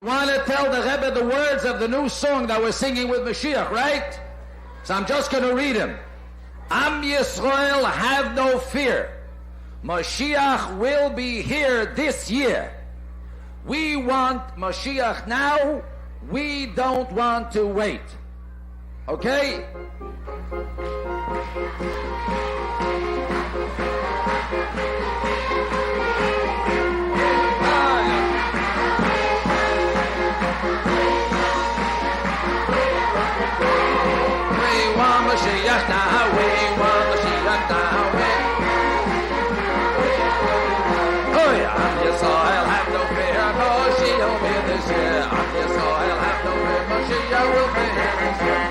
Want to tell the Rebbe the words of the new song that we're singing with Mashiach, right? So I'm just going to read him. Am Yisrael, have no fear. Mashiach will be here this year. We want Mashiach now. We don't want to wait. Okay? Mashiach now, we want Mashiach now. Oh yeah, Am Yisrael, have no fear, Mashiach will be this year. Am Yisrael, have no fear, Mashiach will be here this year.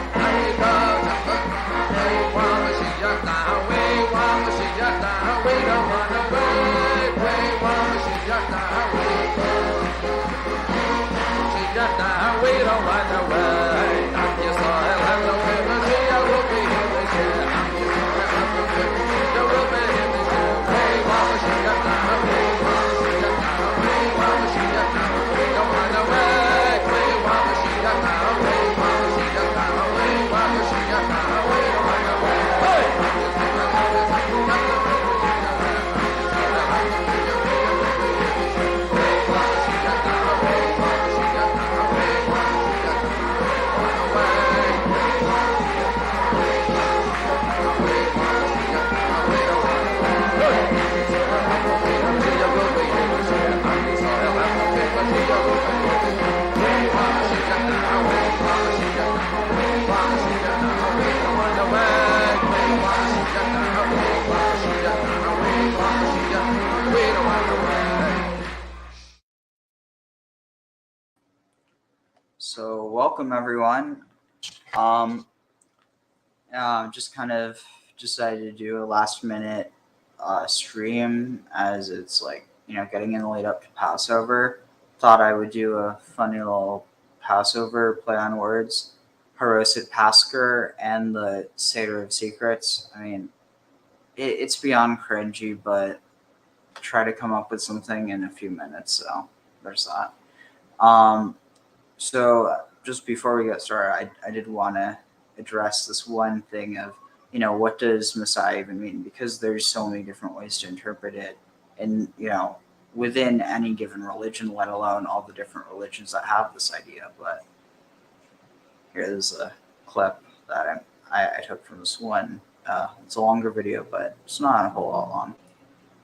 We want Mashiach now, we want Mashiach now, we don't want to wait. We want Mashiach now, Mashiach now, we don't want to wait. Am Yisrael, have no fear, Mashiach will be here this year. Am Yisrael, have no fear, Mashiach will be here this year. We want Mashiach now, we want Mashiach now, we want Mashiach now, we don't want to wait. We want Mashiach now, we want Mashiach now, we want Mashiach now, we don't want to wait. Hey! So welcome everyone. Just kind of decided to do a last minute stream as it's getting in the lead up to Passover. Thought I would do a funny little Passover play on words. Haroset Pascar and the Seder of Secrets. I mean, it's beyond cringy, but try to come up with something in a few minutes. So there's that. So just before we get started, I did want to address this one thing of, what does Messiah even mean? Because there's so many different ways to interpret it. And, within any given religion, let alone all the different religions that have this idea. But here's a clip that I took from this one. It's a longer video, but it's not a whole lot long.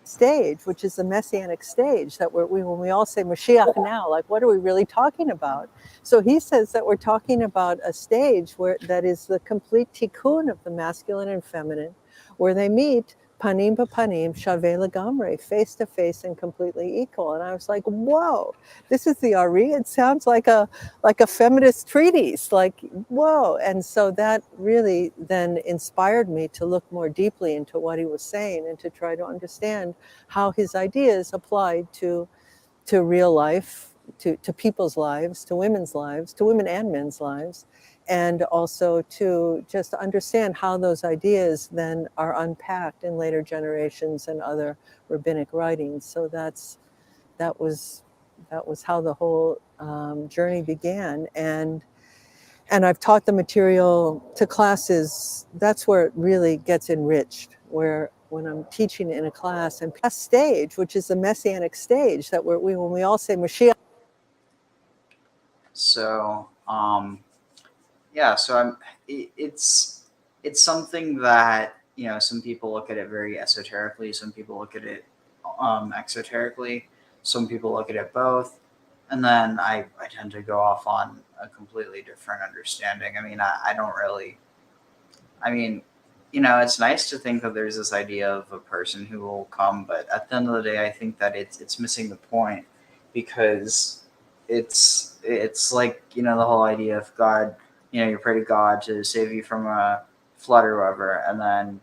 Stage, which is the messianic stage that when we all say Mashiach now, like what are we really talking about? So he says that we're talking about a stage where that is the complete tikkun of the masculine and feminine, where they meet panim b'panim, shaveh legamre, face to face and completely equal. And I was like, whoa, this is the Ari. It sounds like a feminist treatise, like, whoa. And so that really then inspired me to look more deeply into what he was saying and to try to understand how his ideas applied to real life, to people's lives, to women's lives, to women and men's lives, and also to just understand how those ideas then are unpacked in later generations and other rabbinic writings. So that was how the whole journey began. And I've taught the material to classes. That's where it really gets enriched, where when I'm teaching in a class and a stage, which is the messianic stage that when we all say Mashiach. So, so it's something that, some people look at it very esoterically, some people look at it exoterically, some people look at it both, and then I tend to go off on a completely different understanding. I mean, it's nice to think that there's this idea of a person who will come, but at the end of the day, I think that it's missing the point, because it's like, the whole idea of God, you pray to God to save you from a flood or whatever, and then,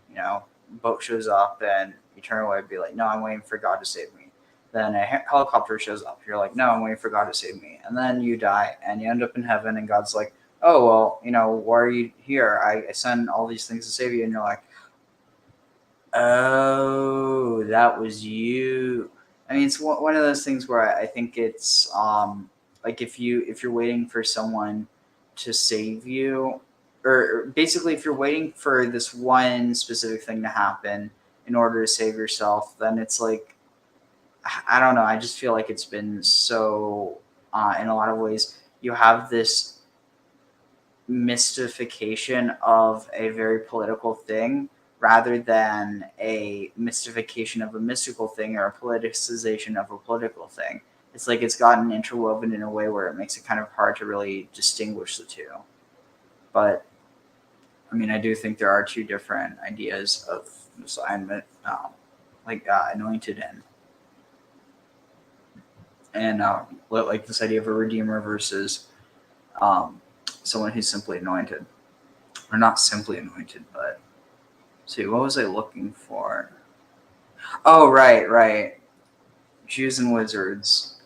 boat shows up and you turn away and be like, no, I'm waiting for God to save me. Then a helicopter shows up. You're like, no, I'm waiting for God to save me. And then you die and you end up in heaven and God's like, oh, well, why are you here? I send all these things to save you. And you're like, oh, that was you. I mean, it's one of those things where I think it's Like if you're waiting for someone to save you, or basically if you're waiting for this one specific thing to happen in order to save yourself, then it's like, I don't know. I just feel like it's been so, in a lot of ways, you have this mystification of a very political thing rather than a mystification of a mystical thing or a politicization of a political thing. It's like it's gotten interwoven in a way where it makes it kind of hard to really distinguish the two. But I mean, I do think there are two different ideas of assignment, anointed and like this idea of a redeemer versus someone who's simply anointed, or not simply anointed, but see, what was I looking for? Oh, right. Jews and wizards.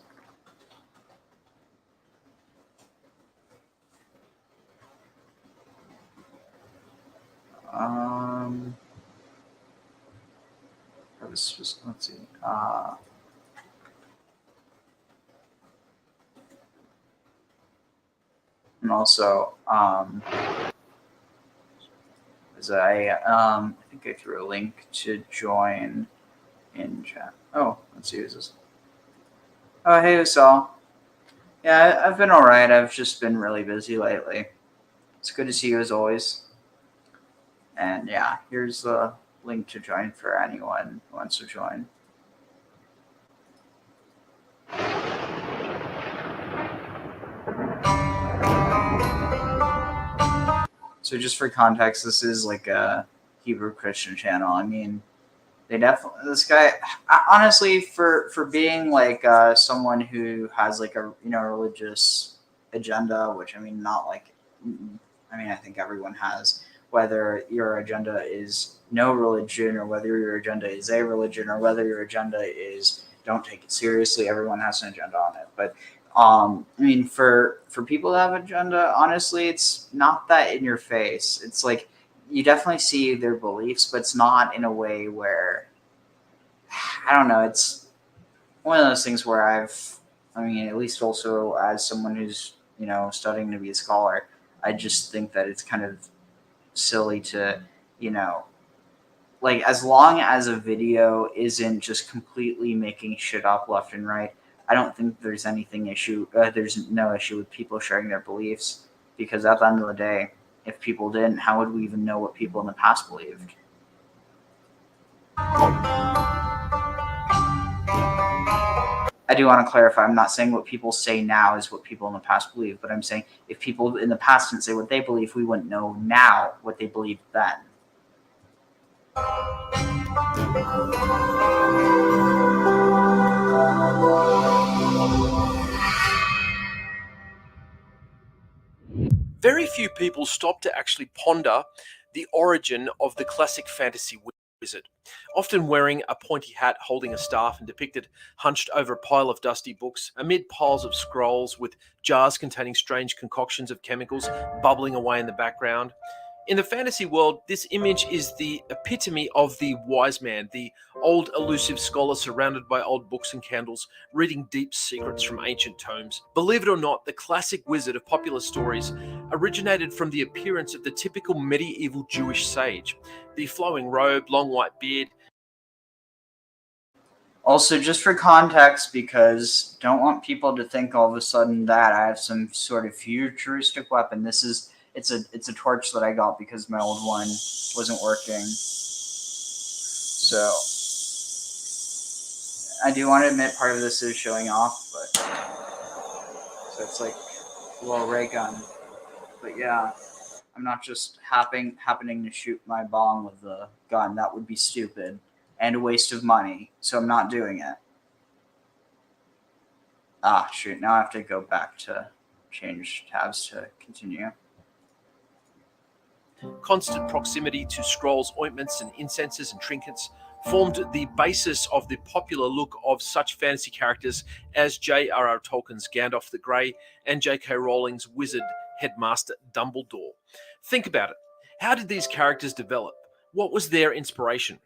Let's see. And also, I think I threw a link to join in chat. Oh, let's see who's this. Oh, hey, Usal. Yeah, I've been all right. I've just been really busy lately. It's good to see you as always. And yeah, here's the link to join for anyone who wants to join. So just for context, this is like a Hebrew Christian channel. I mean, they definitely, this guy, honestly, for being like someone who has like a religious agenda, which I mean, not like, I mean, I think everyone has, whether your agenda is no religion or whether your agenda is a religion or whether your agenda is don't take it seriously. Everyone has an agenda on it, but I mean, for people that have an agenda, honestly, it's not that in your face. It's like you definitely see their beliefs, but it's not in a way where, I don't know, it's one of those things where I mean, at least also as someone who's, studying to be a scholar, I just think that it's kind of silly to, like, as long as a video isn't just completely making shit up left and right, I don't think there's there's no issue with people sharing their beliefs, because at the end of the day, if people didn't, how would we even know what people in the past believed? I do want to clarify, I'm not saying what people say now is what people in the past believe, but I'm saying if people in the past didn't say what they believe, we wouldn't know now what they believed then. Very few people stop to actually ponder the origin of the classic fantasy wizard, often wearing a pointy hat, holding a staff, and depicted hunched over a pile of dusty books, amid piles of scrolls with jars containing strange concoctions of chemicals bubbling away in the background. In the fantasy world, this image is the epitome of the wise man, the old elusive scholar surrounded by old books and candles, reading deep secrets from ancient tomes. Believe it or not, the classic wizard of popular stories originated from the appearance of the typical medieval Jewish sage. The flowing robe, long white beard. Also, just for context, because don't want people to think all of a sudden that I have some sort of futuristic weapon. It's a torch that I got because my old one wasn't working. So I do want to admit part of this is showing off, but so it's like a little ray gun. But yeah, I'm not just happening to shoot my bong with the gun. That would be stupid and a waste of money. So I'm not doing it. Ah, shoot. Now I have to go back to change tabs to continue. Constant proximity to scrolls, ointments, and incenses and trinkets formed the basis of the popular look of such fantasy characters as J.R.R. Tolkien's Gandalf the Grey and J.K. Rowling's wizard headmaster Dumbledore. Think about it. How did these characters develop? What was their inspiration?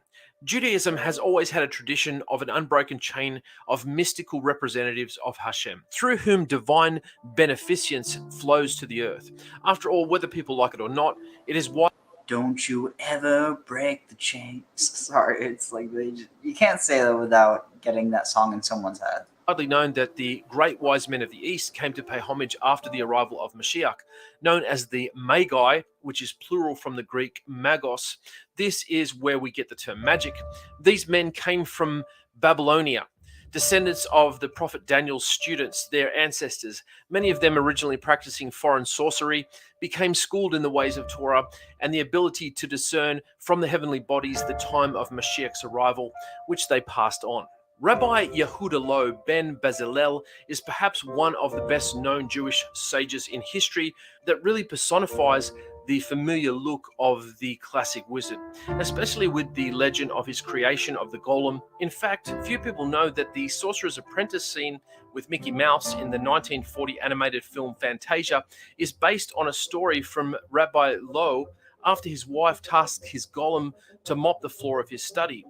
Judaism has always had a tradition of an unbroken chain of mystical representatives of Hashem, through whom divine beneficence flows to the earth. After all, whether people like it or not, it is why Don't you ever break the chains. Sorry, it's like you can't say that without getting that song in someone's head. widely known that the great wise men of the East came to pay homage after the arrival of Mashiach, known as the Magi, which is plural from the Greek magos. This is where we get the term magic. These men came from Babylonia, descendants of the prophet Daniel's students, their ancestors. Many of them originally practicing foreign sorcery, became schooled in the ways of Torah and the ability to discern from the heavenly bodies the time of Mashiach's arrival, which they passed on. Rabbi Yehuda Loeb ben Bezalel is perhaps one of the best known Jewish sages in history that really personifies the familiar look of the classic wizard, especially with the legend of his creation of the golem. In fact, few people know that the Sorcerer's Apprentice scene with Mickey Mouse in the 1940 animated film Fantasia is based on a story from Rabbi Loeb after his wife tasked his golem to mop the floor of his study.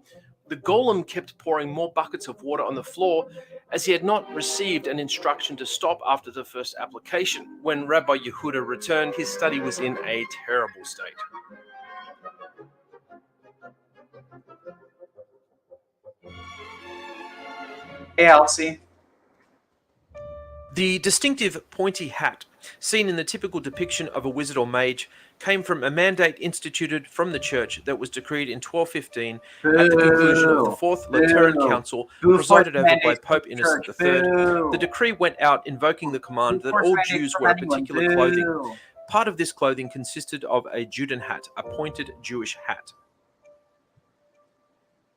The golem kept pouring more buckets of water on the floor as he had not received an instruction to stop after the first application. When Rabbi Yehuda returned, his study was in a terrible state. Hey, Elsie. The distinctive pointy hat, seen in the typical depiction of a wizard or mage, came from a mandate instituted from the church that was decreed in 1215 at the conclusion of the Fourth Lateran Council, presided over by Pope Innocent III. The decree went out invoking the command that all Jews wear a particular clothing. Part of this clothing consisted of a Judan hat, a pointed Jewish hat.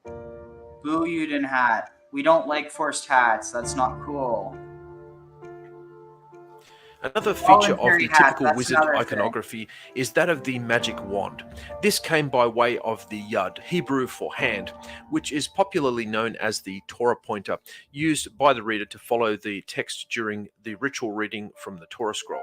Boo, Uden hat. We don't like forced hats. That's not cool. Another feature of Voluntary the hat, typical that's wizard another iconography is that of the magic wand. This came by way of the yud, Hebrew for hand, which is popularly known as the Torah pointer, used by the reader to follow the text during the ritual reading from the Torah scroll.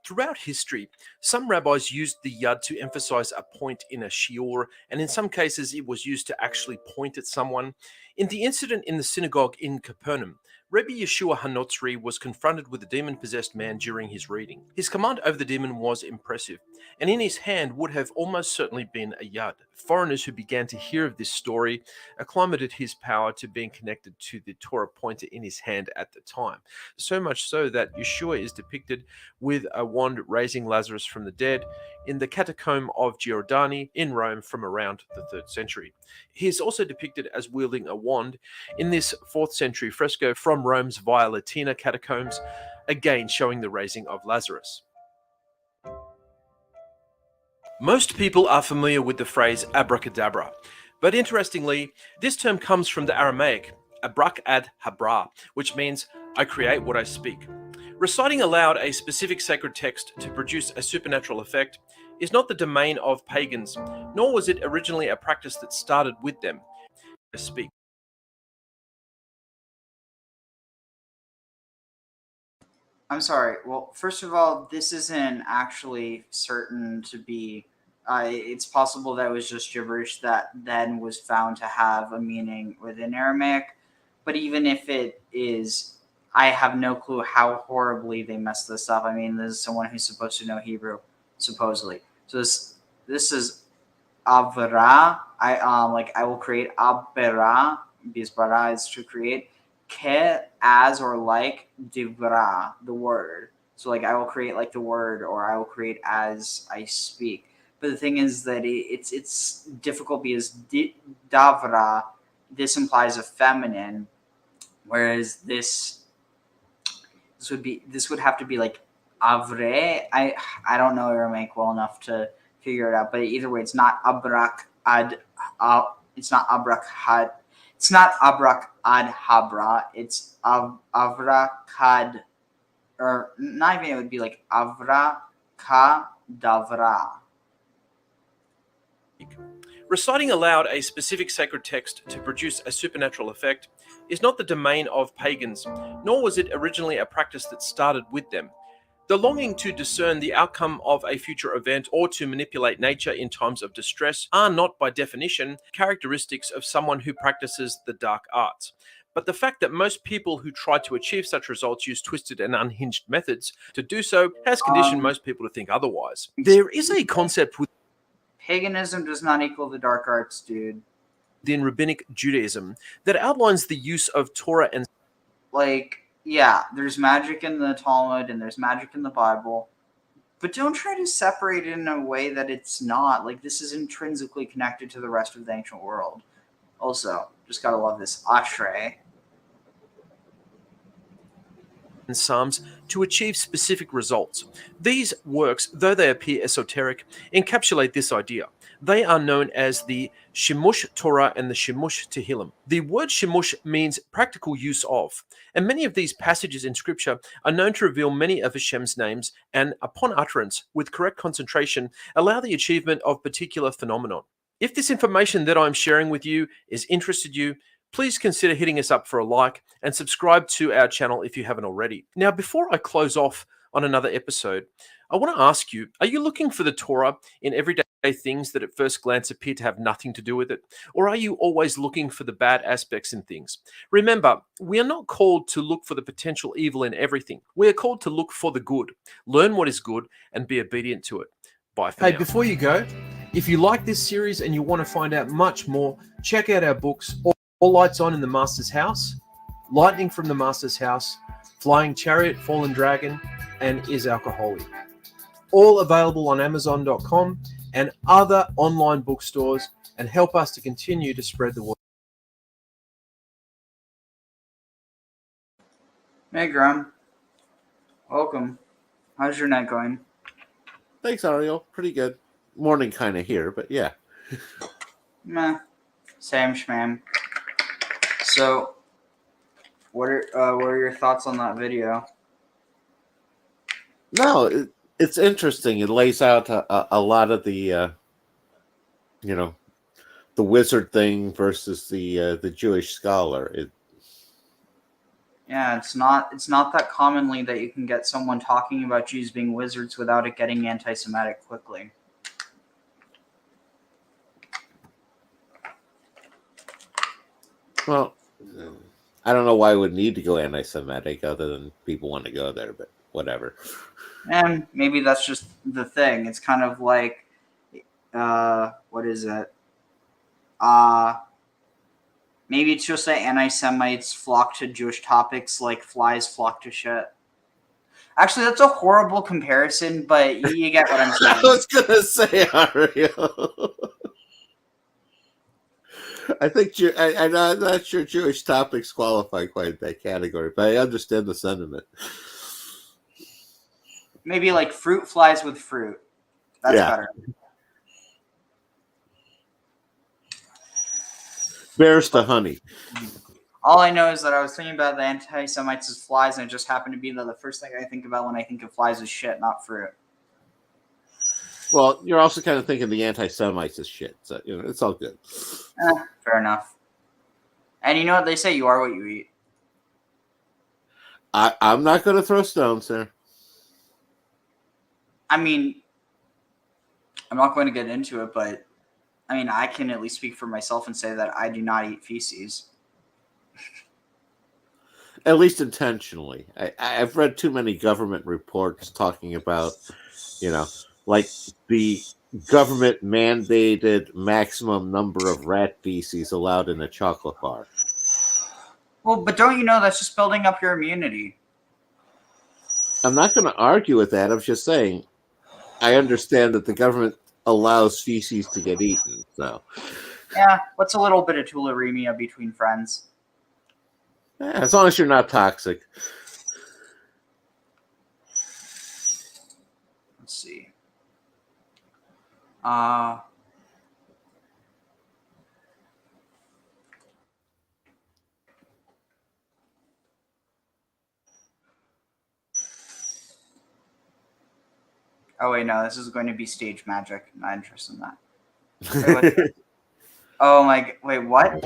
Throughout history, some rabbis used the yud to emphasize a point in a shiur, and in some cases it was used to actually point at someone. In the incident in the synagogue in Capernaum, Rabbi Yeshua HaNotzri was confronted with a demon-possessed man during his reading. His command over the demon was impressive, and in his hand would have almost certainly been a yud. Foreigners who began to hear of this story acclimated his power to being connected to the Torah pointer in his hand at the time. So much so that Yeshua is depicted with a wand raising Lazarus from the dead in the catacomb of Giordani in Rome from around the 3rd century. He is also depicted as wielding a wand in this 4th century fresco from Rome's Via Latina catacombs, again showing the raising of Lazarus. Most people are familiar with the phrase abracadabra, but interestingly, this term comes from the Aramaic abrak ad habra, which means I create what I speak. Reciting aloud a specific sacred text to produce a supernatural effect is not the domain of pagans, nor was it originally a practice that started with them. Speak. I'm sorry. Well, first of all, this isn't actually certain to be. It's possible that it was just gibberish that then was found to have a meaning within Aramaic. But even if it is, I have no clue how horribly they messed this up. I mean, this is someone who's supposed to know Hebrew, supposedly. So this is avra. I will create abera, because bara is to create. Ke, as or like, divra, the word. So like I will create like the word, or I will create as I speak. But the thing is that it's difficult because davra, this implies a feminine, whereas this would have to be like avre. I don't know Aramaic well enough to figure it out, but either way, it's not abrak ad. It's not abrak had. It's not abrak ad habra. It's avrakad, or not even. It would be like avra ka davra. Reciting aloud a specific sacred text to produce a supernatural effect is not the domain of pagans, nor was it originally a practice that started with them. The longing to discern the outcome of a future event or to manipulate nature in times of distress are not, by definition, characteristics of someone who practices the dark arts. But the fact that most people who try to achieve such results use twisted and unhinged methods to do so has conditioned most people to think otherwise. There is a concept Paganism does not equal the dark arts, dude. within rabbinic Judaism that outlines the use of Torah and Like, yeah, there's magic in the Talmud and there's magic in the Bible, but don't try to separate it in a way that it's not. Like, this is intrinsically connected to the rest of the ancient world. Also, just gotta love this Ashrei. Psalms to achieve specific results. These works, though they appear esoteric, encapsulate this idea. They are known as the Shimush Torah and the Shimush Tehillim. The word Shimush means practical use of, and many of these passages in Scripture are known to reveal many of Hashem's names and, upon utterance, with correct concentration, allow the achievement of particular phenomenon. If this information that I'm sharing with you is interested you, please consider hitting us up for a like and subscribe to our channel if you haven't already. Now, before I close off on another episode, I want to ask you, are you looking for the Torah in everyday things that at first glance appear to have nothing to do with it? Or are you always looking for the bad aspects in things? Remember, we are not called to look for the potential evil in everything. We are called to look for the good, learn what is good, and be obedient to it. Bye for now. Before you go, if you like this series and you want to find out much more, check out our books, All Lights On in the Master's House, Lightning from the Master's House, Flying Chariot, Fallen Dragon, and Is Alcoholic. All available on Amazon.com and other online bookstores, and help us to continue to spread the word. Hey, Grum. Welcome. How's your night going? Thanks, Ariel. Pretty good. Morning kind of here, but yeah. Meh. Same schmam. So, what are your thoughts on that video? No, it's interesting. It lays out a lot of the, the wizard thing versus the Jewish scholar. Yeah, it's not that commonly that you can get someone talking about Jews being wizards without it getting anti-Semitic quickly. Well, I don't know why it would need to go anti-Semitic other than people want to go there, but whatever. And maybe that's just the thing. It's kind of like, what is it? Maybe it's just that anti-Semites flock to Jewish topics like flies flock to shit. Actually, that's a horrible comparison, but you get what I'm saying. I was going to say, Ariel. I think I'm not sure Jewish topics qualify quite that category, but I understand the sentiment. Maybe like fruit flies with fruit. That's better. Bears to honey. All I know is that I was thinking about the anti-Semites as flies, and it just happened to be that the first thing I think about when I think of flies is shit, not fruit. Well, you're also kind of thinking the anti-Semites is shit, so it's all good. Fair enough. And you know what they say, you are what you eat. I'm not going to throw stones there. I mean, I'm not going to get into it, but I mean, I can at least speak for myself and say that I do not eat feces. At least intentionally. I've read too many government reports talking about, like the government mandated maximum number of rat feces allowed in a chocolate bar. Well, but don't you know that's just building up your immunity? I'm not going to argue with that. I'm just saying I understand that the government allows feces to get eaten. So, yeah, what's a little bit of tularemia between friends? Yeah, as long as you're not toxic. Let's see. Oh wait, no, this is going to be stage magic. I'm not interested in that. Wait, oh my! Wait, what?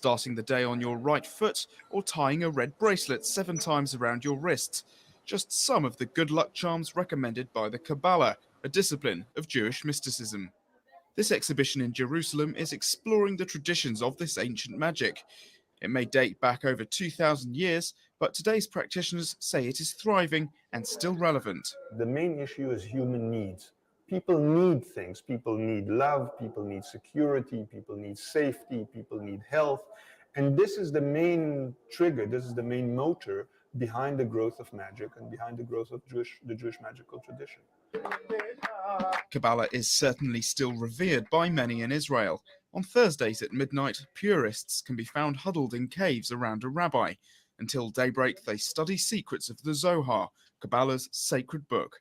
starting the day on your right foot, or tying a red bracelet 7 times around your wrist. Just some of the good luck charms recommended by the Kabbalah, a discipline of Jewish mysticism. This exhibition in Jerusalem is exploring the traditions of this ancient magic. It may date back over 2,000 years, but today's practitioners say it is thriving and still relevant. The main issue is human needs. People need things. People need love, people need security, people need safety, people need health. And this is the main trigger, this is the main motor behind the growth of magic and behind the growth of the Jewish magical tradition. Kabbalah is certainly still revered by many in Israel. On Thursdays at midnight, purists can be found huddled in caves around a rabbi. Until daybreak, they study secrets of the Zohar, Kabbalah's sacred book.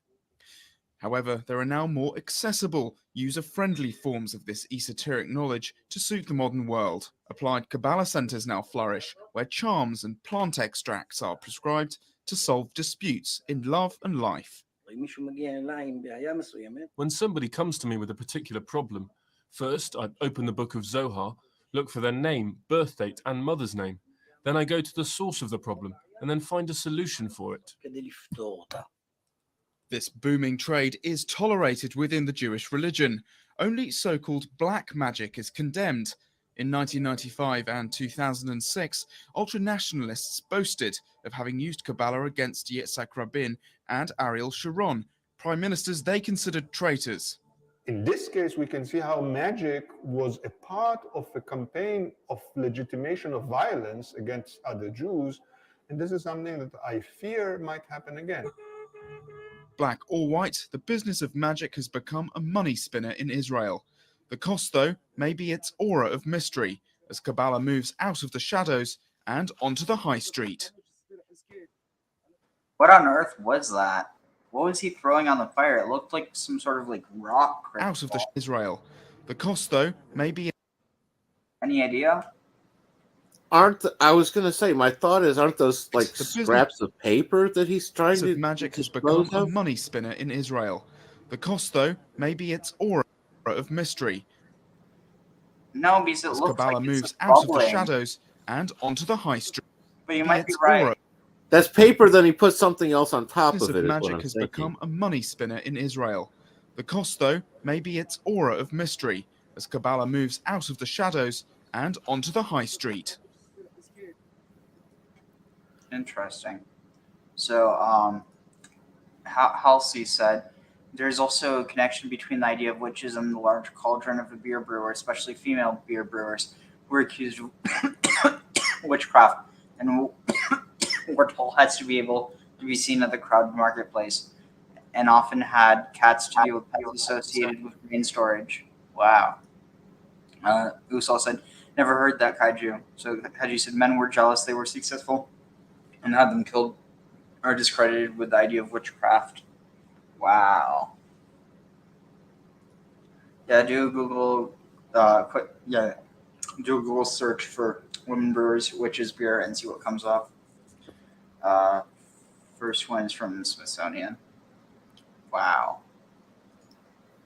However, there are now more accessible, user-friendly forms of this esoteric knowledge to suit the modern world. Applied Kabbalah centers now flourish, where charms and plant extracts are prescribed to solve disputes in love and life. When somebody comes to me with a particular problem, first I open the book of Zohar, look for their name, birth date, and mother's name. Then I go to the source of the problem and then find a solution for it. This booming trade is tolerated within the Jewish religion. Only so-called black magic is condemned. In 1995 and 2006, ultranationalists boasted of having used Kabbalah against Yitzhak Rabin and Ariel Sharon, prime ministers they considered traitors. In this case, we can see how magic was a part of a campaign of legitimation of violence against other Jews, and this is something that I fear might happen again. Black or white, the business of magic has become a money spinner in Israel. The cost, though, may be its aura of mystery, as Kabbalah moves out of the shadows and onto the high street. What on earth was that? What was he throwing on the fire? It looked like some sort of rock. Out of the Israel. The cost, though, may be... Any idea? I was going to say, my thought is, aren't those scraps of paper that he's trying to... magic has become a money spinner in Israel. The cost, though, may be its aura of mystery. No, because it looks Kabbalah like moves it's out of the shadows and onto the high street. But you might be right. That's paper, then he put something else on top of it. Magic has become a money spinner in Israel. The cost, though, may be its aura of mystery, as Kabbalah moves out of the shadows and onto the high street. Interesting. So, Halsey said, there's also a connection between the idea of witches and the large cauldron of a beer brewer, especially female beer brewers, who are accused of witchcraft and were told has to be able to be seen at the crowded marketplace, and often had cats to deal with pets associated with grain storage. Wow. Usal said, never heard that, Kaiju. So Kaiju said men were jealous they were successful and had them killed or discredited with the idea of witchcraft. Wow. Yeah, do Google do a Google search for women brewers, witches beer, and see what comes up. First one is from the Smithsonian. Wow.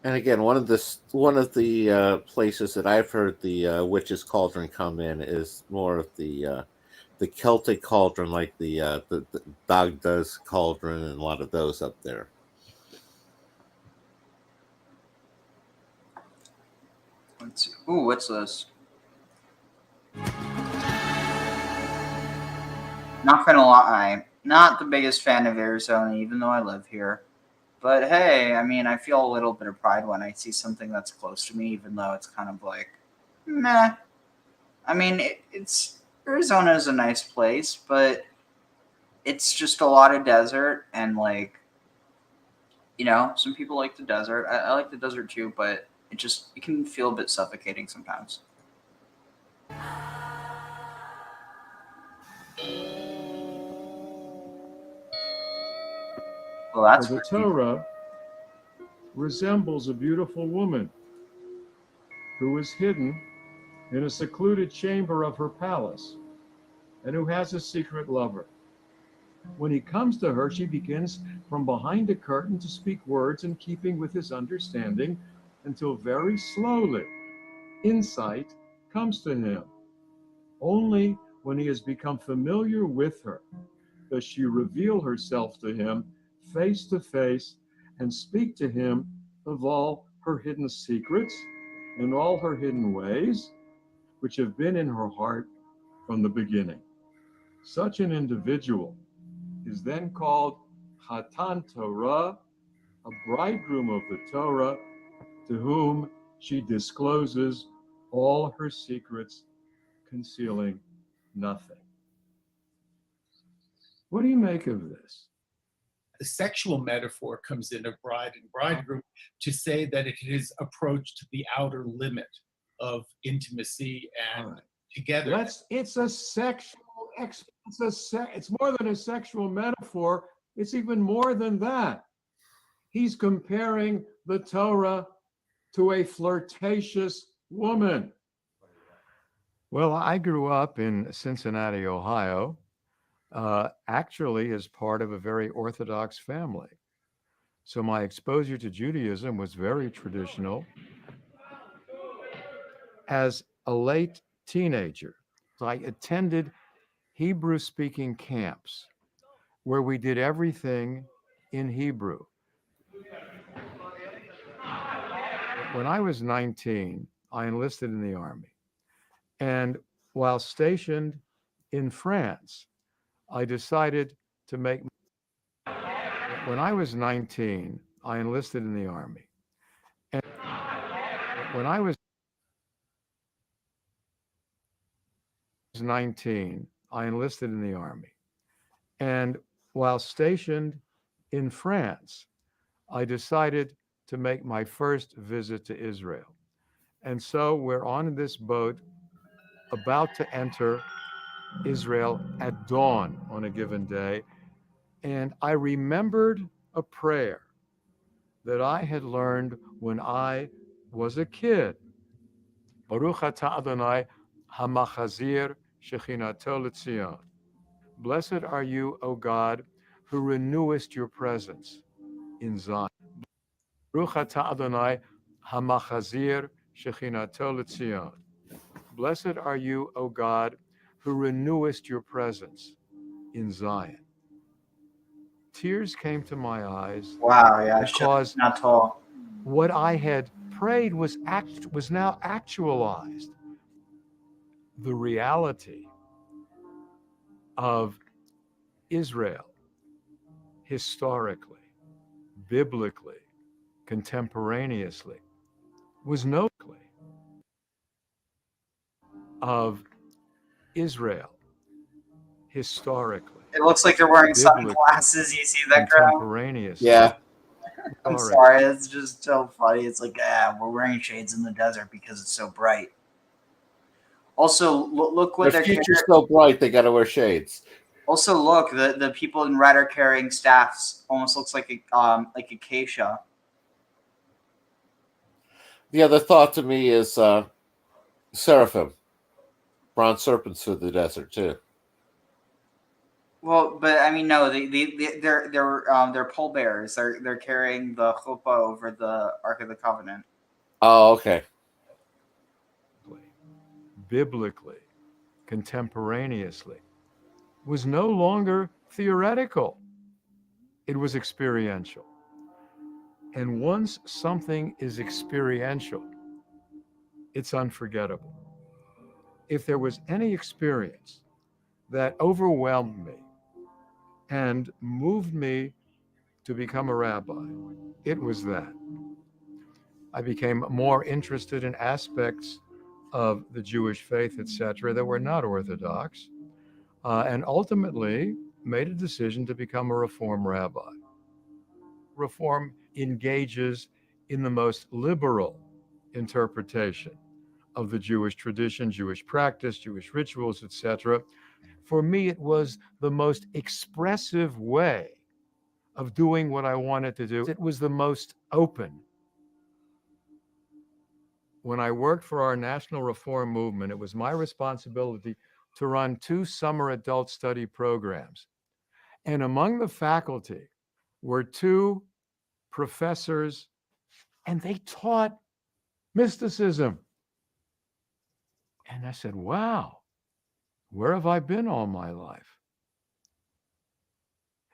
And again, one of the places that I've heard the witch's cauldron come in is more of the Celtic cauldron, like the Dagda's cauldron, and a lot of those up there. Let's see. Ooh, what's this? Not gonna lie, not the biggest fan of Arizona, even though I live here. But hey, I mean, I feel a little bit of pride when I see something that's close to me, even though it's kind of like, meh. I mean, it's Arizona is a nice place, but it's just a lot of desert, and some people like the desert. I like the desert too, but it can feel a bit suffocating sometimes. Well, that's the Torah resembles a beautiful woman who is hidden in a secluded chamber of her palace and who has a secret lover. When he comes to her, she begins from behind a curtain to speak words in keeping with his understanding until very slowly insight comes to him. Only when he has become familiar with her does she reveal herself to him face to face and speak to him of all her hidden secrets and all her hidden ways, which have been in her heart from the beginning. Such an individual is then called Chatan Torah, a bridegroom of the Torah, to whom she discloses all her secrets, concealing nothing. What do you make of this? The sexual metaphor comes in of bride and bridegroom to say that it has approached the outer limit of intimacy and together. It's a sexual. It's more than a sexual metaphor. It's even more than that. He's comparing the Torah to a flirtatious woman. Well, I grew up in Cincinnati, Ohio, actually as part of a very Orthodox family. So my exposure to Judaism was very traditional. As a late teenager, I attended Hebrew-speaking camps where we did everything in Hebrew. When I was 19, I enlisted in the Army. And while stationed in France, I decided to make. When I was 19, I enlisted in the Army. And when I was 19, I enlisted in the Army. And while stationed in France, I decided to make my first visit to Israel. And so we're on this boat about to enter Israel at dawn on a given day. And I remembered a prayer that I had learned when I was a kid. Baruch atah Adonai hamachazir shechinato l'tzion. Blessed are you, O God, who renewest your presence in Zion. Baruch atah Adonai hamachazir shechinato l'tzion. Blessed are you, O God, who renewest your presence in Zion. Tears came to my eyes. Wow, yeah, because not tall. what I had prayed was now actualized. The reality of Israel, historically, biblically, contemporaneously, was no of Israel, historically. It looks like they're wearing sunglasses. You see that crowd? Contemporaneously. Yeah. I'm sorry, it's just so funny. It's like, we're wearing shades in the desert because it's so bright. Also, look what Their they're future's so bright, they got to wear shades. Also, look, the people in red are carrying staffs. Almost looks like acacia. The other thought to me is seraphim, bronze serpents through the desert too. Well, but I mean, no, they're pallbearers. They're carrying the chuppah over the Ark of the Covenant. Oh, okay. Biblically, contemporaneously, was no longer theoretical. It was experiential. And once something is experiential, it's unforgettable. If there was any experience that overwhelmed me and moved me to become a rabbi, it was that. I became more interested in aspects of the Jewish faith, etc., that were not Orthodox, and ultimately made a decision to become a Reform rabbi. Reform engages in the most liberal interpretation of the Jewish tradition, Jewish practice, Jewish rituals, etc. For me, it was the most expressive way of doing what I wanted to do. It was the most open. When I worked for our national reform movement, it was my responsibility to run 2 summer adult study programs. And among the faculty were 2 professors, and they taught mysticism. And I said, wow, Where have I been all my life?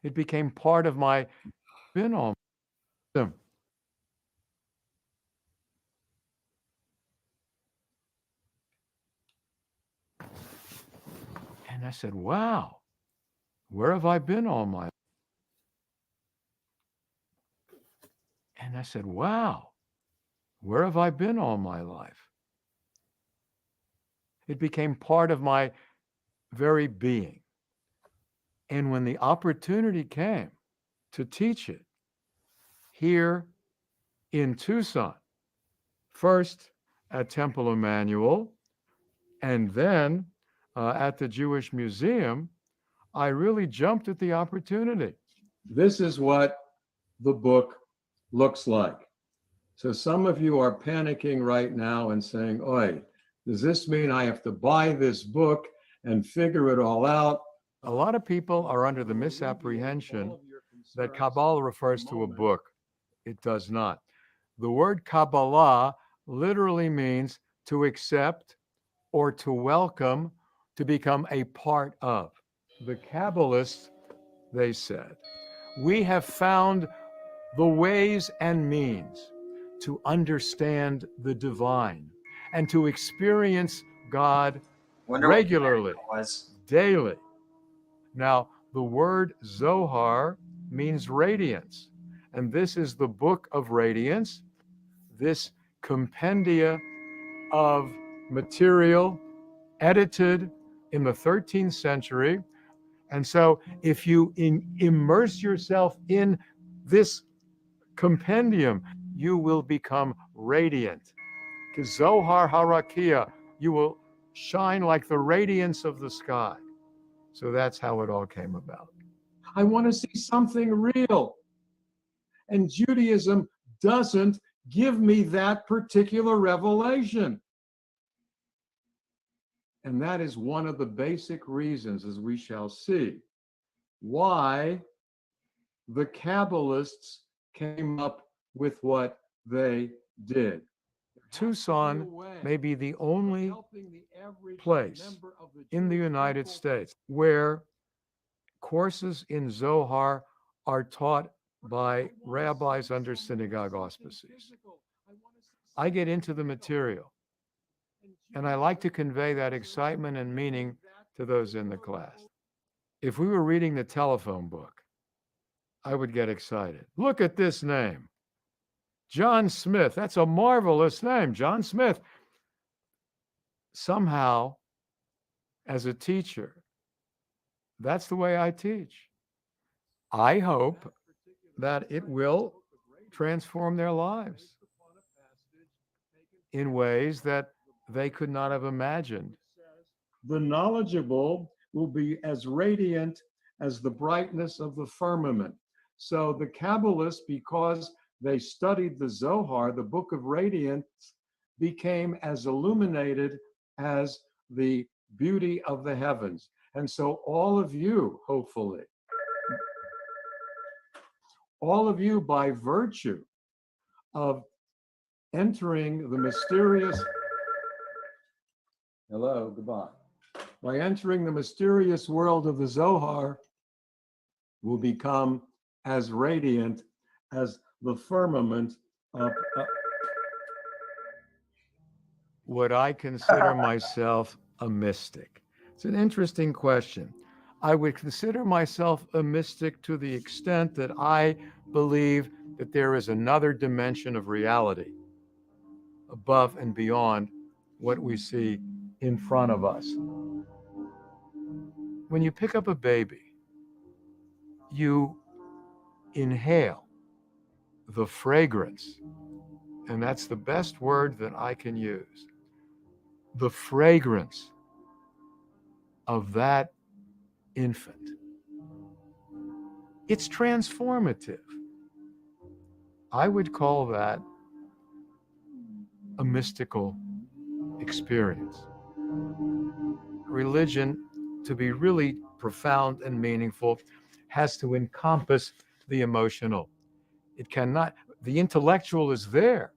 It became part of my been all them. And I said, wow, where have I been all my life? And I said, wow, where have I been all my life? It became part of my very being. And when the opportunity came to teach it here in Tucson, first at Temple Emmanuel, and then at the Jewish Museum, I really jumped at the opportunity. This is what the book looks like. So some of you are panicking right now and saying, oi, does this mean I have to buy this book and figure it all out? A lot of people are under the misapprehension that Kabbalah refers to a book. It does not. The word Kabbalah literally means to accept or to welcome, to become a part of. The Kabbalists, they said, we have found the ways and means to understand the divine and to experience God regularly, daily. Now, the word Zohar means radiance, and this is the book of radiance, this compendia of material edited in the 13th century. And so if you immerse yourself in this compendium, you will become radiant. Because Zohar Harakia, you will shine like the radiance of the sky. So that's how it all came about. I want to see something real. And Judaism doesn't give me that particular revelation. And that is one of the basic reasons, as we shall see, why the Kabbalists came up with what they did. Tucson may be the only place in the United States where courses in Zohar are taught by rabbis under synagogue auspices. I get into the material, and I like to convey that excitement and meaning to those in the class. If we were reading the telephone book, I would get excited. Look at this name, John Smith. That's a marvelous name, John Smith. Somehow, as a teacher, that's the way I teach. I hope that it will transform their lives in ways that they could not have imagined. The knowledgeable will be as radiant as the brightness of the firmament. So the Kabbalists, because they studied the Zohar, the book of radiance, became as illuminated as the beauty of the heavens. And so all of you, hopefully, all of you by virtue of entering the mysterious, hello, goodbye. By entering the mysterious world of the Zohar, will become as radiant as the firmament up. Would I consider myself a mystic? It's an interesting question. I would consider myself a mystic to the extent that I believe that there is another dimension of reality above and beyond what we see in front of us. When you pick up a baby, you inhale the fragrance, and that's the best word that I can use, the fragrance of that infant. It's transformative. I would call that a mystical experience. Religion, to be really profound and meaningful, has to encompass the emotional. It cannot, the intellectual is there,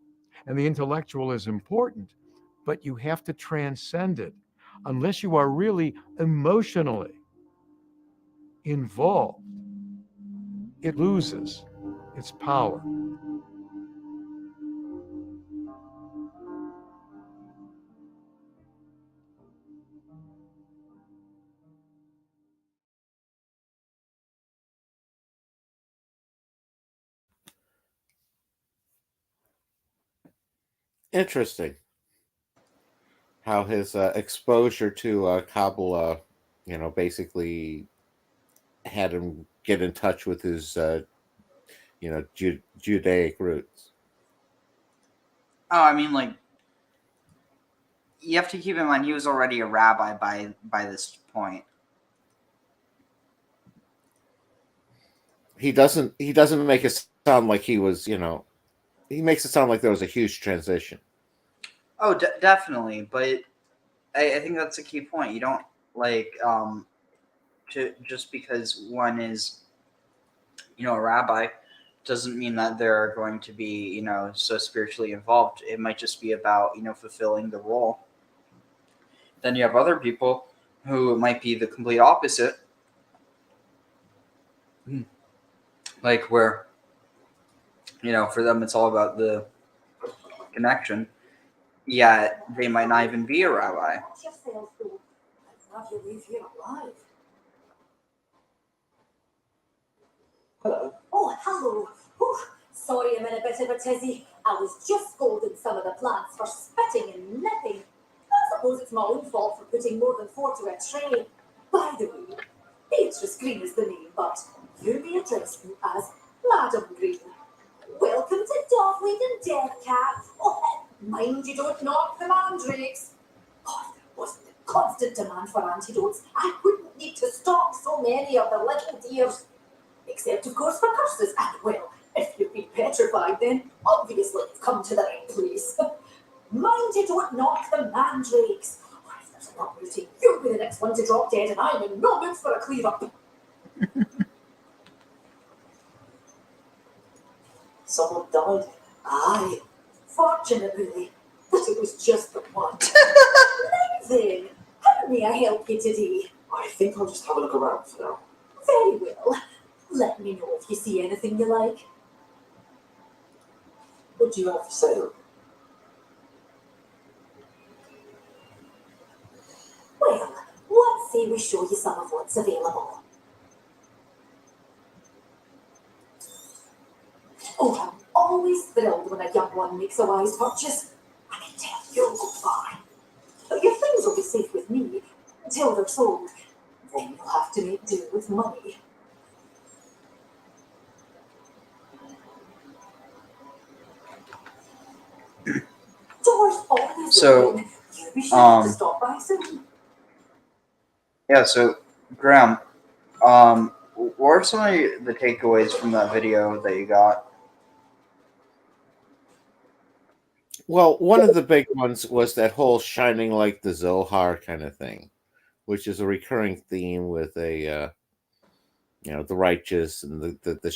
and the intellectual is important, but you have to transcend it. unless you are really emotionally involved, it loses its power. Interesting how his exposure to Kabbalah, basically had him get in touch with his, Judaic roots. Oh, I mean, like, you have to keep in mind he was already a rabbi by this point. He doesn't make it sound like he was, he makes it sound like there was a huge transition. Oh, definitely, but I think that's a key point. You don't to just because one is, a rabbi, doesn't mean that they're going to be, so spiritually involved. It might just be about, fulfilling the role. Then you have other people who might be the complete opposite, like where, for them it's all about the connection. Yeah, they might not even be a rabbi. Hello. Oh, hello. Whew. Sorry I'm in a bit of a tizzy. I was just scolding some of the plants for spitting and nipping. I suppose it's my own fault for putting more than 4 to a tray. By the way, Beatrice Green is the name, but you may address me as Madam Green. Welcome to Dogweed and Deathcap. Oh, mind you don't knock the mandrakes. Oh, if there wasn't a constant demand for antidotes, I wouldn't need to stock so many of the little dears. Except, of course, for curses. And, well, if you've been petrified, then obviously you've come to the right place. Mind you don't knock the mandrakes. Or if there's an uprooting, you'll be the next one to drop dead, and I'm in no mood for a clear-up. Someone died? Aye. Fortunately, but it was just the one. Now then, how may I help you today? I think I'll just have a look around for now. Very well. Let me know if you see anything you like. What do you have for sale? Well, let's say we show you some of what's available. Oh, I'm always thrilled when a young one makes a wise purchase. I can tell you'll go far. But your things will be safe with me until they're sold. Then you'll have to make do with money. Doors always open. You be sure to stop by soon. Yeah, so Graham, what are some of the takeaways from that video that you got? Well, one of the big ones was that whole shining like the Zohar kind of thing, which is a recurring theme with the righteous and the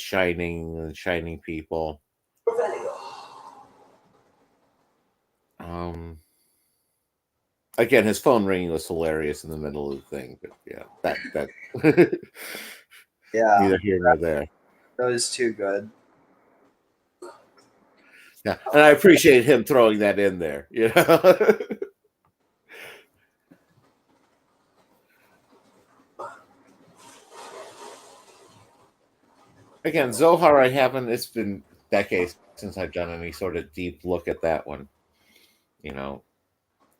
shining people. Again, his phone ringing was hilarious in the middle of the thing, but yeah, that Yeah, neither here nor there. That was too good. Yeah, and I appreciate him throwing that in there. Again, Zohar, it's been decades since I've done any sort of deep look at that one.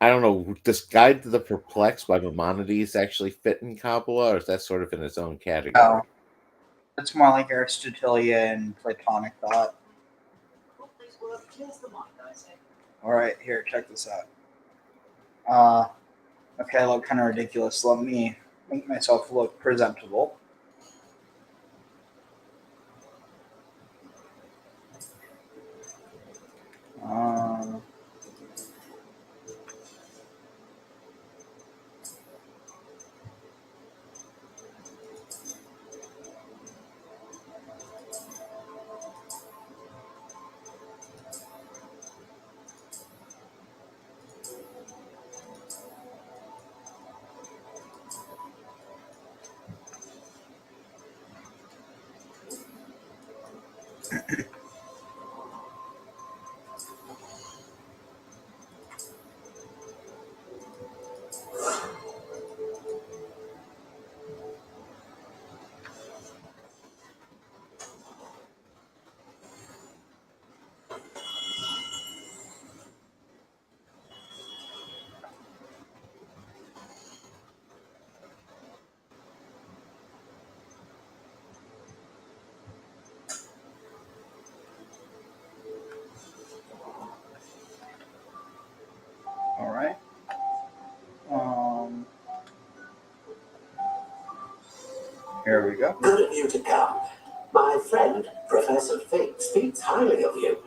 I don't know, does Guide to the Perplexed by Maimonides actually fit in Kabbalah, or is that sort of in its own category? No, it's more like Aristotelian and Platonic thought. All right, here, check this out. Okay, I look kind of ridiculous. Let me make myself look presentable. Here we go. Good of you to come. My friend, Professor Fig, speaks highly of you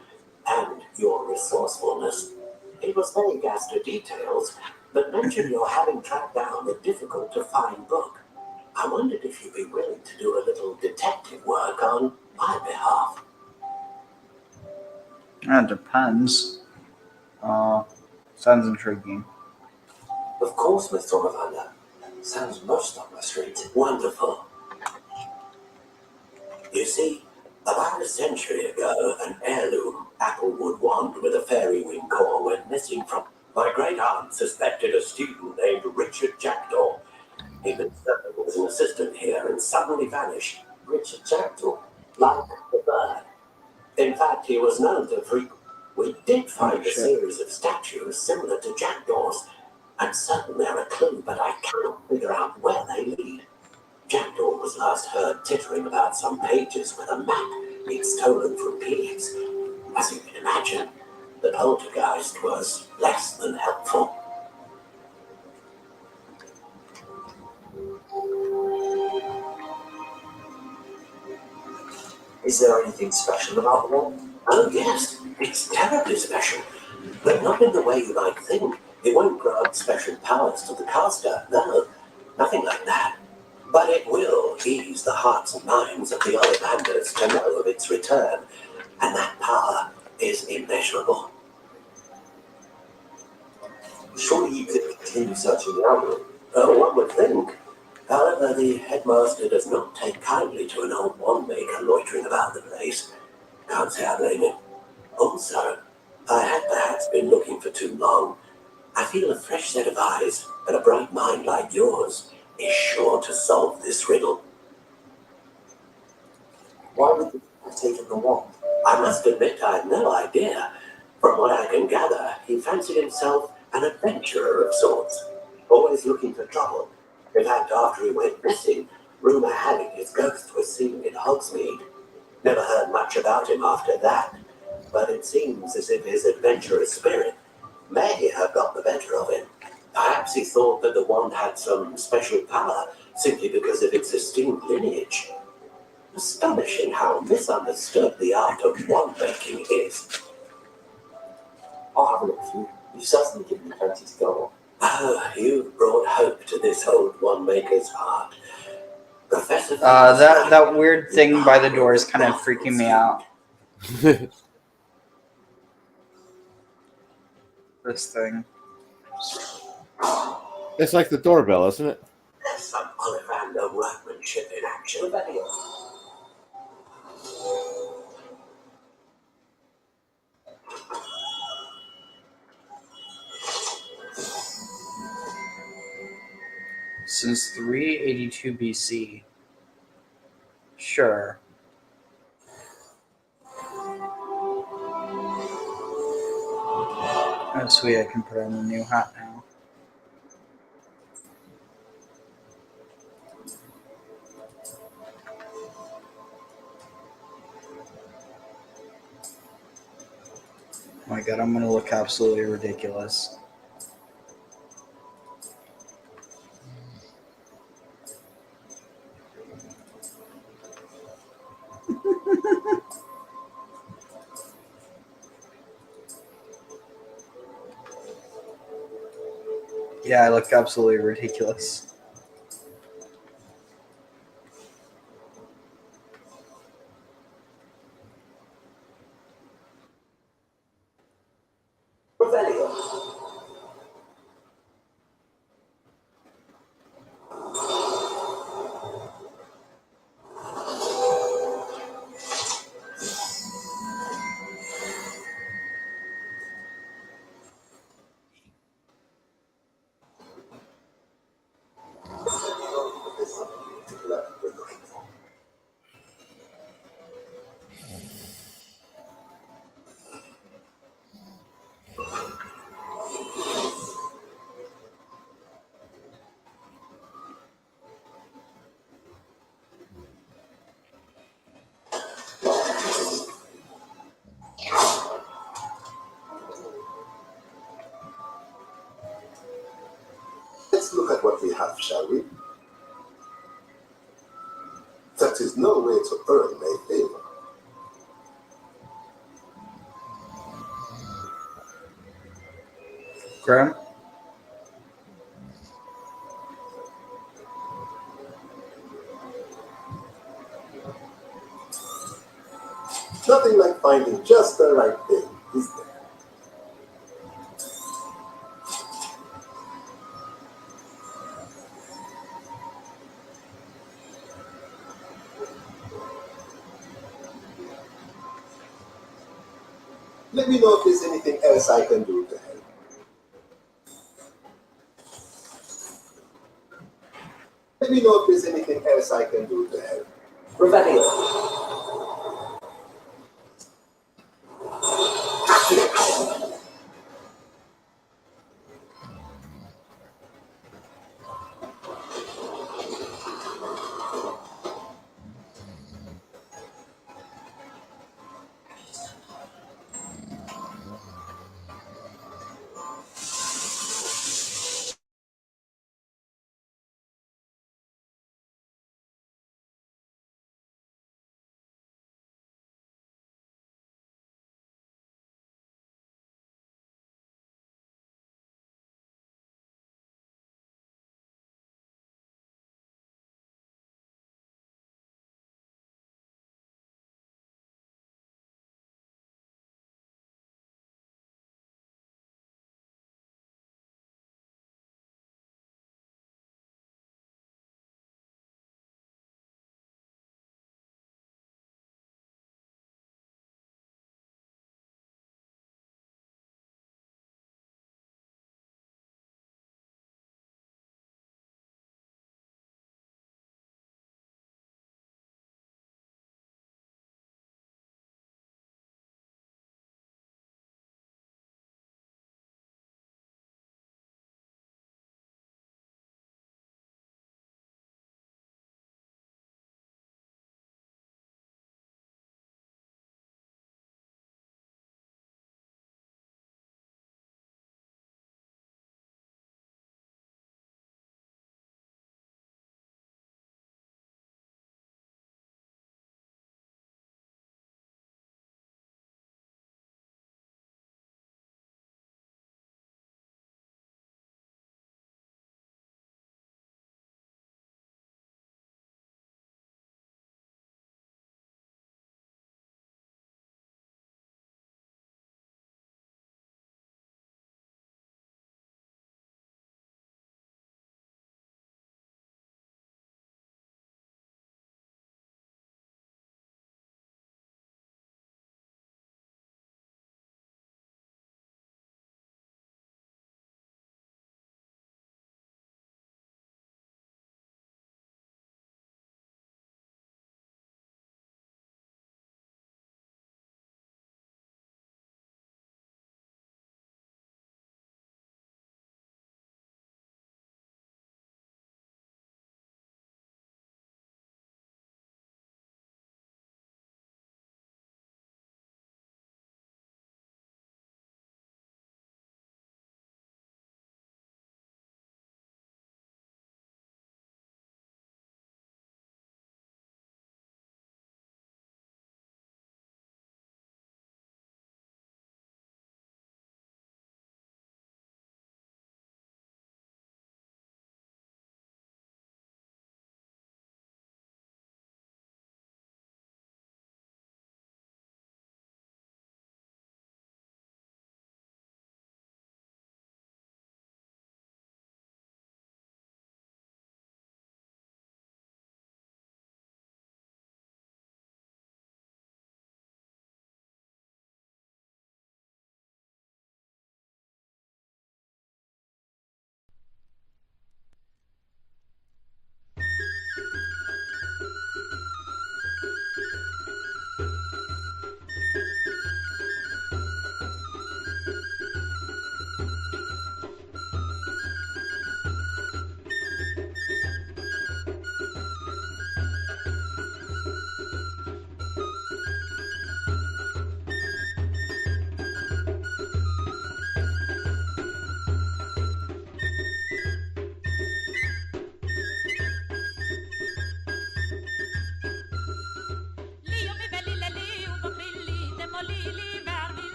and your resourcefulness. He was vague as to details, but mentioned your having tracked down a difficult-to-find book. I wondered if you'd be willing to do a little detective work on my behalf. It depends. Sounds intriguing. Of course, Mr. Ravanda. Sounds most up my street. Wonderful. You see, about a century ago, an heirloom applewood wand with a fairy wing core went missing from. My great aunt suspected a student named Richard Jackdaw. He'd been serving as an assistant here and suddenly vanished. Richard Jackdaw, like the bird. In fact, he was known to frequent. We did find a series of statues similar to jackdaws, and certain they're a clue, but I cannot figure out where they lead. Jackdaw was last heard tittering about some pages with a map he'd stolen from Felix. As you can imagine, the poltergeist was less than helpful. Is there anything special about the one? Oh yes, it's terribly special, but not in the way you might think. It won't grant special powers to the caster, no, nothing like that. But it will ease the hearts and minds of the Ollivanders to know of its return, and that power is immeasurable. Surely you could continue searching the outlet. Oh, one would think. However, the headmaster does not take kindly to an old wand-maker loitering about the place. Can't say I blame him. Also, I had perhaps been looking for too long. I feel a fresh set of eyes and a bright mind like yours is sure to solve this riddle. Why would you have taken the wand? I must admit I had no idea. From what I can gather, he fancied himself an adventurer of sorts, always looking for trouble. In fact, after he went missing, rumour had it his ghost was seen in Hogsmeade. Never heard much about him after that, but it seems as if his adventurous spirit may have got the better of him. Perhaps he thought that the wand had some special power simply because of its esteemed lineage. Astonishing how misunderstood the art of wand making is. I'll have a look for you. You certainly give me plenty to go on. Oh, you've brought hope to this old wand maker's heart. Professor. That weird thing by the door is kind of freaking me out. This thing. It's like the doorbell, isn't it? There's some Ollivander workmanship in action. Since 382 BC. Sure. Oh, sweet, I can put on a new hat now. Oh my god, I'm gonna look absolutely ridiculous. Yeah, I look absolutely ridiculous. Let's look at what we have, shall we? is no way to earn their favor. Graham? Nothing like finding just the right thing, is there? Let me know if there's anything else I can do to help. Let me know if there's anything else I can do to help. Revelio.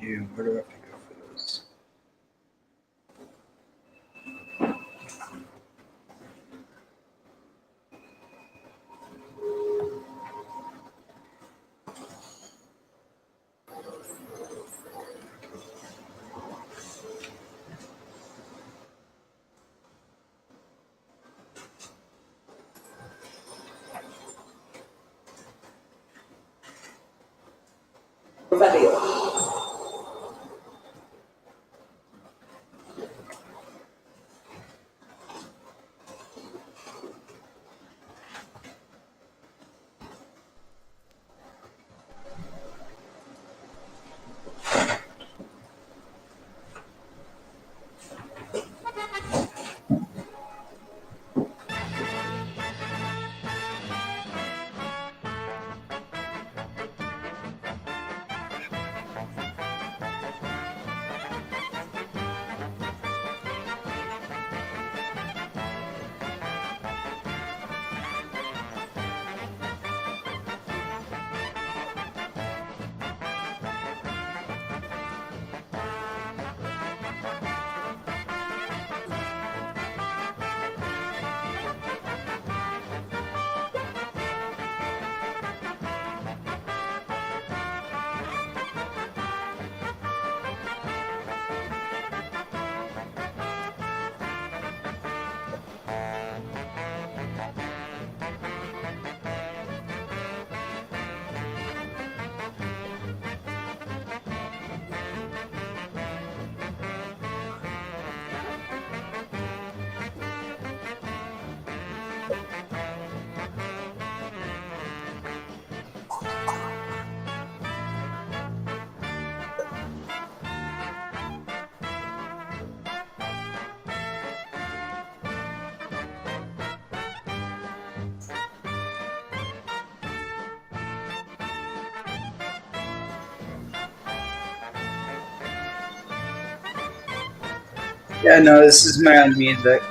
Where do I have to go for this? Yeah, no, this is my own music.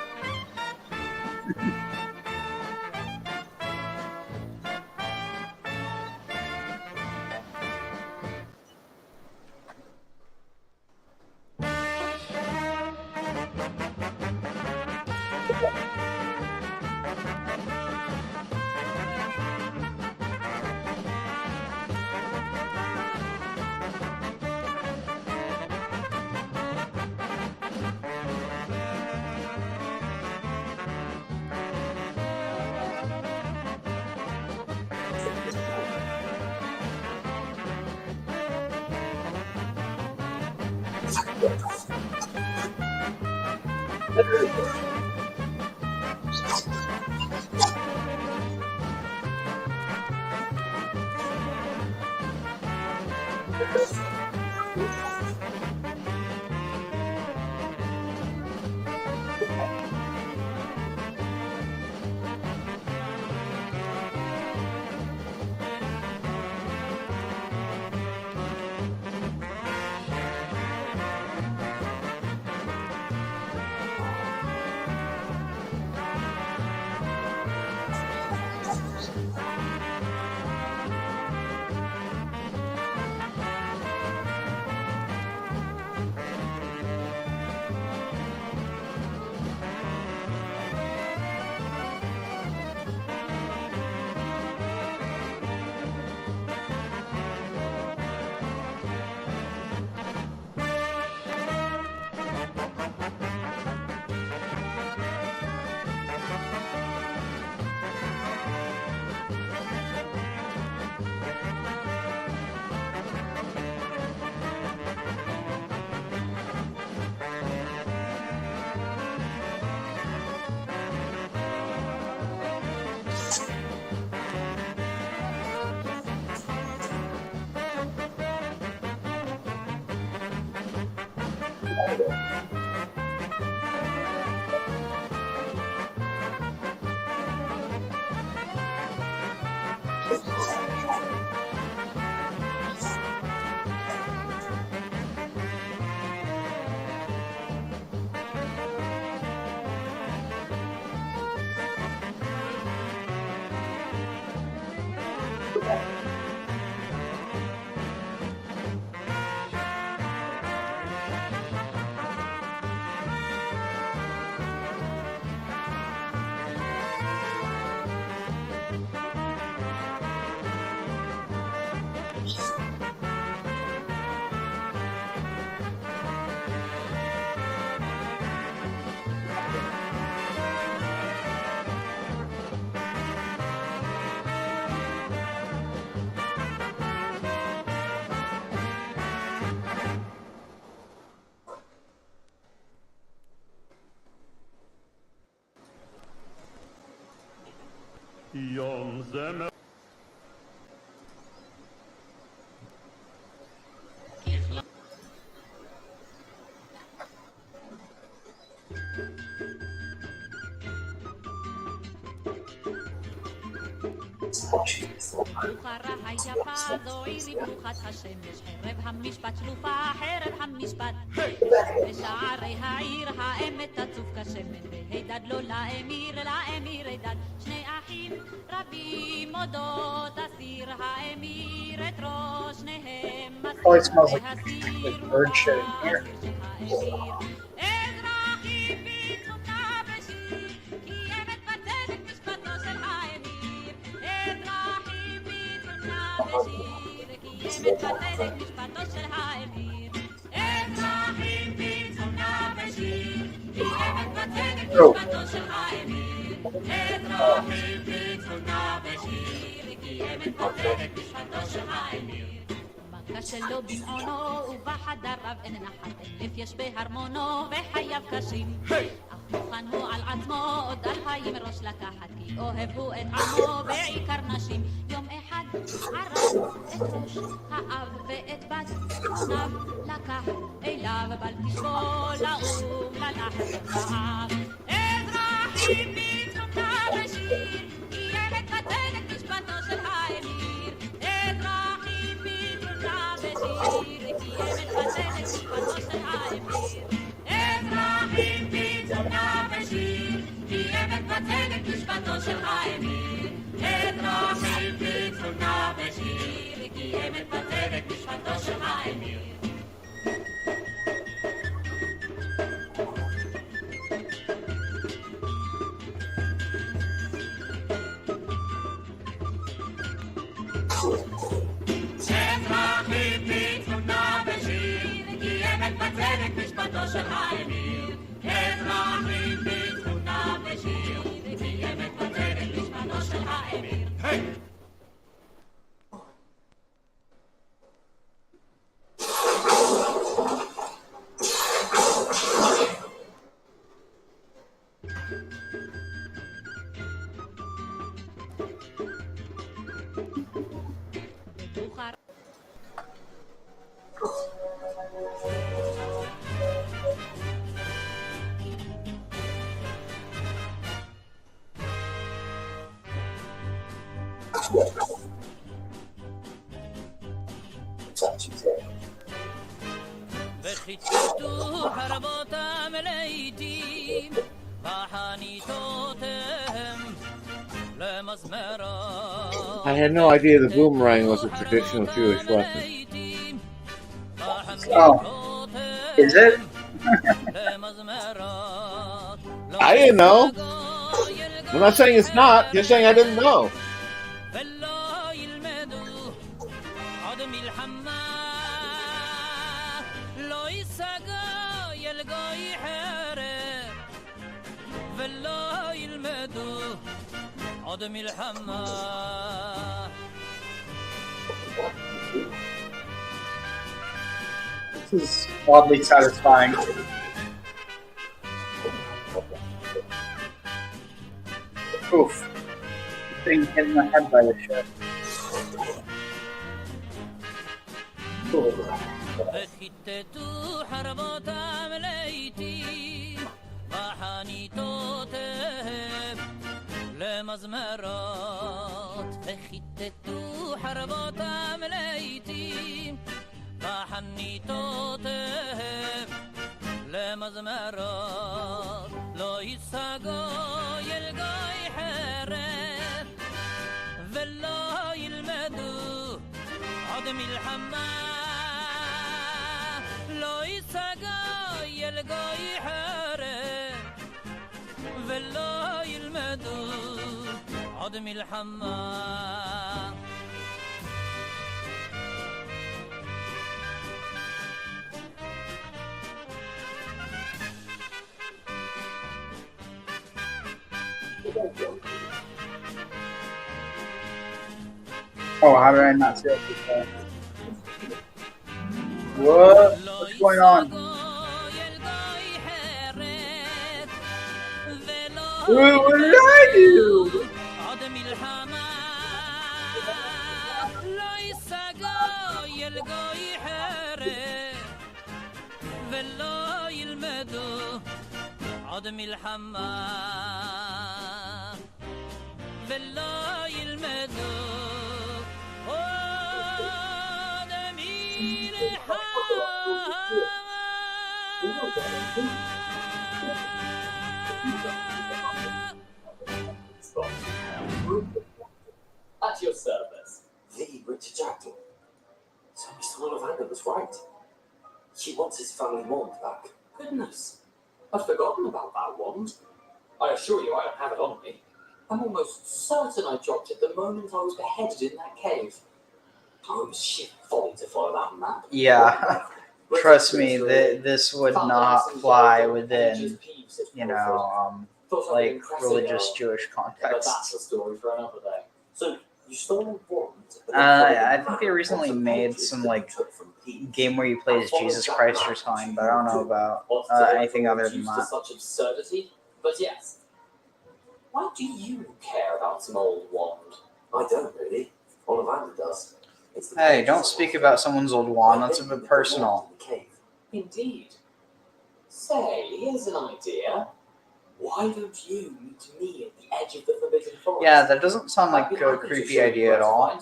ברוכה רעה יפה, זו עירי ברוכת השמש, חרב המשפט שלופה, חרב המשפט. בשערי העיר האמת תצוף כשמן, והידד לו לאמיר הידד. שני אחים רבים אודות אסיר, האמיר את ראש שניהם Probably smells like והסיר bird shit in here. האמיר. אזרחים ביצומנה בשיר, קיים את בצדק משפטו של האמיר. אזרחים ביצומנה בשיר, קיים את בצדק משפטו של האמיר. אזרחים ביצומנה בשיר, קיים את בצדק משפטו של האמיר. אזרחים ביצומנה בשיר, קיים את בצדק משפטו של האמיר. כשלו במעונו ובחדריו אין נחת, אלף יש בהרמונו וחייו קשים. אך מוכן הוא על עצמו עוד 2000 ראש לקחת, כי אוהב הוא את עמו בעיקר נשים. יום אחד ערב את ראש האב ואת בת בניו לקח אליו, בל תשבו לאום ללחץ רעב. אזרחים ביצומנה בשיר, קיים את בצדק משפטו של האמיר. אזרחים ביצומנה בשיר, קיים את בצדק משפטו של האמיר. אזרחים ביצומנה בשיר, קיים את בצדק משפטו של האמיר. אזרחים ביצומנה בשיר, קיים את בצדק משפטו של האמיר. אזרחים ביצומנה בשיר, קיים את בצדק משפטו של האמיר. אזרחים ביצומנה בשיר, קיים את בצדק משפטו של האמיר. וחיטטו חרבותם לעיתים בחניתותיהם למזמרות. I had no idea the boomerang was a traditional Jewish weapon. Oh, is it? I didn't know. I'm not saying it's not, just saying I didn't know. This is oddly satisfying. Oof. Being hit in the head by the ship. Cool. וחיטטו חרבותם לעיתים בחניתותיהם למזמרות. וחיטטו חרבותם לעיתים בחניתותיהם למזמרות. לא יישא גוי אל גוי חרב, ולא ילמדו עוד מלחמה. לא יישא גוי אל גוי חרב, ולא ילמדו עוד מלחמה. Oh, how did I not see it before? What? What's going on? What did I do? عدم الحمام ולא ילמדו עוד At your service. The Richard Jackson. So Mr. Ollivander was right. He wants his family wand back. Goodness. I'd forgotten about that wand. I assure you I don't have it on me. I'm almost certain I dropped it the moment I was beheaded in that cave. Oh, it was sheer folly to follow that map. Yeah, trust me, this would not fly within, like religious Jewish But that's context. a story for another day. So you stole a wand. I think they recently made some like game where you play as Jesus Christ or something, but I don't know about anything other than To that. such absurdity. But yes. Why do you care about some old wand? I don't really. Ollivander does. Hey, don't speak about someone's old wand. That's a bit personal. Indeed. Say, here's an idea. Why don't you meet me at the edge of the Forbidden Forest? Yeah, that doesn't sound like a creepy idea at all.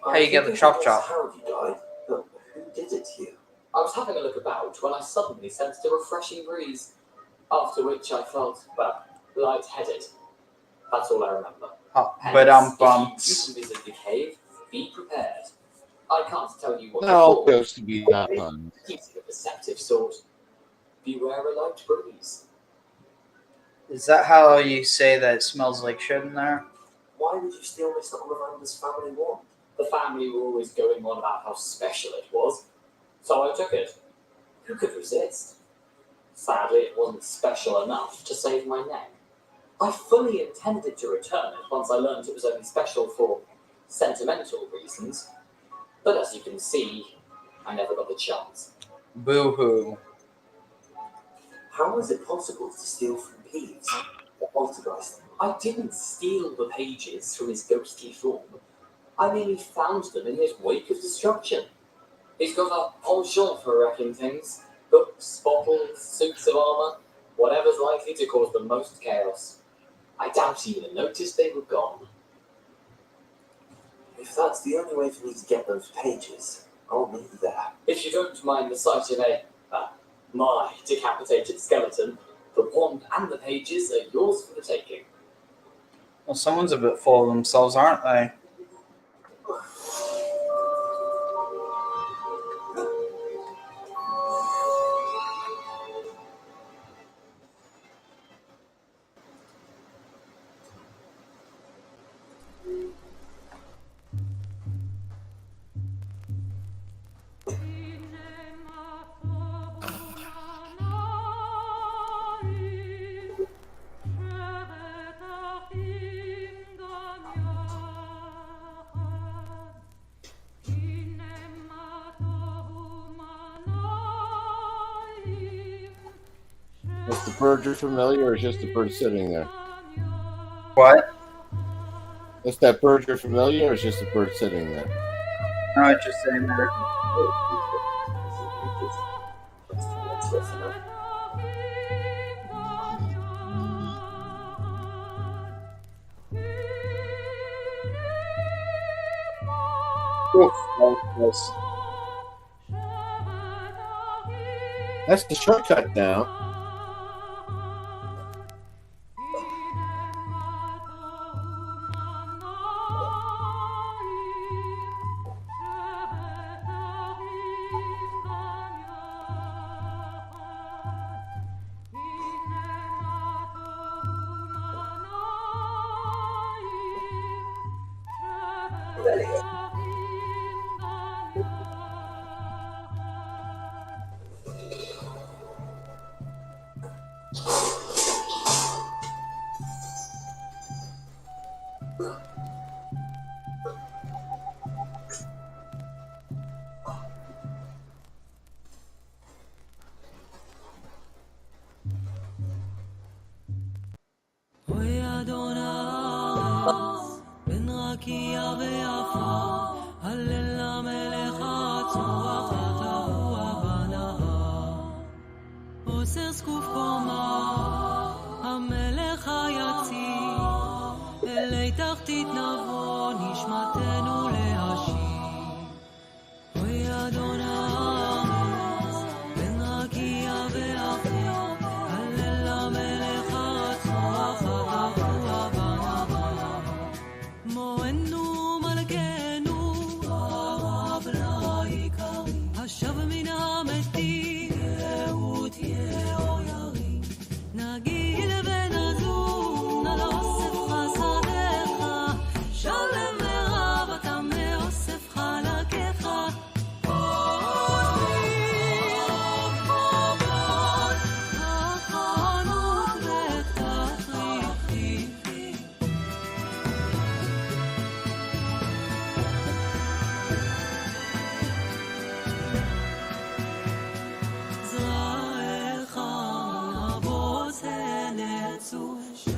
How you get the chop chop? How you died, but who did it to you? I was having a look about when I suddenly sensed a refreshing breeze, after which I felt, well, lightheaded. That's all I remember. Oh, Hence, but if you bumped. do visit the cave, be prepared. I can't tell you what No, goes to be that fun. He's a perceptive sort. Beware a light breeze. Is that how you say that it smells like shit in there? Why would you steal Mr. Ollivander's family wand? The family were always going on about how special it was, so I took it. Who could resist? Sadly, it wasn't special enough to save my neck. I fully intended to return it once I learned it was only special for sentimental reasons, but as you can see, I never got the chance. Boo-hoo. How is it possible to steal from Peeves? The poltergeist. I didn't steal the pages from his ghostly form. I merely found them in his wake of destruction. He's got a penchant for wrecking things. Books, bottles, suits of armor, whatever's likely to cause the most chaos. I doubt he even noticed they were gone. If that's the only way for me to get those pages, I'll meet you there. If you don't mind the sight of my decapitated skeleton, the wand and the pages are yours for the taking. Well, someone's a bit full of themselves, aren't they? Is the bird you're familiar, or is just the bird sitting there? What? Is that bird you're familiar, or is just the bird sitting there? No, it's just sitting there. That's the shortcut now. ويا دون بن غاكي يا غيافا בוסר זקוף קומה, המלך היציב, אלי תחתית נבוא, נשמתנו להשיב. אוי אדון הארץ, בן רקיע ואחיו, הלל למלך הרצוח, הרבוע בנבוא. מוענו מלכנו, הרב לעיקרי, השב מן המתים, יהוד יאור ירי. נגיל ונזור, נא לאוסף חסדיך, שלם ורב אתה מאוסף חלקיך.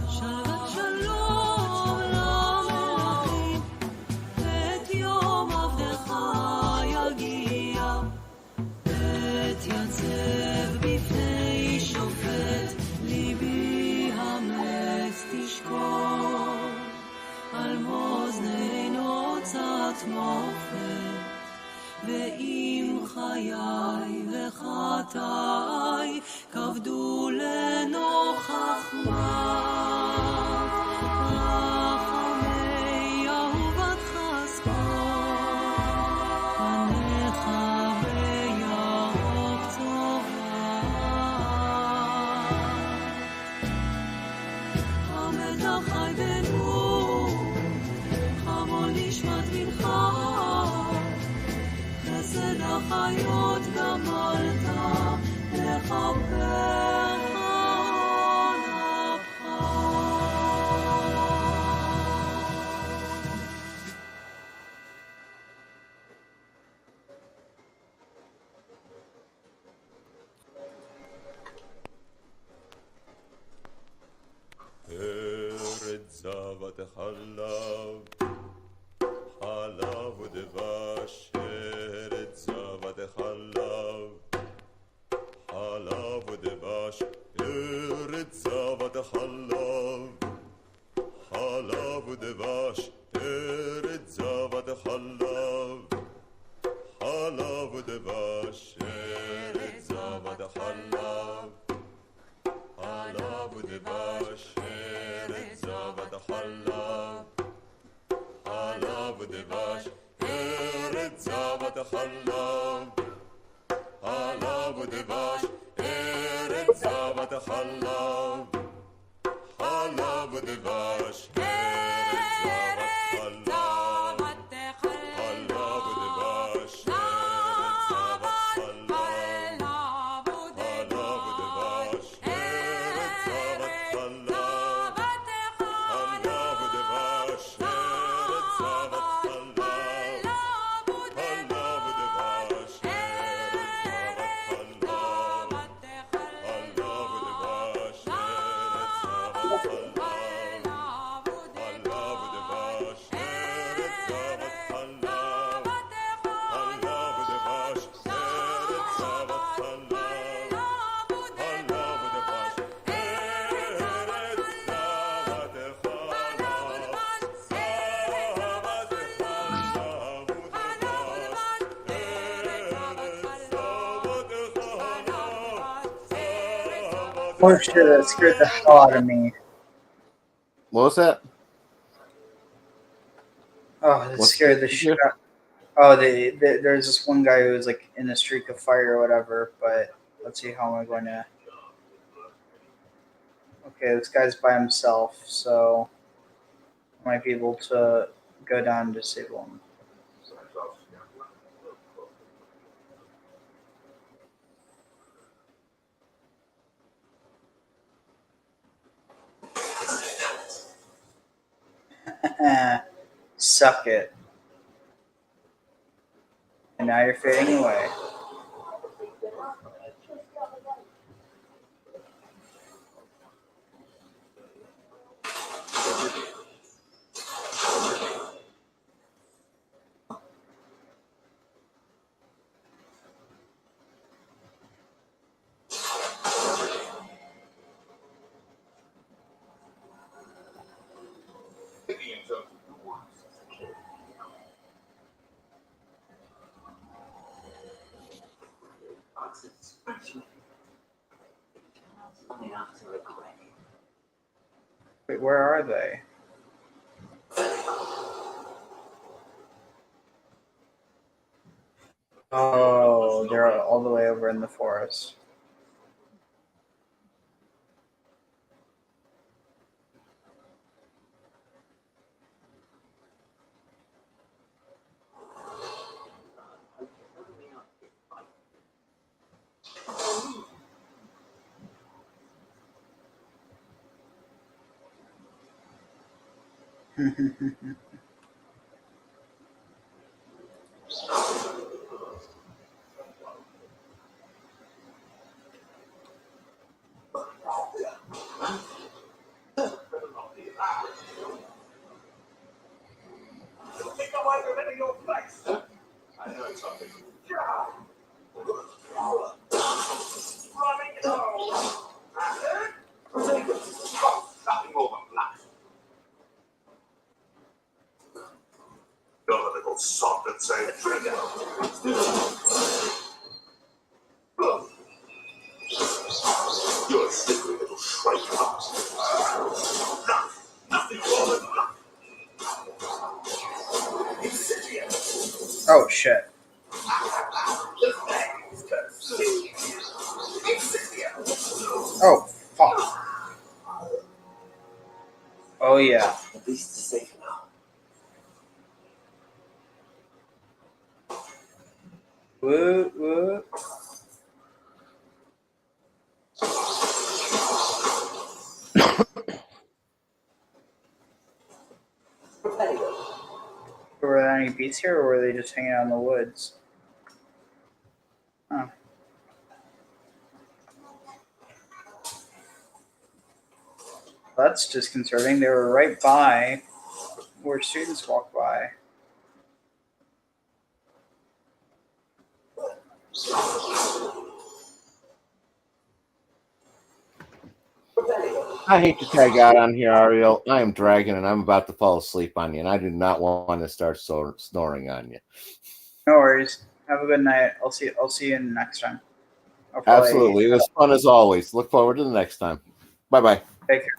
שלום שלום למלכים, את יום עבדך יגיע, אתייצב בפני שופט, ליבי המס תשקול, על מאזנינו צת מופת, ואם חיי וחטאי כבדו לנוכח מה, רחמי אהובתך זכור, פניך בירוק צובה. עמד החי בנור, חמול נשמת מנחה, חסד החיות גמלת, לכפר ארץ זבת חלב, חלב ודבש, ארץ זבת חלב, חלב ודבש, ארץ זבת חלב, חלב ודבש, ארץ זבת חלב, חלב ודבש, ארץ זבת חלב, חלב ודבש, ארץ זבת חלב, חלב ודבש, ארץ זבת חלב, חלב ודבש, ארץ זבת חלב, חלב ודבש, ארץ זבת חלב, חלב ודבש, Oh shit, that scared the hell out of me. What was that? Oh, that scared the shit out. Oh, there's this one guy who was like in a streak of fire or whatever, but let's see, how am I going to... Okay, this guy's by himself, so I might be able to go down and disable him. Suck it. And now you're fading away. enough to regret it. Wait, where are they? Oh, they're all the way over in the forest. Think I might remember your face. I know something. Running home. Nothing more than black. You're the little sod that say trigger. You're a slippery little shrike bastard. Nothing more than black. Oh shit. Oh fuck. Oh yeah. The beast is safe now. Woo woo. Were there any beasts here, or were they just hanging out in the woods? Huh. That's disconcerting. They were right by where students walk by. I hate to tag out on here, Ariel. I am dragging and I'm about to fall asleep on you, and I do not want to start snoring on you. No worries. Have a good night. I'll see you next time. I'll probably Absolutely. It was fun as always. Look forward to the next time. Bye-bye. take care.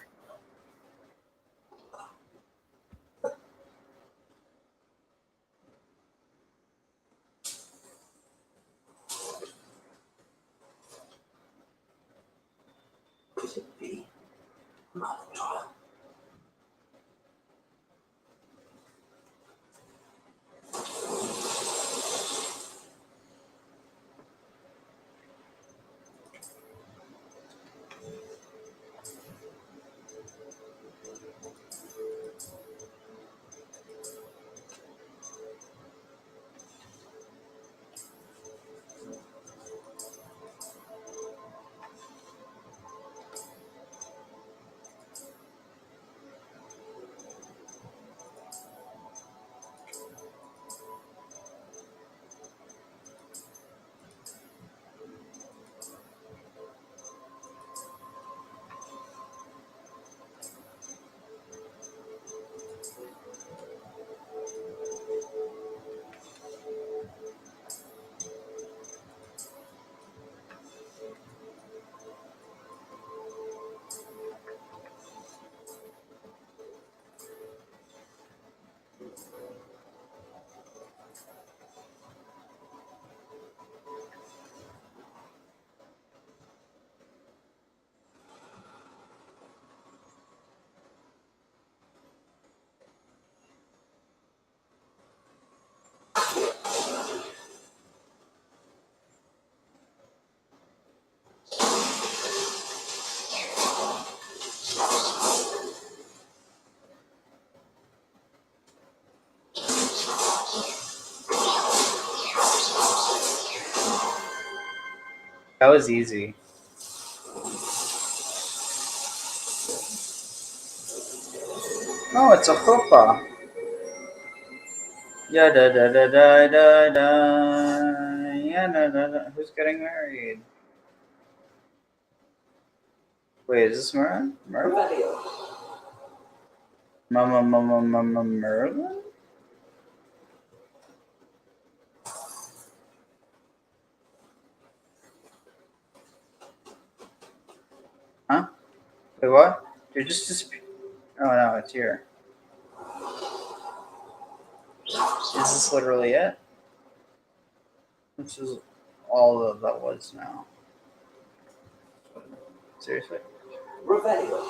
Could it be Mother Child? That was easy. Oh, it's a chuppah. Yeah, da da da da da da. Yeah, da da da. Who's getting married? Wait, is this Merlin? Merlin? Mama Merlin? Huh? Wait, what? You're just oh no, it's here. Is this literally it? This is all that was now. Seriously? Revelio.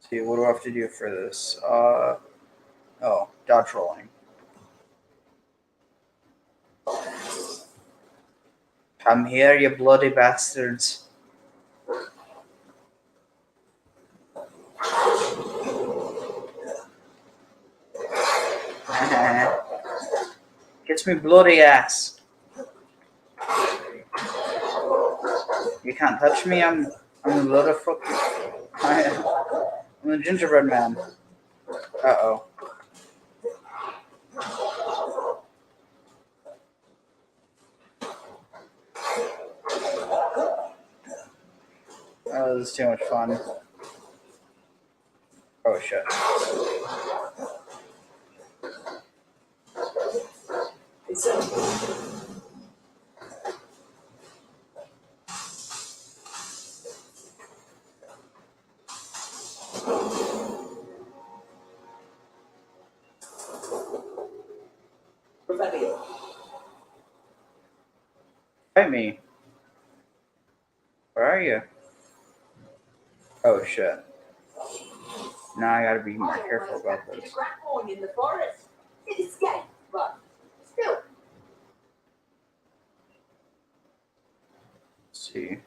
See, what do I have to do for this? Oh, dodge rolling. Come here, you bloody bastards. Gets me bloody ass. You can't touch me, I'm the bloody fuck. I'm the gingerbread man. Uh-oh. Oh, this is too much fun. Oh, shit. Revelio. Fight me. Where are you? Oh, shit. Now I gotta be more careful about this. In the forest. It escaped, but still. Let's see.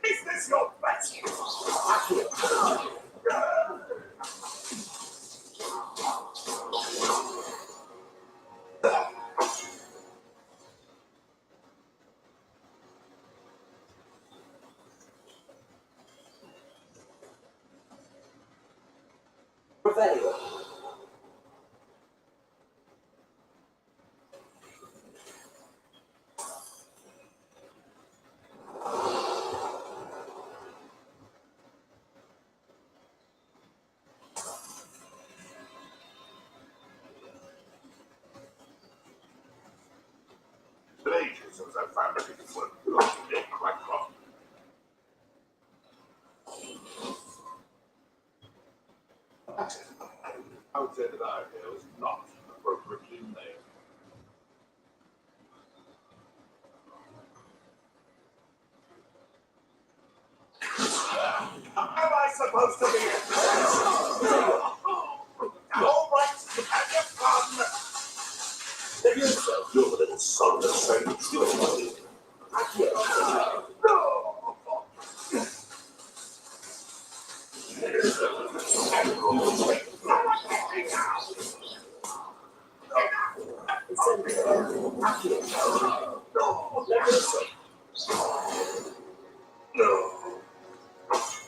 Is this your best? Revelio. Ages since I found a piece of wood. Quite wrong. I would say that our tale is not appropriately named. Am I supposed to be? All right, have your fun. Make yourself your little son to say the truth. No, listen. No.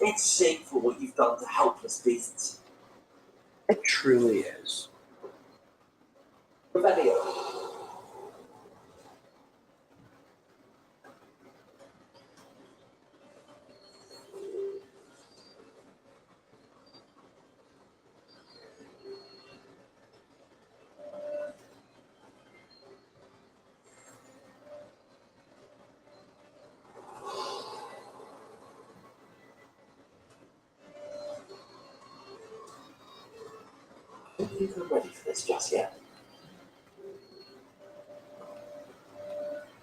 It's shameful what you've done to helpless beasts. It truly is. Revelio. I don't think I'm ready for this just yet.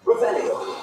Revelio.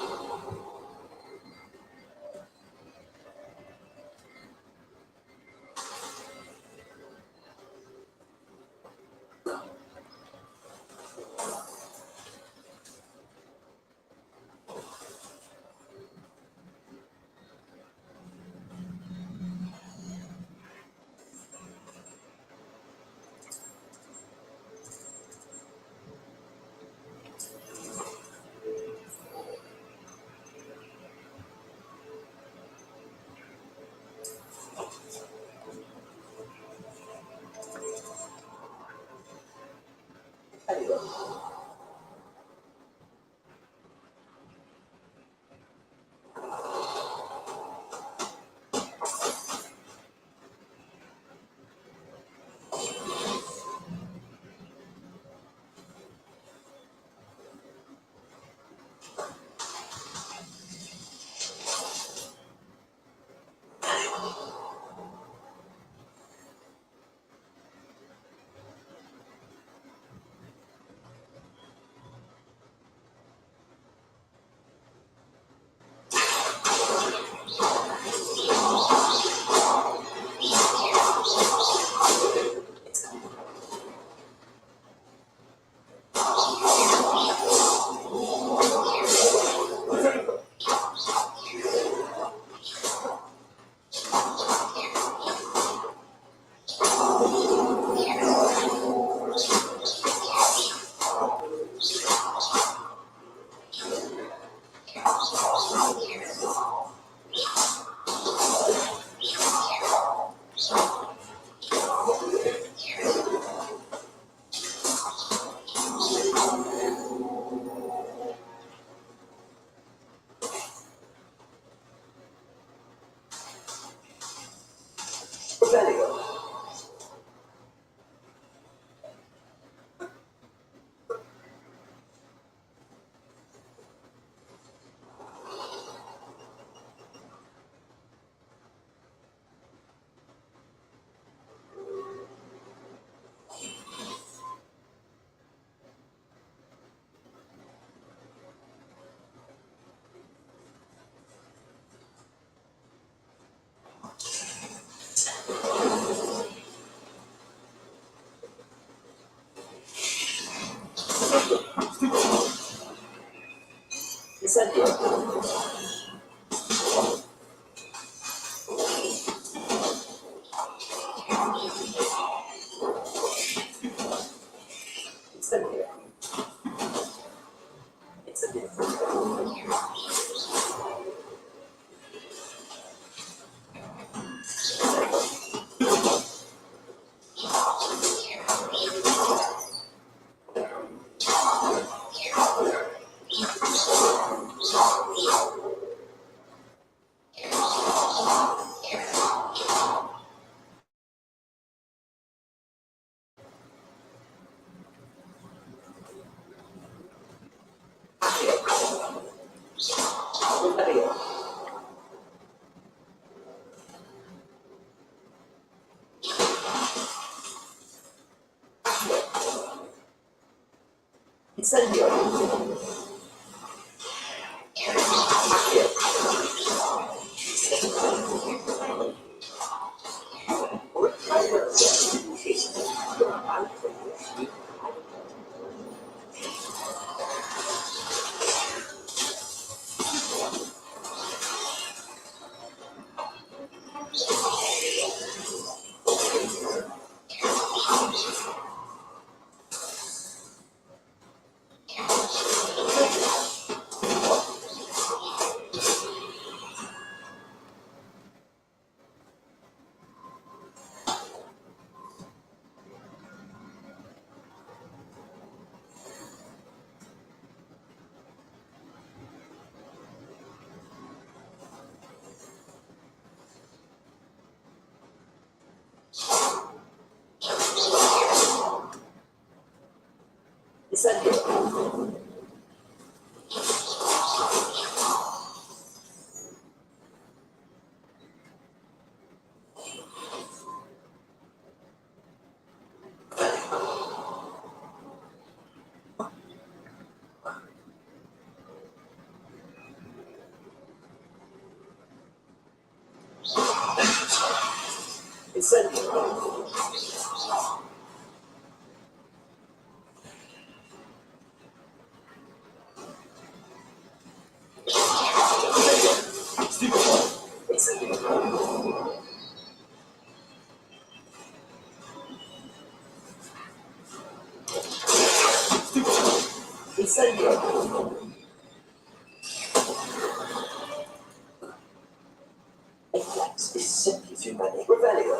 Flex is simply too many. Revelio.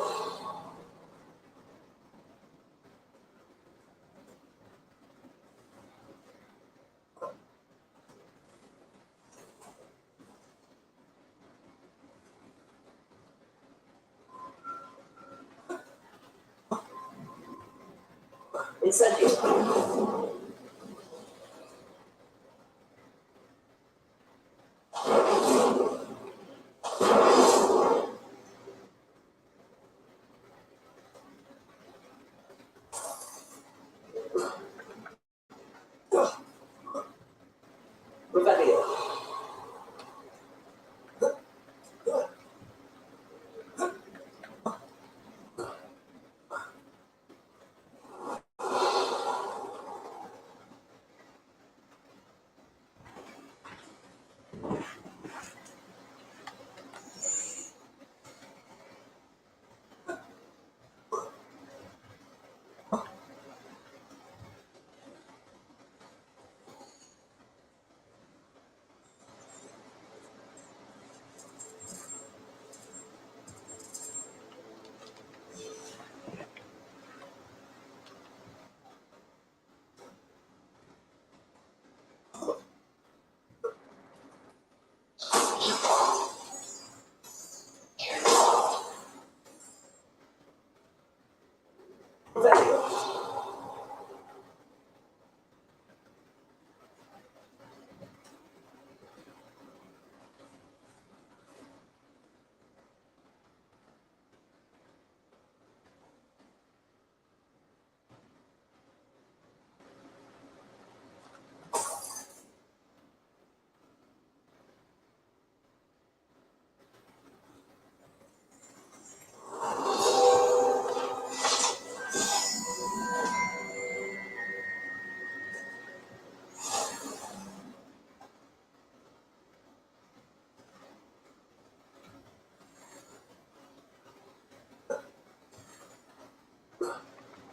Incendio. Revelio.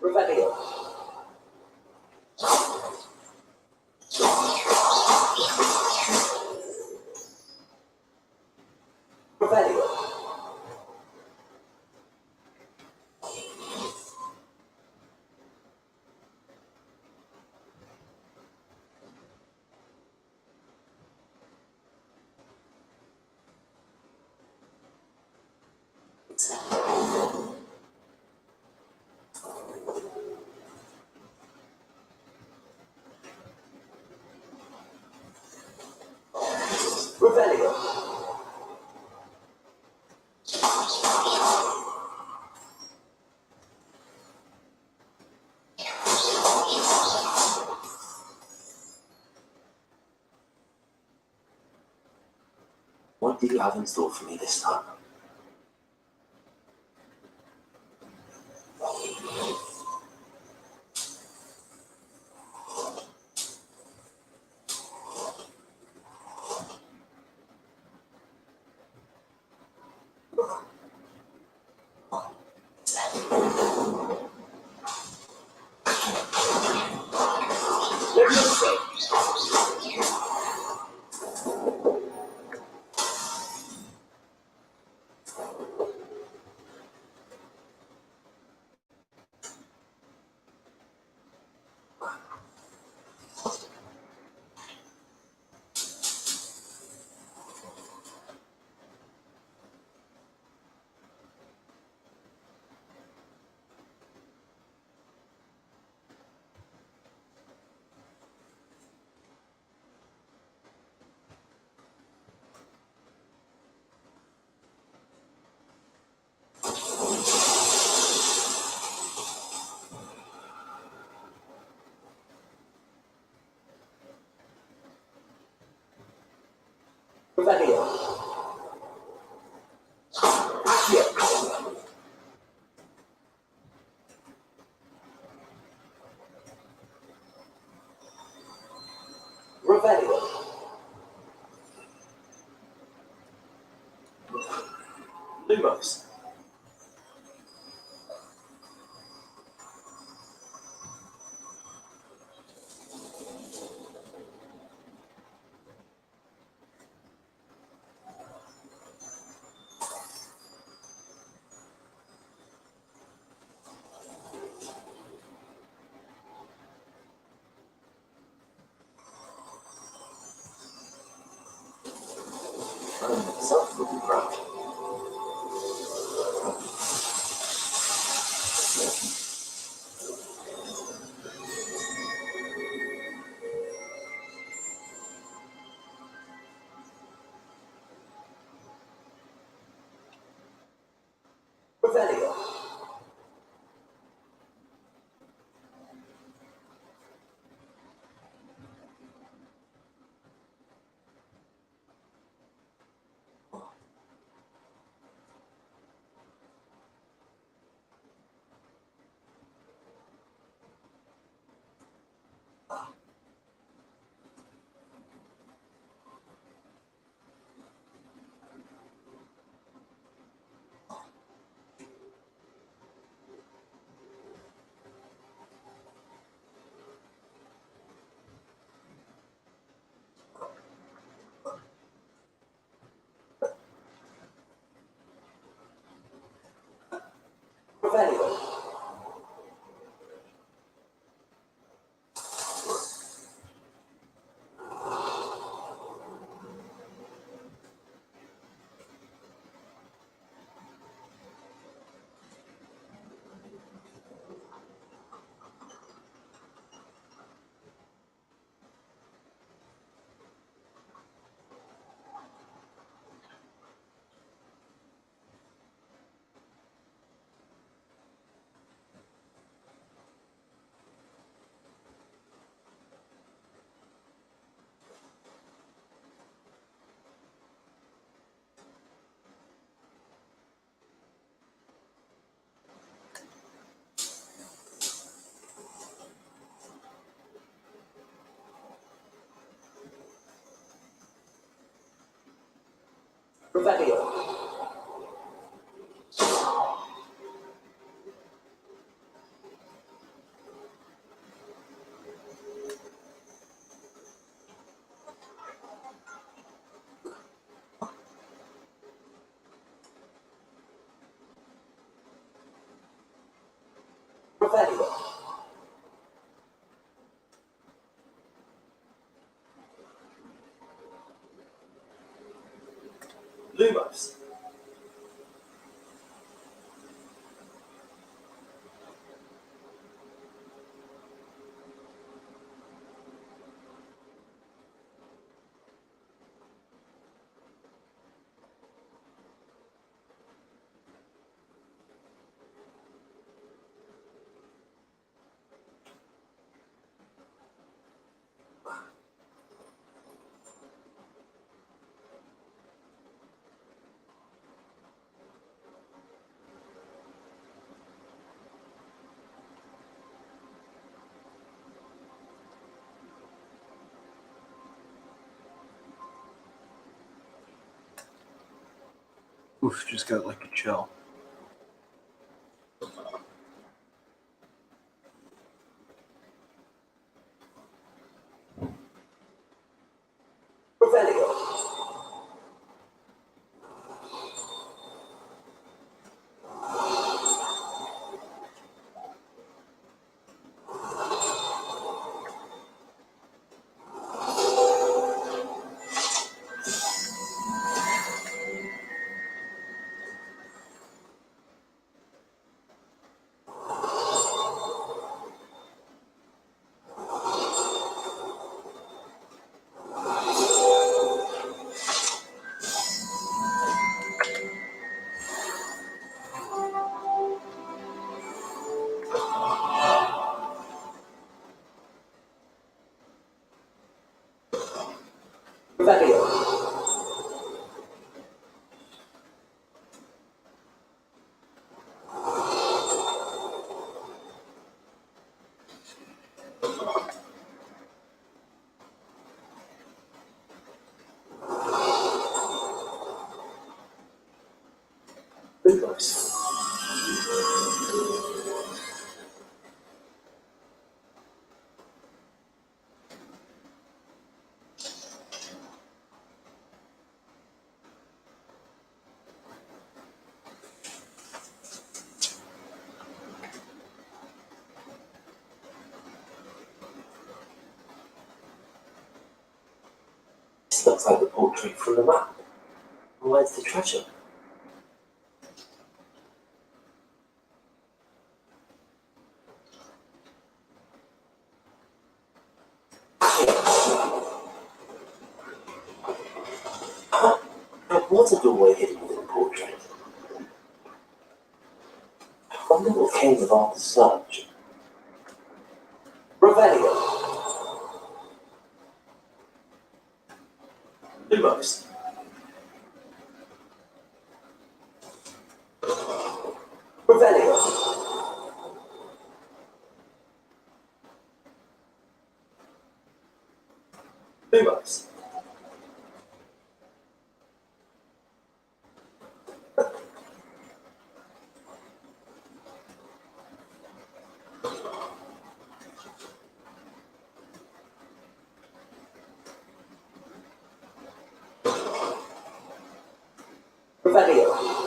Revelio. Revelio. Revelio. What did you have in store for me this time? Lumos. Self will be proud. Revelio. Revelio. Revelio. Revelio. Lumos. Oof, just got like a chill. Revelio. Lumos. This looks like the portrait from the map. Where's the treasure? There was a doorway hidden within the portrait. I wonder what came of all the search. Revelio. Lumos. Revelio. Lumos. Revelio.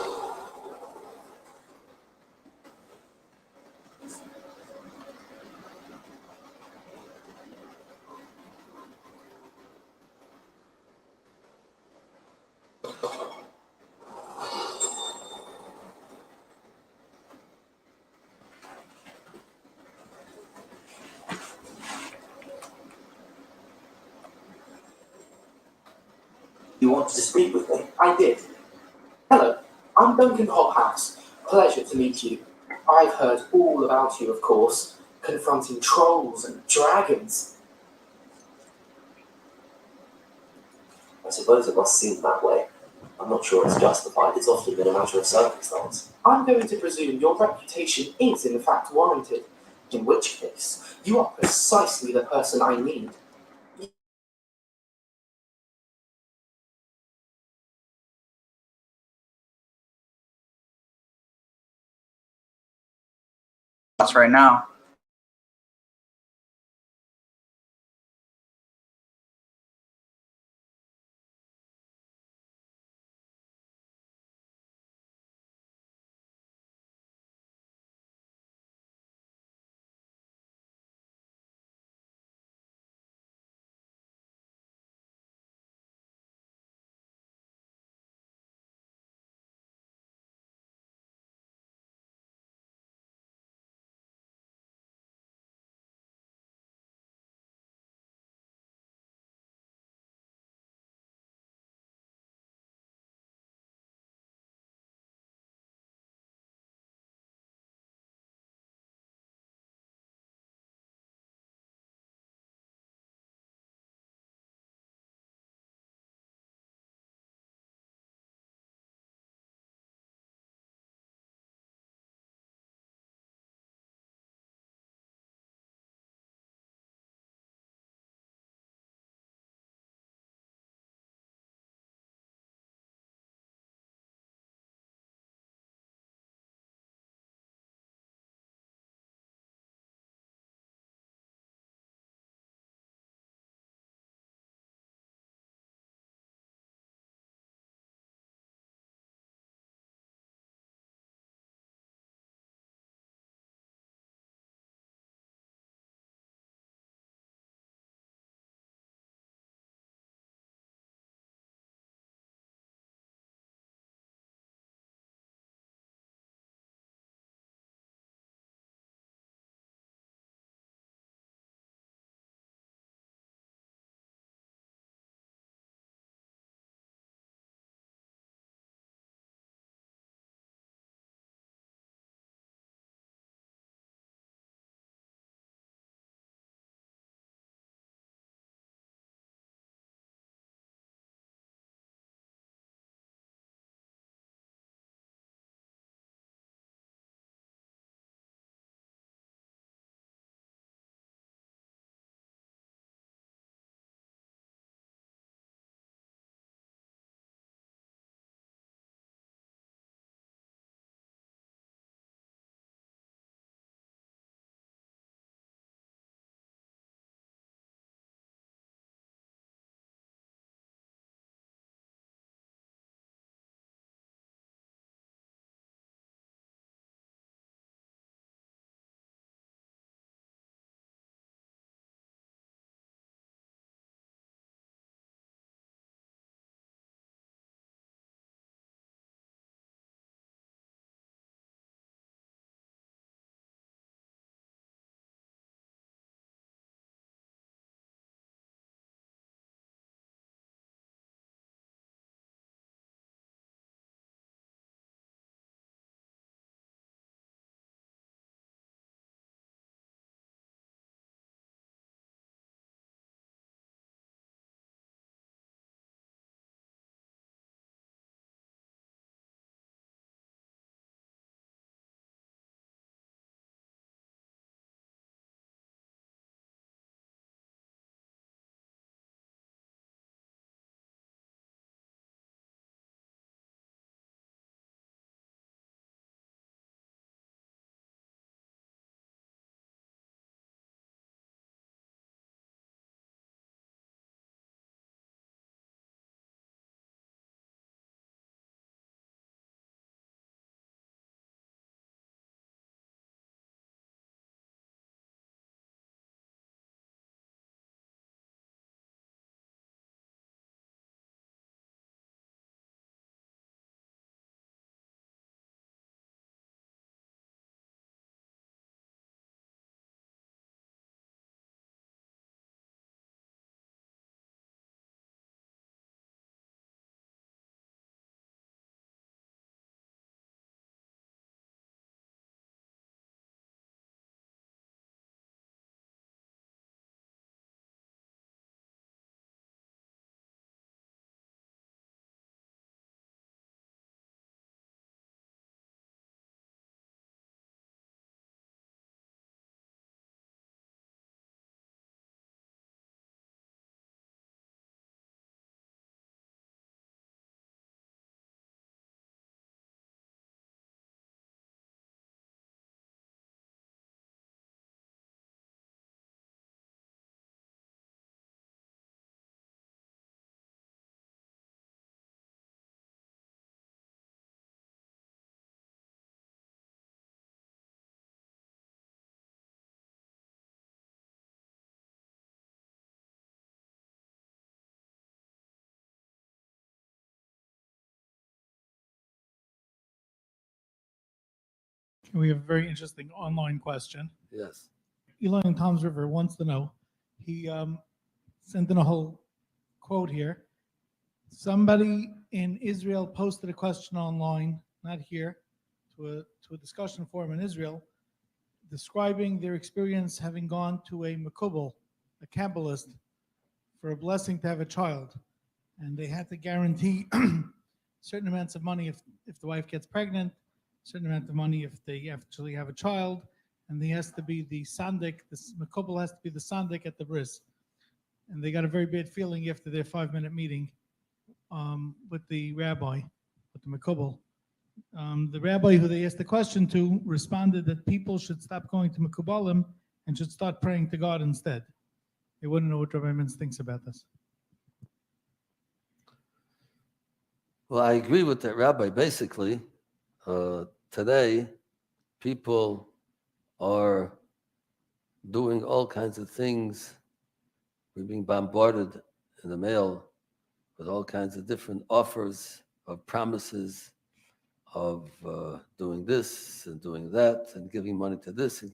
You wanted to speak with me? I did. Hello, I'm Duncan Hophouse. Pleasure to meet you. I've heard all about you, of course, confronting trolls and dragons. I suppose it must seem that way. I'm not sure it's justified. It's often been a matter of circumstance. I'm going to presume your reputation is in fact warranted, in which case you are precisely the person I need. That's right now. We have a very interesting online question. Yes. Eli in Tom's River wants to know. He sent in a whole quote here. Somebody in Israel posted a question online, not here, to a discussion forum in Israel, describing their experience having gone to a makubal, a Kabbalist, for a blessing to have a child. And they had to guarantee certain amounts of money if the wife gets pregnant, certain amount of money if they actually have a child, and he has to be the sandik, this makubal has to be the sandik at the bris. And they got a very bad feeling after their 5-minute meeting with the rabbi, with the makubal. The rabbi who they asked the question to responded that people should stop going to mekubalim and should start praying to God instead. They wouldn't know what Rabbi Mintz thinks about this. Well, I agree with that rabbi. Basically, today, people are doing all kinds of things. We're being bombarded in the mail with all kinds of different offers of promises of doing this and doing that and giving money to this.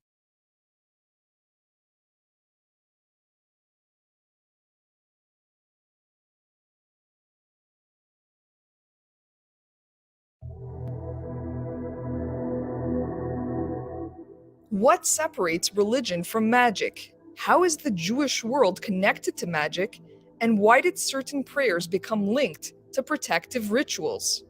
What separates religion from magic? How is the Jewish world connected to magic? And why did certain prayers become linked to protective rituals?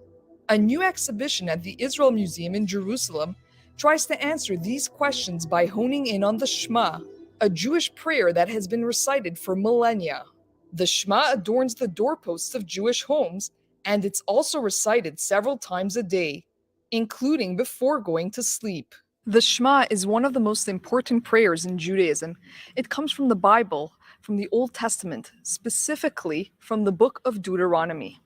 A new exhibition at the Israel Museum in Jerusalem tries to answer these questions by honing in on the Shema, a Jewish prayer that has been recited for millennia. The Shema adorns the doorposts of Jewish homes, and it's also recited several times a day, including before going to sleep. The Shema is one of the most important prayers in Judaism. It comes from the Bible, from the Old Testament, specifically from the book of Deuteronomy.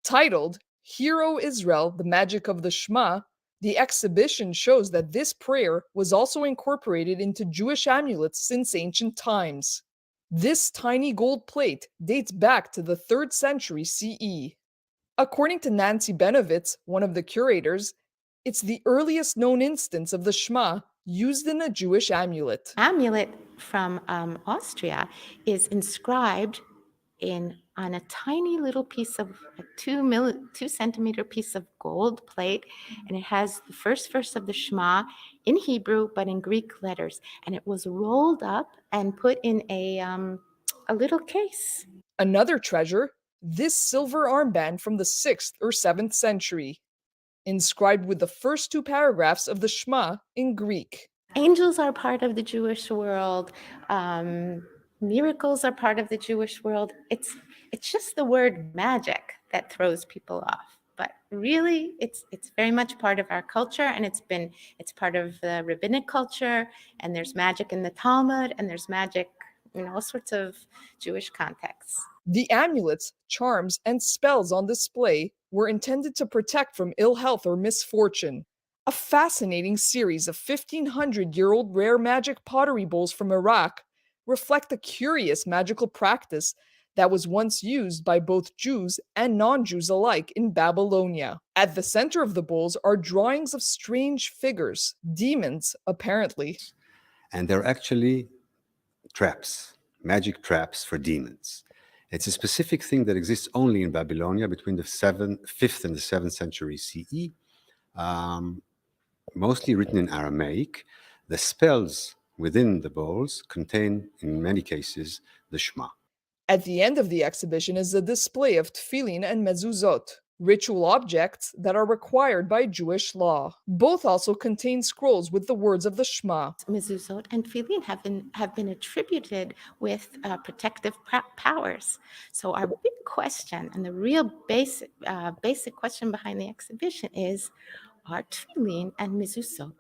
Titled, Hear, O Israel, the Magic of the Shema, the exhibition shows that this prayer was also incorporated into Jewish amulets since ancient times. This tiny gold plate dates back to the 3rd century CE. According to Nancy Benovitz, one of the curators, it's the earliest known instance of the Shema used in a Jewish amulet. Amulet from Austria is inscribed on a tiny little piece of a 2 centimeter piece of gold plate, and it has the first verse of the Shema in Hebrew but in Greek letters, and it was rolled up and put in a little case. Another treasure, this silver armband from the 6th or 7th century, inscribed with the first 2 paragraphs of the Shema in Greek. Angels are part of the Jewish world. Miracles are part of the Jewish world. It's just the word magic that throws people off. But really, it's very much part of our culture, and it's part of the rabbinic culture. And there's magic in the Talmud, and there's magic in all sorts of Jewish contexts. The amulets, charms, and spells on display were intended to protect from ill health or misfortune. A fascinating series of 1,500-year-old rare magic pottery bowls from Iraq reflect a curious magical practice that was once used by both Jews and non-Jews alike in Babylonia. At the center of the bowls are drawings of strange figures, demons, apparently. And they're actually traps, magic traps for demons. It's a specific thing that exists only in Babylonia between the 5th and the 7th century CE, mostly written in Aramaic. The spells within the bowls contain, in many cases, the Shema. At the end of the exhibition is a display of tefillin and mezuzot, ritual objects that are required by Jewish law. Both also contain scrolls with the words of the Shema. Mezuzot and tefillin have been attributed with protective powers. So our big question, and the real basic question behind the exhibition is, are tefillin and mezuzot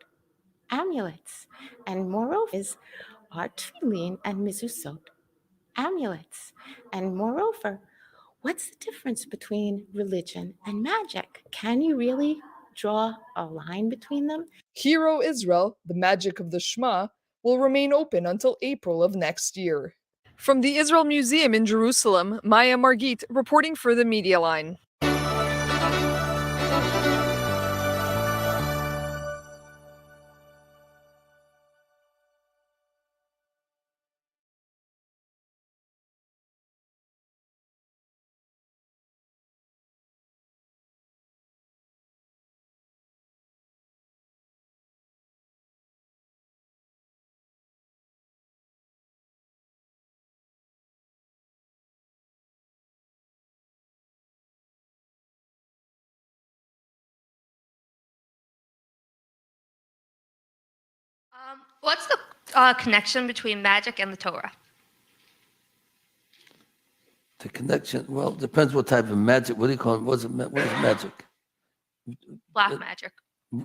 amulets? And moreover, are tefillin and mezuzot amulets? And moreover, what's the difference between religion and magic? Can you really draw a line between them? Hear, O Israel, the magic of the Shema, will remain open until April of next year. From the Israel Museum in Jerusalem, Maya Margit reporting for the Media Line. What's the connection between magic and the Torah? The connection, well, depends what type of magic. What do you call it? What is magic? Black magic.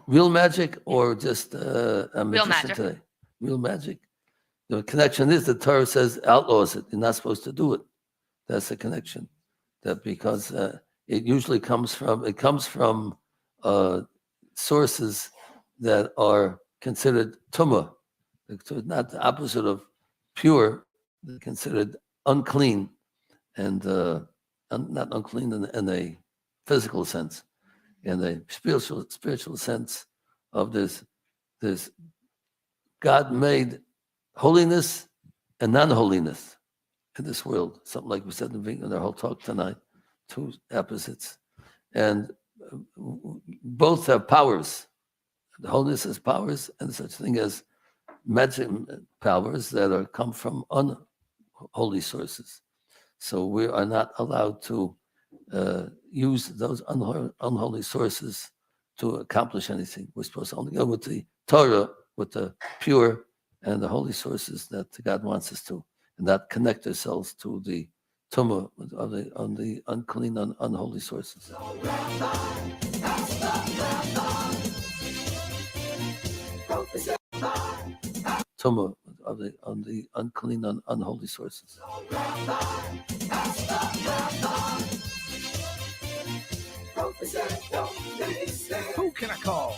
Real magic or just a magician magic. today? Real magic. The connection is the Torah says outlaws it. You're not supposed to do it. That's the connection. That because it usually comes from sources that are considered tumah. So it's not the opposite of pure. They're considered unclean, and not unclean in a physical sense, in a spiritual sense of this God made holiness and non-holiness in this world. Something like we said in our whole talk tonight, two opposites, and both have powers. The holiness has powers, and such thing as magic powers that come from unholy sources. So we are not allowed to use those unholy sources to accomplish anything. We're supposed to only go with the Torah, with the pure and the holy sources that God wants us to, and not connect ourselves to the tumah of the unclean, unholy sources. Tumah of the unclean, unholy sources. Who can I call?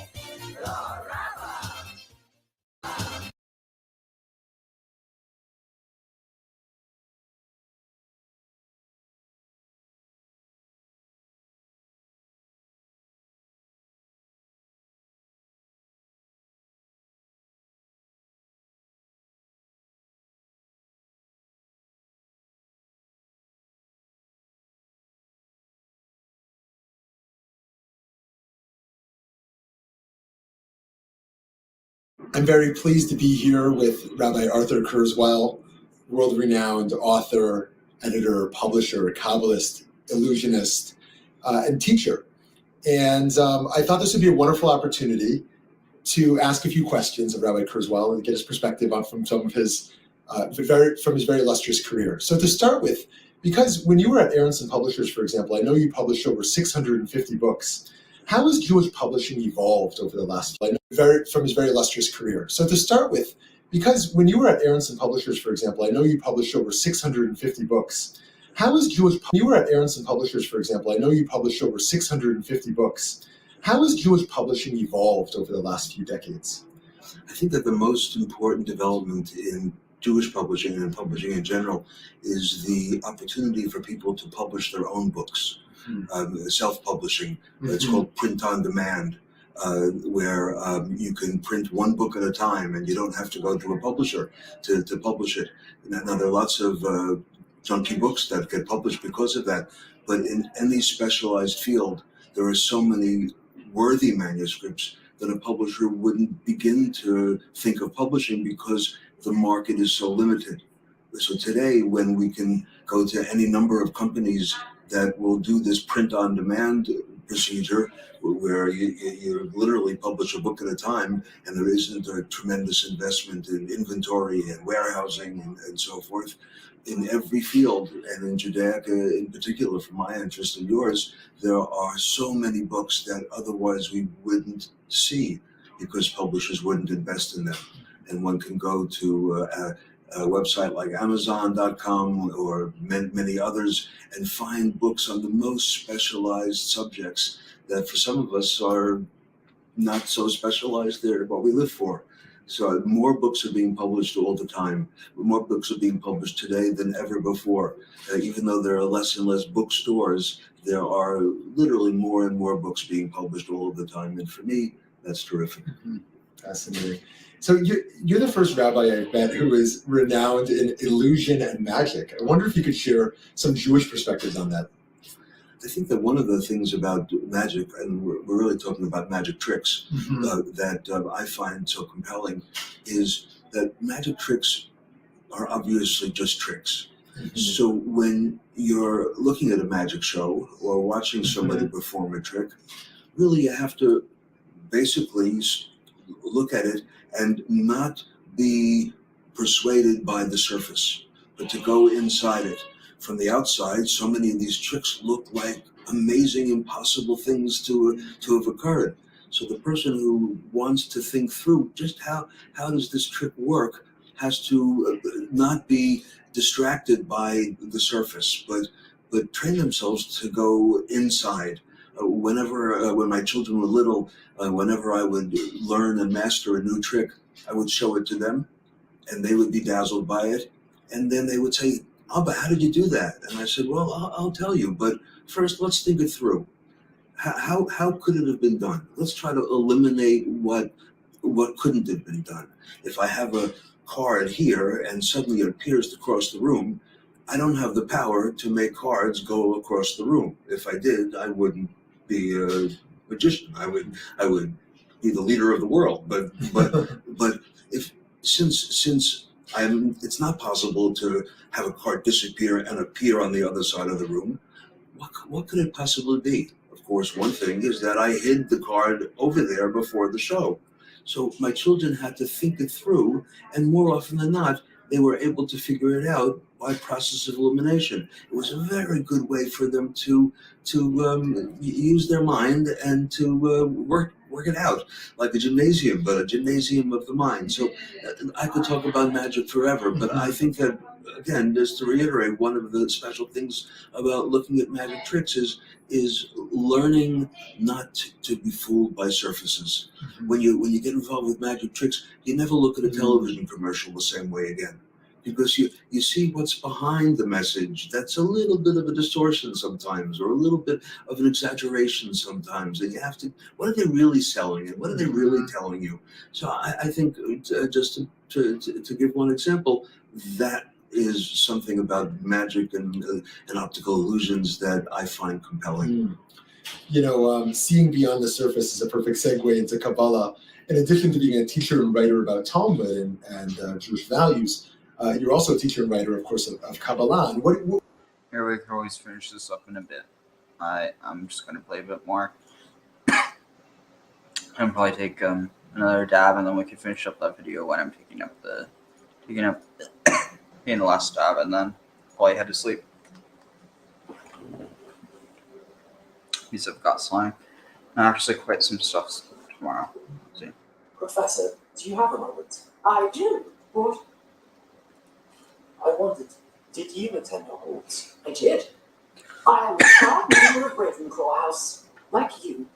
I'm very pleased to be here with Rabbi Arthur Kurzweil, world-renowned author, editor, publisher, Kabbalist, illusionist, and teacher. And I thought this would be a wonderful opportunity to ask a few questions of Rabbi Kurzweil and get his perspective on from some of his from his very illustrious career. So to start with, because when you were at Aronson Publishers, for example, I know you published over 650 books. How has Jewish publishing evolved over the last from his very illustrious career? So to start with, because when you were at Aronson Publishers, for example, I know you published over 650 books. How has you were at Aronson Publishers, for example, I know you published over 650 books. How has Jewish publishing evolved over the last few decades? I think that the most important development in Jewish publishing and publishing in general is the opportunity for people to publish their own books. Self-publishing. It's called print on demand, where you can print one book at a time and you don't have to go to a publisher to publish it. Now, there are lots of junky books that get published because of that, but in any specialized field, there are so many worthy manuscripts that a publisher wouldn't begin to think of publishing because the market is so limited. So today, when we can go to any number of companies that will do this print-on-demand procedure, where you literally publish a book at a time, and there isn't a tremendous investment in inventory and warehousing and so forth. In every field, and in Judaica in particular, for my interest and yours, there are so many books that otherwise we wouldn't see because publishers wouldn't invest in them. And one can go to a website like Amazon.com or many others and find books on the most specialized subjects that for some of us are not so specialized. They're what we live for. So more books are being published all the time. More books are being published today than ever before. Even though there are less and less bookstores, there are literally more and more books being published all of the time. And for me, that's terrific. Fascinating. So you're the first rabbi I've met who is renowned in illusion and magic. I wonder if you could share some Jewish perspectives on that. I think that one of the things about magic, and we're really talking about magic tricks, that I find so compelling is that magic tricks are obviously just tricks. So when you're looking at a magic show or watching somebody perform a trick, really you have to basically look at it and not be persuaded by the surface, but to go inside it. From the outside, so many of these tricks look like amazing, impossible things to have occurred. So the person who wants to think through just how does this trick work has to not be distracted by the surface, but train themselves to go inside. When my children were little, whenever I would learn and master a new trick, I would show it to them, and they would be dazzled by it. And then they would say, "Abba, how did you do that?" And I said, "Well, I'll tell you, but first let's think it through. How could it have been done? Let's try to eliminate what couldn't have been done. If I have a card here and suddenly it appears across the room, I don't have the power to make cards go across the room. If I did, I wouldn't be a magician. I would be the leader of the world. But if since it's not possible to have a card disappear and appear on the other side of the room, what could it possibly be? Of course, one thing is that I hid the card over there before the show. So my children had to think it through, and more often than not, they were able to figure it out by process of elimination. It was a very good way for them to use their mind and to work it out, like a gymnasium, but a gymnasium of the mind. So I could talk about magic forever, but I think that, again, just to reiterate, one of the special things about looking at magic tricks is learning not to be fooled by surfaces. When you get involved with magic tricks, you never look at a television commercial the same way again, because you see what's behind the message. That's a little bit of a distortion sometimes, or a little bit of an exaggeration sometimes, and you have to, what are they really selling and what are they really telling you? So I think, just to give one example, that is something about magic and optical illusions that I find compelling. Seeing beyond the surface is a perfect segue into Kabbalah. In addition to being a teacher and writer about Talmud and Jewish values, you're also a teacher and writer, of course, of Kabbalah. And what Here, we can always finish this up in a bit. I'm just going to play a bit more. And probably take another dab, and then we can finish up that video when I'm taking up the last dab, and then probably head to sleep. Because I've got slime. And actually quite some stuff tomorrow. Let's see. Professor, do you have a moment? I do. What? I wondered, did you attend Hogwarts? I did. I am a proud member of Ravenclaw House, like you.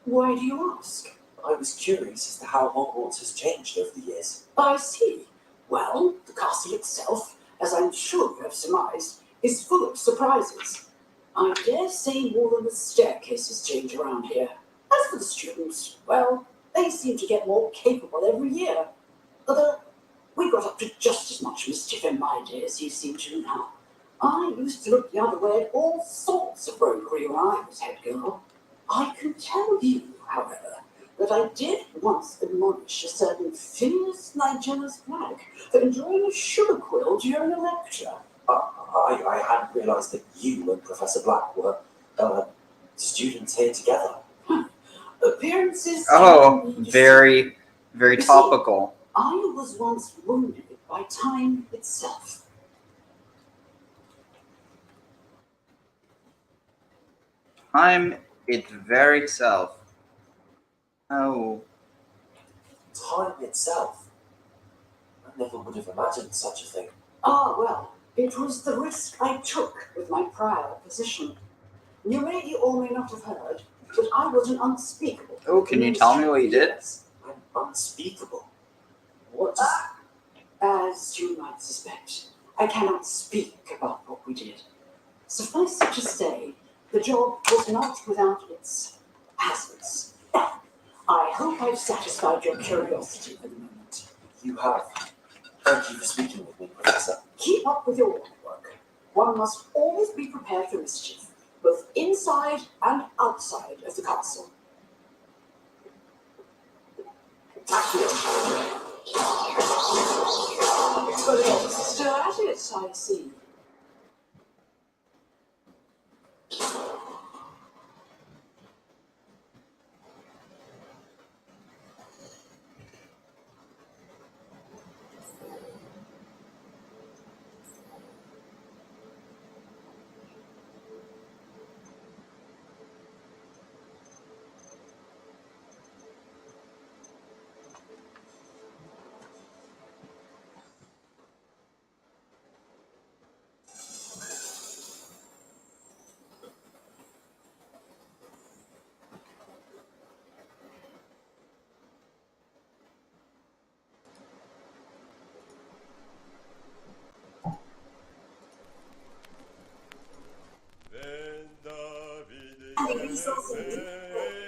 Why do you ask? I was curious as to how Hogwarts has changed over the years. I see. Well, the castle itself, as I'm sure you have surmised, is full of surprises. I dare say more than the staircases change around here. As for the students, well, they seem to get more capable every year. Although, we got up to just as much mischief in my day as you seem to now. I used to look the other way at all sorts of roguery when I was head girl. I can tell you, however, that I did once admonish a certain Phineas Nigella's Black for enjoying a sugar quill during a lecture. I hadn't realised that you and Professor Black were students here together. Appearances. Oh, very, very topical. I was once wounded by time itself. Time its very self. Oh. Time itself? I never would have imagined such a thing. Ah, well, it was the risk I took with my prior position. You may or may not have heard, but I was an unspeakable. Oh, can you tell me what you did? Unspeakable? What? As you might suspect, I cannot speak about what we did. Suffice it to say, the job was not without its hazards. I hope I've satisfied your curiosity for the moment. You have. Thank you for speaking with me, Professor. Keep up with your work. One must always be prepared for mischief, both inside and outside of the castle. Still at it, I see.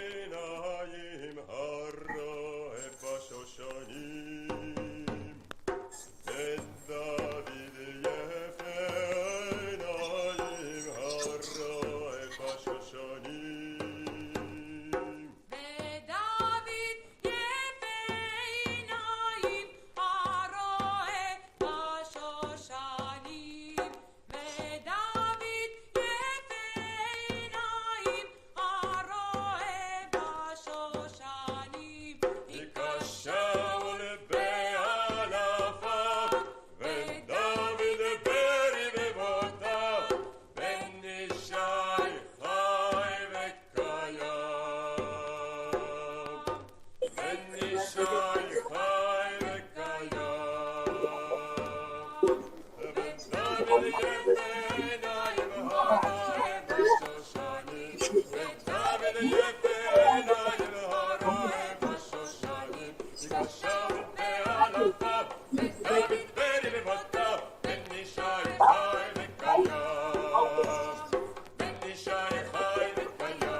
עיניים הרואה בשושנים את דוד יפה עיניים הרואה בשושנים ודוד יפה עיניים הרואה בשושנים ודוד יפה עיניים הרואה בשושנים יקשרו לבעלפיו ודוד ברבבותיו בן ישי חי וקיים בן ישי חי וקיים ובן דוד יפה עיניים הרואה בשושנים בן דוד יפה עיניים הרואה בשושנים יקשרו בעלפיו ודוד ברבבותיו בן ישי חי וקיים בן ישי חי וקיים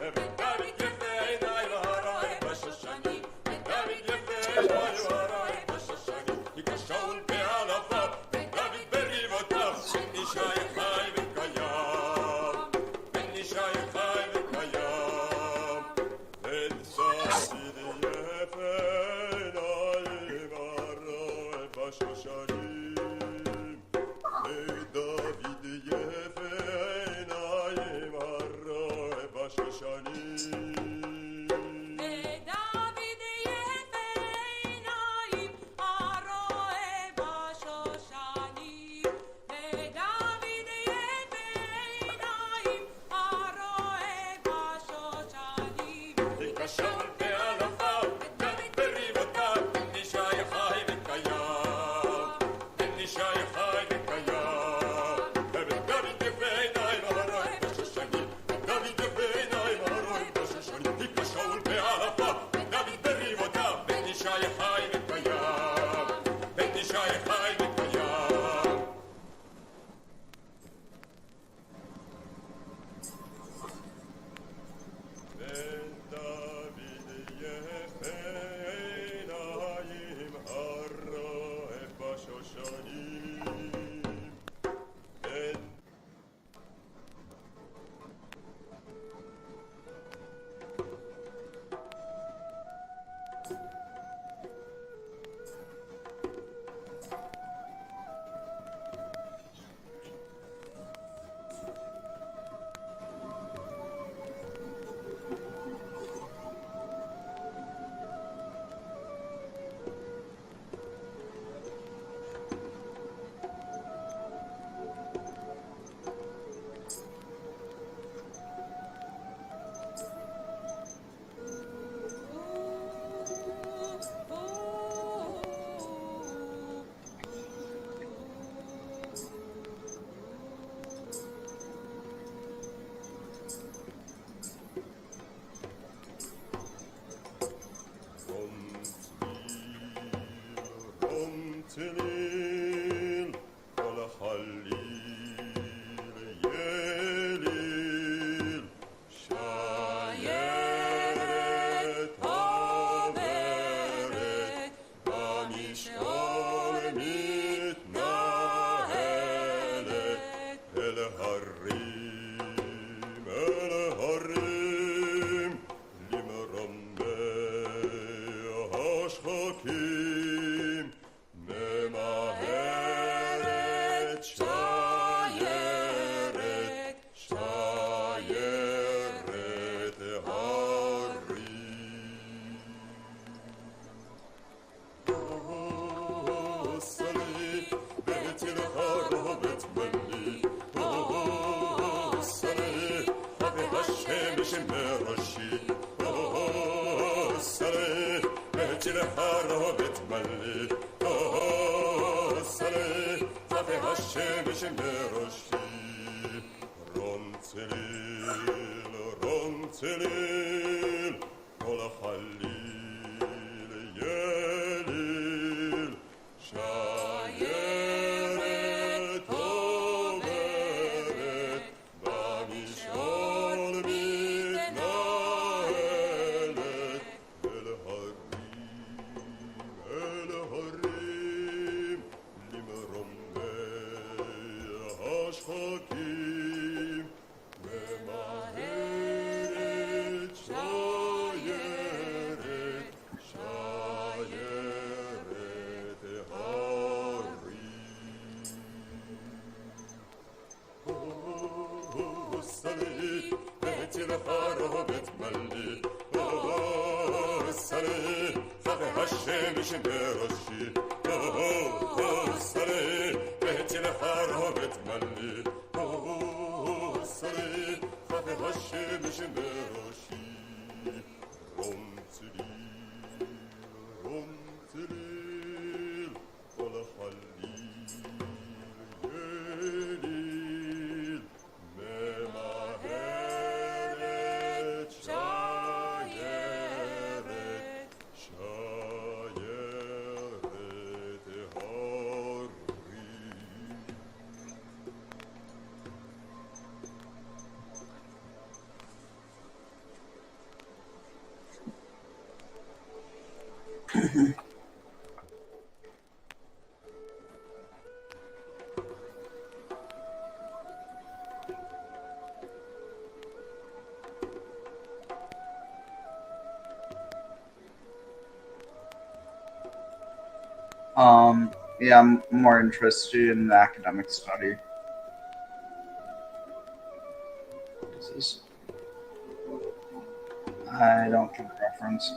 ובן דוד יפה עיניים הרואה בשושנים בן דוד יפה עיניים הרואה בשושנים יקשרו בעלפיו ודוד ברבבותיו בן ישי חי וקיים בן ישי חי וקיים את דוד יפה עיניים הרואה בשושנים ודוד יפה עיניים הרואה בשושנים ודוד יפה עיניים הרואה בשושנים ודוד יפה עיניים הרואה בשושנים יקשרו בעלפיו ודוד ברבבותיו בן ישי חי וקיים בן ישי חי וקיים ובן דוד יפה עיניים הרואה בשושנים דוד יפה עיניים הרואה בשושנים יקשרו בעלפיו ודוד ברבבותיו בן ישי חי וקיים בן ישי חי וקיים בן דוד יפה עיניים הרואה בשושנים בן תליל כל החליל יליל שיירת עוברת במשעול מתנהלת אל הרים למרומי השחקים ממהרת שיירת הרים סלי בתלך רובט מלי סלי והשמש מראשי סלי בתלך רובט מלי סלי והשמש מראשי רון צליל כל החליל יליל שיירת עוברת במשעול Yeah, I'm more interested in the academic study. This is, I don't give a reference.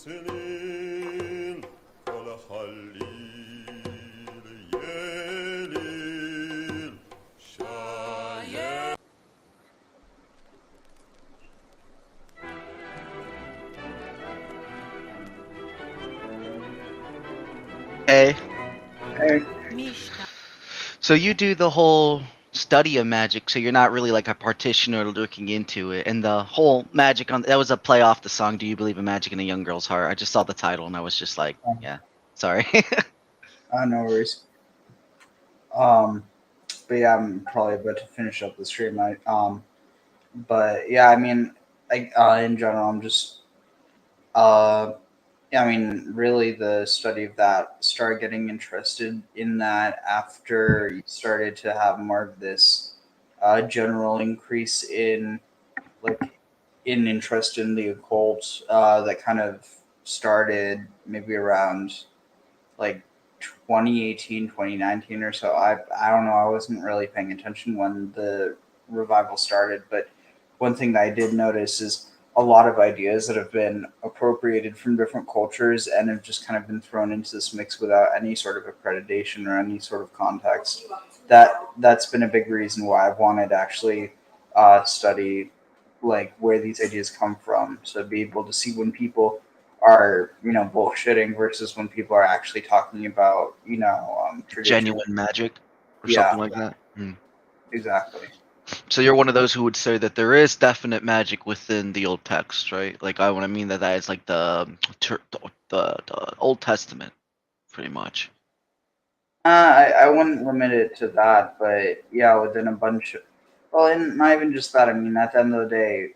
رنتليل كل خليل يليل شايل Hey. Hey. So you do the whole study of magic, so you're not really like a practitioner looking into it. And the whole magic on that was a play off the song "Do You Believe in Magic in a Young Girl's Heart." I just saw the title and I was just like, yeah, sorry. No worries. But yeah, I'm probably about to finish up the stream. But yeah, I mean, in general, I'm just, yeah, I mean, really, the study of that started getting interested in that after you started to have more of this general increase in interest in the occult that kind of started maybe around like 2018, 2019 or so. I don't know, I wasn't really paying attention when the revival started, but one thing that I did notice is a lot of ideas that have been appropriated from different cultures and have just kind of been thrown into this mix without any sort of accreditation or any sort of context. That's been a big reason why I've wanted to actually study like where these ideas come from, so be able to see when people are bullshitting versus when people are actually talking about tradition. Genuine magic or Yeah, something like that. exactly. So you're one of those who would say that there is definite magic within the old text, right? Like I want to mean that is like the Old Testament, pretty much. I wouldn't limit it to that, but yeah, within a bunch of, well, and not even just that. I mean, at the end of the day,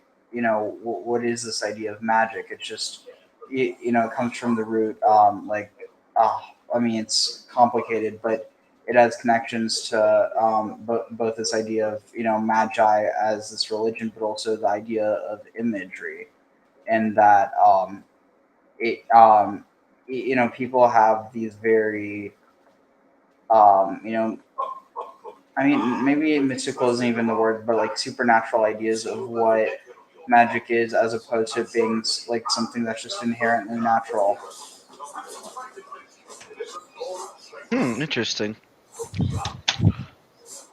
what is this idea of magic? It's just, it comes from the root, I mean, it's complicated, but it has connections to both this idea of, magi as this religion, but also the idea of imagery, and that it, people have these very, you know, I mean, maybe mystical isn't even the word, but like supernatural ideas of what magic is, as opposed to it being like something that's just inherently natural. Interesting.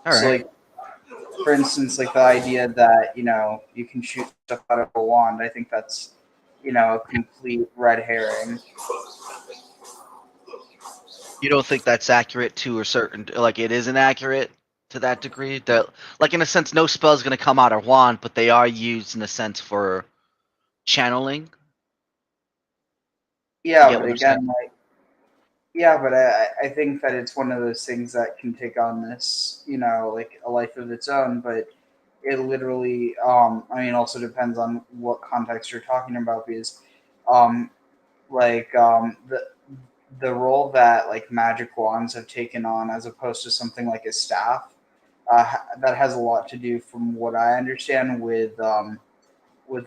All So, right. like, for instance, like the idea that you can shoot stuff out of a wand. I think that's a complete red herring. You don't think that's accurate to a certain, like it isn't accurate to that degree? That, like in a sense, no spell is going to come out of wand, but they are used in a sense for channeling. Yeah, You get but what I'm saying? again, like, yeah, but I think that it's one of those things that can take on this, like a life of its own. But it literally, I mean, also depends on what context you're talking about, because, um, like, the role that like magic wands have taken on, as opposed to something like a staff, that has a lot to do, from what I understand, with like with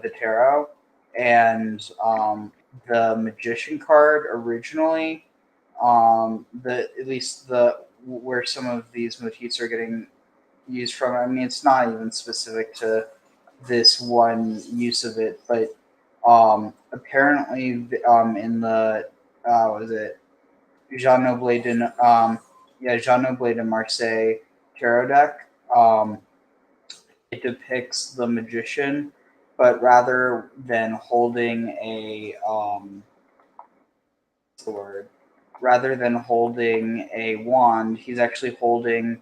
the tarot and the magician card originally. The At least the where some of these motifs are getting used from. I mean, it's not even specific to this one use of it, but apparently, in the what is it, Jean Noble de Jean Noble de Marseille tarot deck. It depicts the magician, but rather than holding a what's the word? Rather than holding a wand, he's actually holding.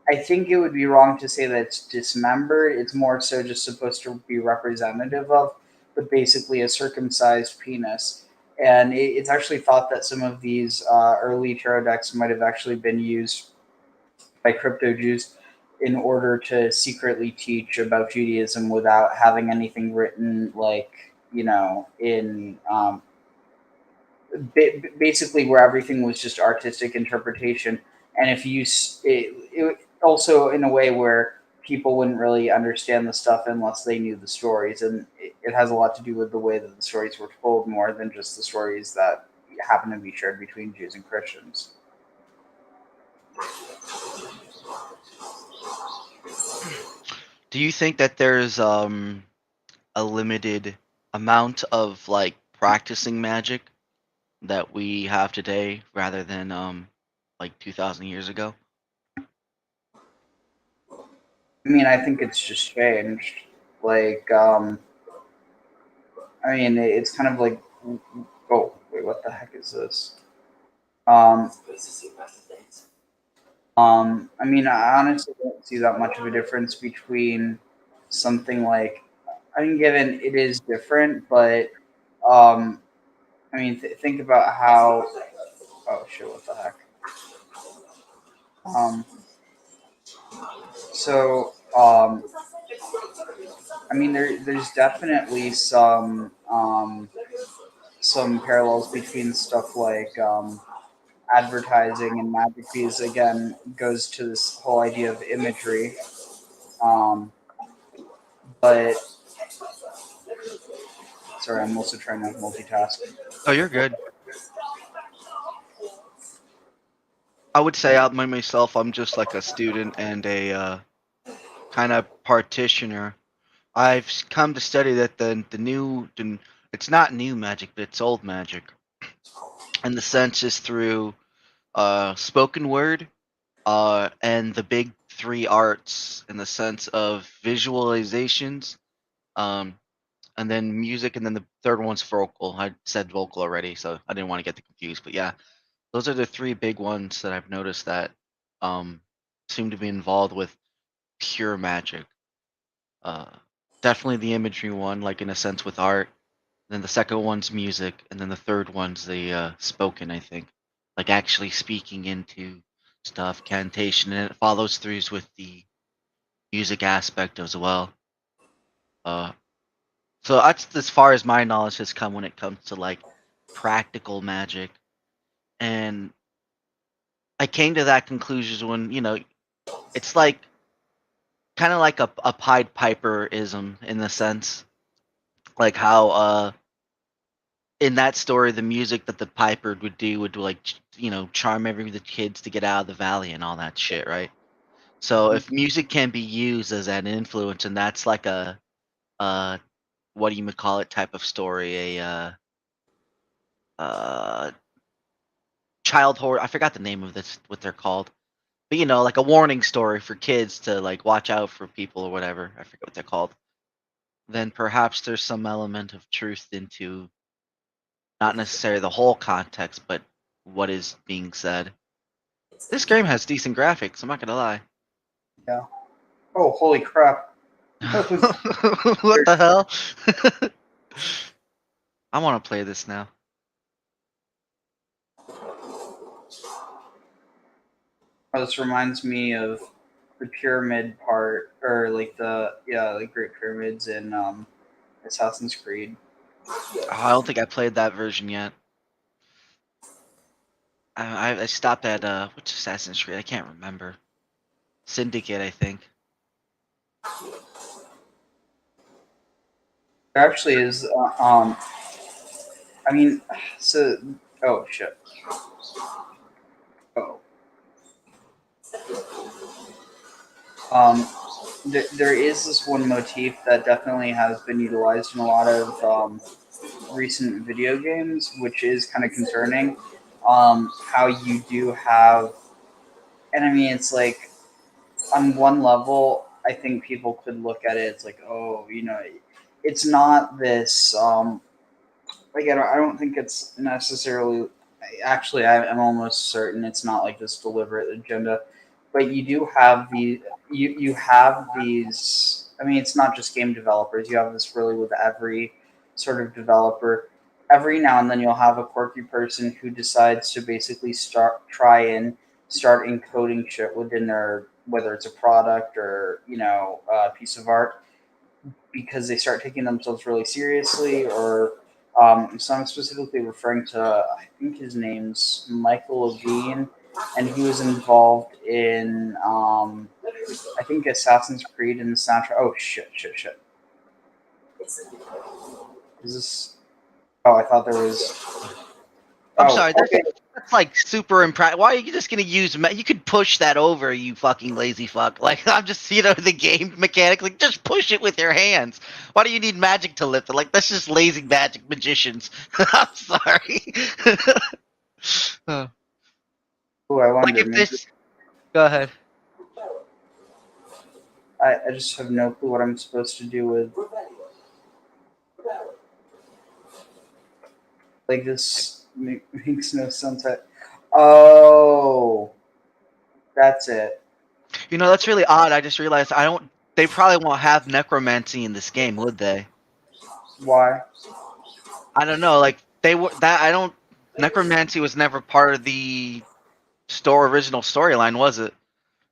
I think it would be wrong to say that it's dismembered. It's more so just supposed to be representative of, but basically a circumcised penis. and it's actually thought that some of these early tarot decks might have actually been used by crypto Jews in order to secretly teach about Judaism without having anything written, like, in basically where everything was just artistic interpretation. And if you it also in a way where people wouldn't really understand the stuff unless they knew the stories, and it has a lot to do with the way that the stories were told more than just the stories that happen to be shared between Jews and Christians. Do you think that there's a limited amount of like practicing magic that we have today rather than like 2,000 years ago? I mean, I think it's just changed. Like, I mean, it's kind of like, oh wait, what the heck is this? I mean, I honestly don't see that much of a difference between something like, I mean, given it is different, but I mean, think about how. Oh shit! What the heck? So, I mean, there's definitely some parallels between stuff like advertising and magic, because again goes to this whole idea of imagery. But sorry, I'm also trying to multitask. Oh, you're good. I would say out by myself, I'm just like a student and a kind of practitioner. I've come to study that it's not new magic, but it's old magic. And the sense is through spoken word, and the big three arts in the sense of visualizations, um, and then music, and then the third one's vocal. I said vocal already, so I didn't want to get confused. But yeah, those are the three big ones that I've noticed that um, seem to be involved with pure magic. Uh, Definitely the imagery one, like in a sense with art. Then the second one's music, and then the third one's the spoken. I think, like actually speaking into stuff, cantation, and it follows throughs with the music aspect as well. Uh, so that's as far as my knowledge has come when it comes to like practical magic, and I came to that conclusion when it's like kind of like a Pied Piperism in the sense, like how in that story the music that the piper would do would like charm every the kids to get out of the valley and all that shit, right? So if music can be used as an influence, and that's like a uh what do you call it type of story, a uh child horror, I forgot the name of this, what they're called, but like a warning story for kids to like watch out for people or whatever, I forget what they're called, then perhaps there's some element of truth into not necessarily the whole context, but what is being said. This game has decent graphics, I'm not gonna lie. Yeah. Oh, holy crap! What the hell? I want to play this now. This reminds me of the pyramid part, or like the Great Pyramids in Assassin's Creed. I don't think I played that version yet. I stopped at which Assassin's Creed? I can't remember. Syndicate, I think. There actually is. I mean, so. Oh shit. Oh. There is this one motif that definitely has been utilized in a lot of recent video games, which is kind of concerning. How you do have, and I mean, it's like on one level, I think people could look at it. It's like, oh, it's not this. Like I don't think it's necessarily. Actually, I'm almost certain it's not like this deliberate agenda, but you do have you have these. I mean, it's not just game developers. You have this really with every sort of developer, every now and then you'll have a quirky person who decides to basically try and start encoding shit within their, whether it's a product or a piece of art, because they start taking themselves really seriously. Or so I'm specifically referring to, I think his name's Michael Levine, and he was involved in I think Assassin's Creed and the soundtrack. Oh shit! Is this? Oh, I thought there was. I'm Oh, sorry. That's, okay. that's like super impractical. Why are you just gonna use? You could push that over, you fucking lazy fuck. Like I'm just, the game mechanic. Like just push it with your hands. Why do you need magic to lift it? Like that's just lazy magic magicians. I'm sorry. Ooh, I Like wonder. if Maybe this. Go ahead. I just have no clue what I'm supposed to do with. Like this makes no sense. Oh, that's it. That's really odd. I just realized I don't. They probably won't have necromancy in this game, would they? Why? I don't know. Like they were that. I don't. Necromancy was never part of the original storyline, was it?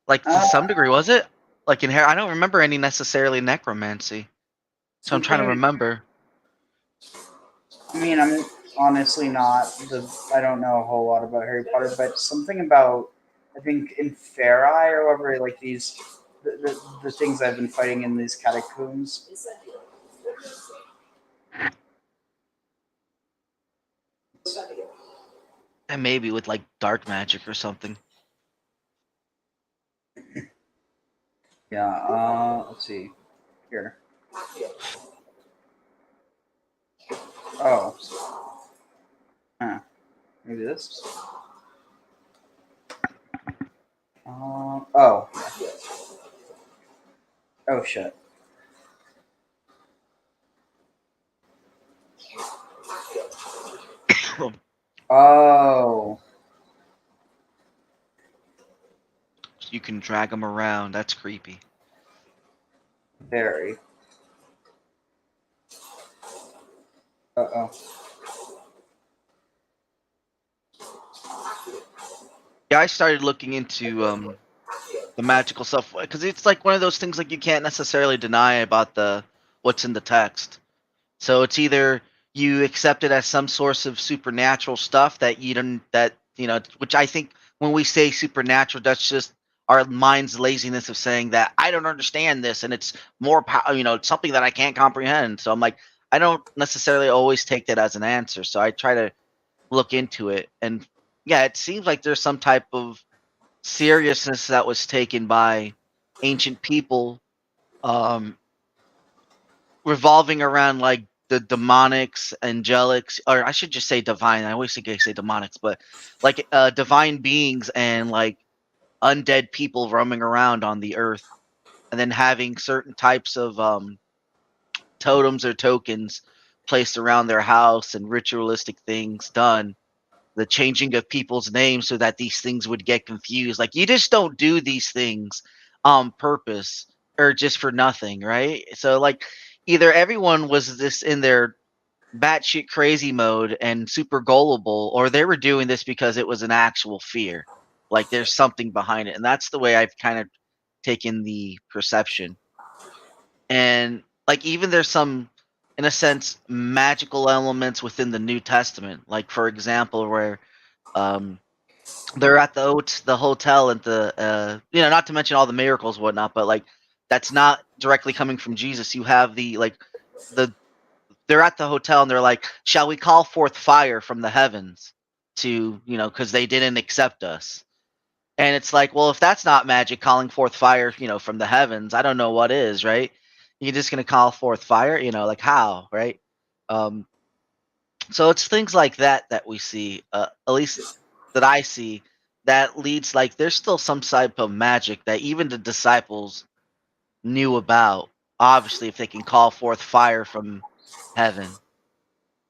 Like to some degree, was it? Like in here, I don't remember any necessarily necromancy. So I'm trying to remember. I mean, I'm honestly not I don't know a whole lot about Harry Potter, but something about, I think in Fair Eye or whatever, like the things I've been fighting in these catacombs. And maybe with like dark magic or something. Yeah. Let's see. Here. Oh. Huh. Maybe this. Oh. Oh shit. Oh. You can drag them around. That's creepy. Very. Uh-oh. Yeah, I started looking into the magical stuff because it's like one of those things like you can't necessarily deny about the what's in the text. So it's either you accept it as some source of supernatural stuff that you don't which I think when we say supernatural, that's just our mind's laziness of saying that I don't understand this and it's more it's something that I can't comprehend. So I'm like, I don't necessarily always take that as an answer. So I try to look into it, and yeah, it seems like there's some type of seriousness that was taken by ancient people, um, revolving around like the demonics, angelics, or I should just say divine. I always think I say demonics, but like divine beings and like undead people roaming around on the earth, and then having certain types of totems or tokens placed around their house and ritualistic things done, the changing of people's names so that these things would get confused. Like you just don't do these things on purpose or just for nothing, right? So like either everyone was this in their batshit crazy mode and super gullible, or they were doing this because it was an actual fear. Like there's something behind it. And that's the way I've kind of taken the perception. And like even there's some in a sense magical elements within the New Testament. Like for example, where um, they're at the hotel at the not to mention all the miracles and whatnot, but like that's not directly coming from Jesus. You have the they're at the hotel and they're like, shall we call forth fire from the heavens to because they didn't accept us. And it's like, well, if that's not magic, calling forth fire, from the heavens, I don't know what is, right? You're just gonna call forth fire, like how, right? Um, so it's things like that that we see, at least that I see, that leads like there's still some type of magic that even the disciples knew about. Obviously, if they can call forth fire from heaven.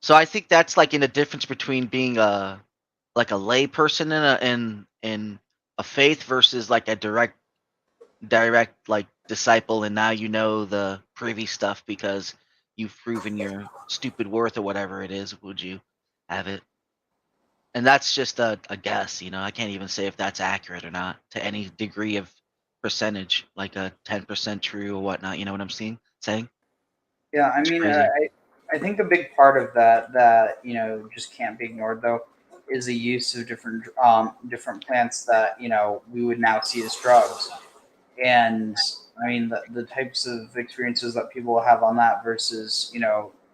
So I think that's like in a difference between being a lay person in a faith versus like a direct like disciple, and now you know the privy stuff because you've proven your stupid worth or whatever it is, would you have it? And that's just a guess, I can't even say if that's accurate or not to any degree of percentage, like a 10% true or whatnot. You know what I'm saying? Yeah, I It's mean, crazy. I think a big part of that just can't be ignored though is the use of different plants that we would now see as drugs, and I mean the types of experiences that people have on that versus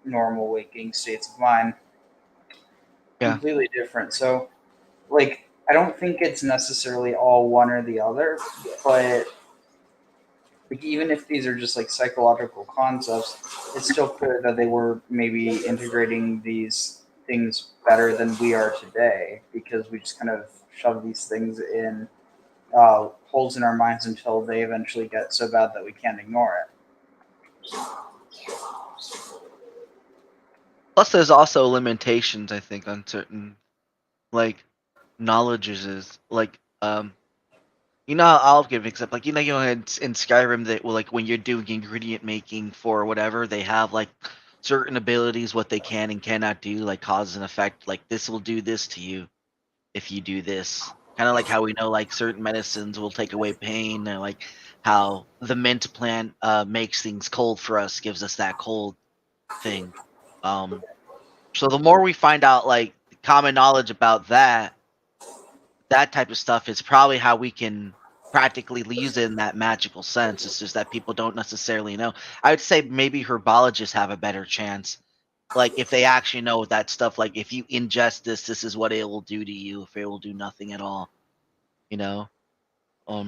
normal waking states of mind, Yeah. completely different. So like I don't think it's necessarily all one or the other, but like even if these are just like psychological concepts, it's still clear that they were maybe integrating these things better than we are today because we just kind of shove these things in holes in our minds until they eventually get so bad that we can't ignore it. Plus, there's also limitations, I think, on certain like knowledges. Is like I'll give an example. Like in Skyrim that like when you're doing ingredient making for whatever, they have like certain abilities, what they can and cannot do, like cause and effect. Like this will do this to you if you do this. Kind of like how we know like certain medicines will take away pain, or like how the mint plant makes things cold for us, gives us that cold thing. So the more we find out like common knowledge about that type of stuff is probably how we can practically use it in that magical sense. It's just that people don't necessarily know. I would say maybe herbologists have a better chance. Like if they actually know that stuff, like if you ingest this, this is what it will do to you. If it will do nothing at all, you know.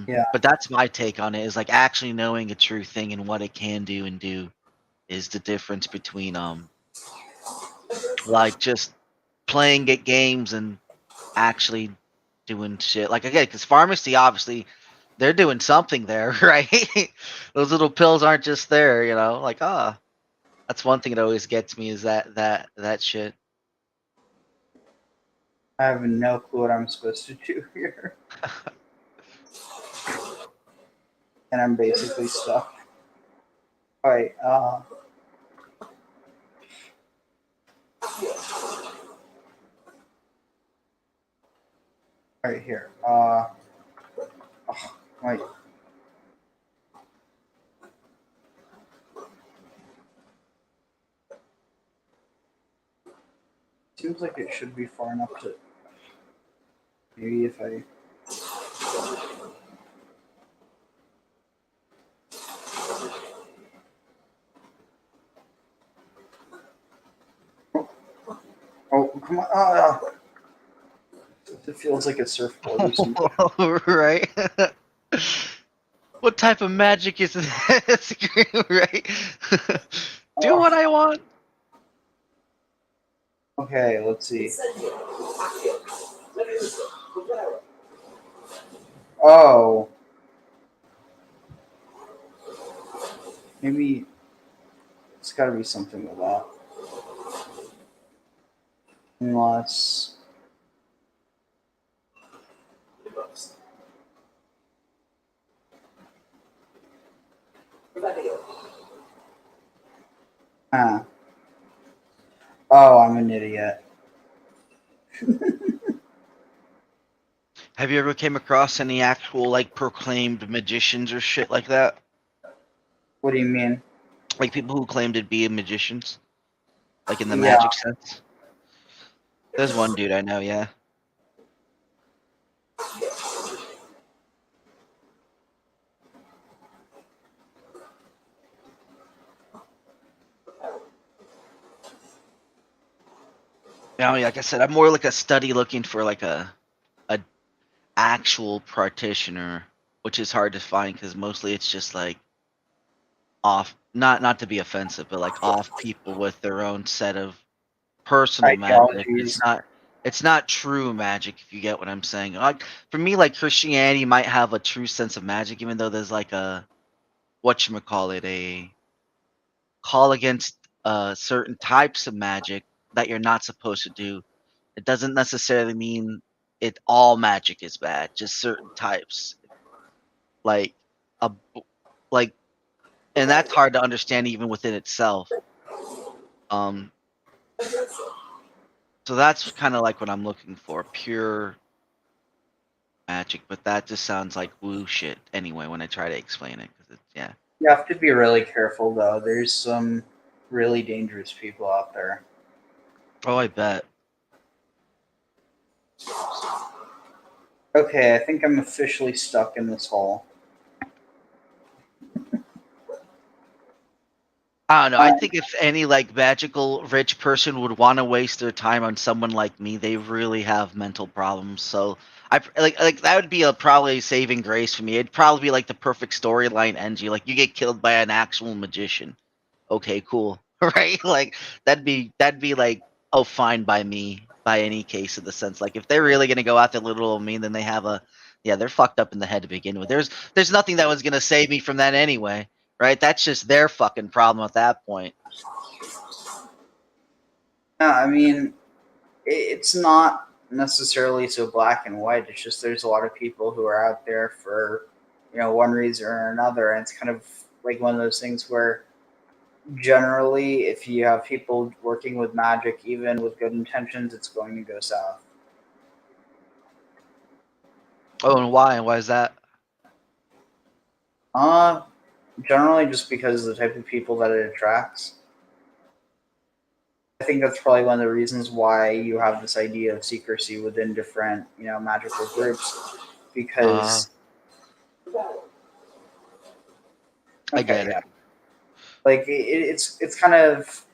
Yeah. But that's my take on it. Is like actually knowing a true thing and what it can do and do is the difference between like just playing at games and actually doing shit. Like again, because pharmacy obviously they're doing something there, right? Those little pills aren't just there, Like that's one thing that always gets me is that shit. I have no clue what I'm supposed to do here, and I'm basically stuck. All right. Right here. Wait. Seems like it should be far enough to. Maybe if I. Oh, come on. It feels like a surfboard or something. Right? What type of magic is this? Right? Do what I want. Okay, let's see. Oh. Maybe it's got to be something with that. Unless. Ah. Oh, I'm an idiot. Have you ever came across any actual like proclaimed magicians or shit like that? What do you mean? Like people who claim to be magicians, like in the Yeah. magic sense. There's one dude I know, yeah. Yeah, I mean, like I said, I'm more like a study looking for like a actual practitioner, which is hard to find because mostly it's just like off, not to be offensive, but like off people with their own set of personal magic. It's not true magic, if you get what I'm saying. Like for me, like Christianity might have a true sense of magic, even though there's like a whatchamacallit, a call against certain types of magic that you're not supposed to do. It doesn't necessarily mean all magic is bad, just certain types. Like a like and that's hard to understand even within itself. Um, so that's kind of like what I'm looking for, pure magic. But that just sounds like woo shit anyway when I try to explain it. 'Cause it's, yeah. You have to be really careful though. There's some really dangerous people out there. Oh, I bet. Okay, I think I'm officially stuck in this hole. I don't know. I think if any like magical rich person would want to waste their time on someone like me, they really have mental problems. So I like that would be a probably saving grace for me. It'd probably be like the perfect storyline NG. Like you get killed by an actual magician. Okay, cool. Right? Like that'd be like oh fine by me by any case of the sense. Like if they're really gonna go after little old me, then they have a yeah, they're fucked up in the head to begin with. There's nothing that was gonna save me from that anyway. Right? That's just their fucking problem at that point. Yeah, I mean, it's not necessarily so black and white. It's just there's a lot of people who are out there for, one reason or another, and it's kind of like one of those things where generally, if you have people working with magic, even with good intentions, it's going to go south. Oh, and why? And why is that? Generally just because of the type of people that it attracts. I think that's probably one of the reasons why you have this idea of secrecy within different, magical groups, because I get it. like it's kind of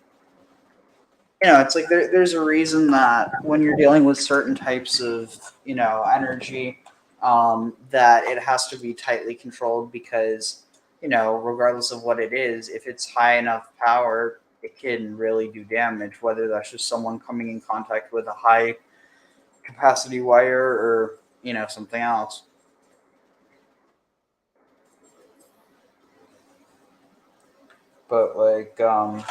it's like there's a reason that when you're dealing with certain types of energy, that it has to be tightly controlled because regardless of what it is, if it's high enough power, it can really do damage, whether that's just someone coming in contact with a high capacity wire or something else. But like I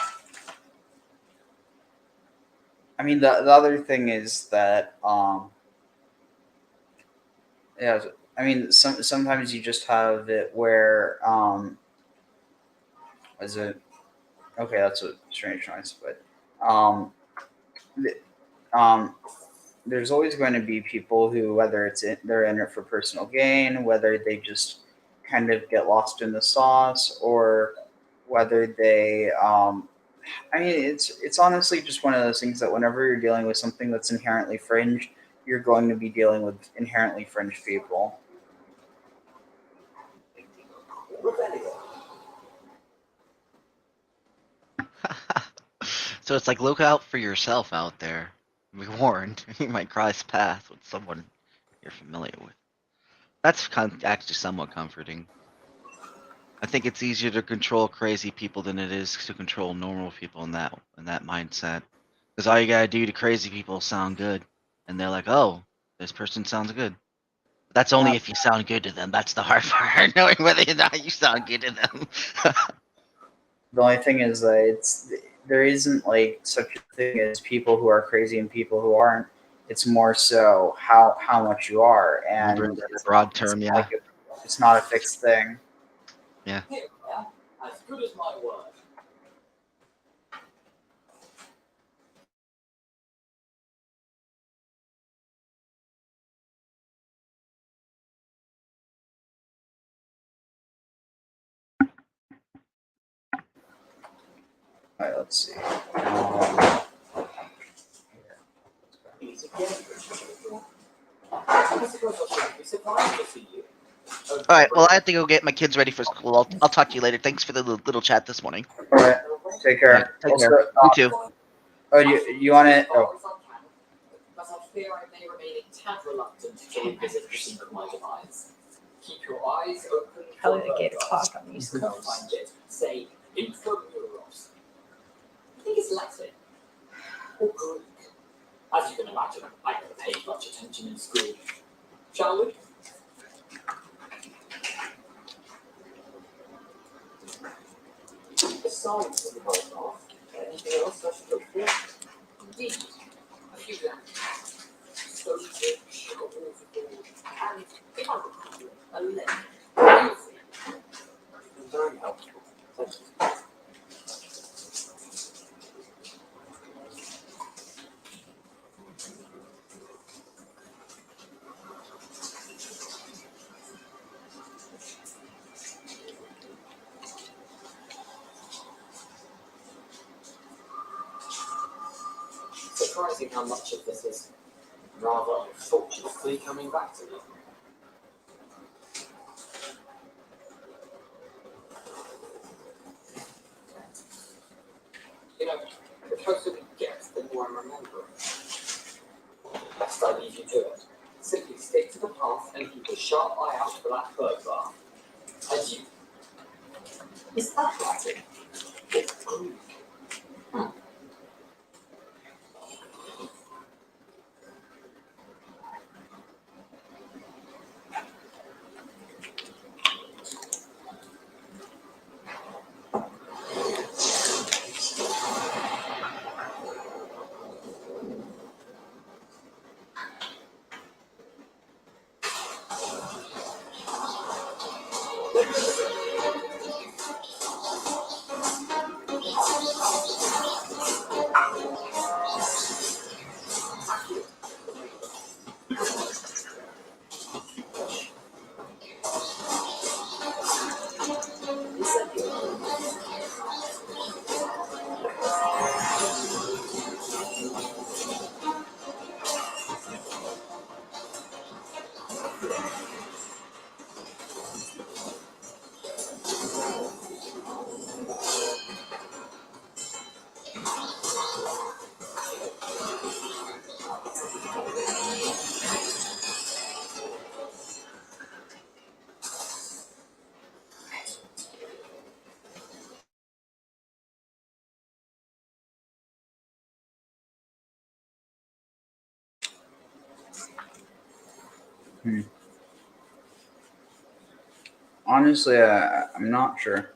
mean the other thing is that yeah, I mean sometimes you just have it where is it okay, that's a strange noise, but th- um there's always going to be people who, whether they're in it for personal gain, whether they just kind of get lost in the sauce, or whether they, I mean, it's honestly just one of those things that whenever you're dealing with something that's inherently fringe, you're going to be dealing with inherently fringe people. So it's like look out for yourself out there. Be warned. You might cross paths with someone you're familiar with. That's actually somewhat comforting. I think it's easier to control crazy people than it is to control normal people in that mindset. Because all you gotta do to crazy people is sound good, and they're like, "Oh, this person sounds good." That's only if you sound good to them. That's the hard part, knowing whether or not you sound good to them. The only thing is that there isn't like such a thing as people who are crazy and people who aren't. It's more so how much you are, and it's broad term, yeah. like it's not a fixed thing. Yeah. As good as my word. All right, let's see. I suppose I shouldn't be surprised to see you. All right. Well, I have to go get my kids ready for school. I'll talk to you later. Thanks for the little chat this morning. All right, take care. All right, take Also, care. You too. Oh, you want it? Oh. But I fear I may remain a tad reluctant to revisit the scene of my demise. Keep your eyes open. Probably like 8 o'clock on the East You can Coast. find it, say, intramuros. I think it's Latin or Greek. As you can imagine, I never paid much attention in school. Shall we? Besides the vote off, anything else I should look for? Indeed, a few lamps, stones, sugar waterfall, and, if I recall, a lemon. You'll see. Very helpful. Thank you. surprising how much of this is rather fortuitously coming back to me. You know, the closer we get, the more I remember. Best I leave you to it. Simply stick to the path and keep a sharp eye out for that bird bath. Adieu. Is that Latin? It's Greek. Honestly, I'm not sure.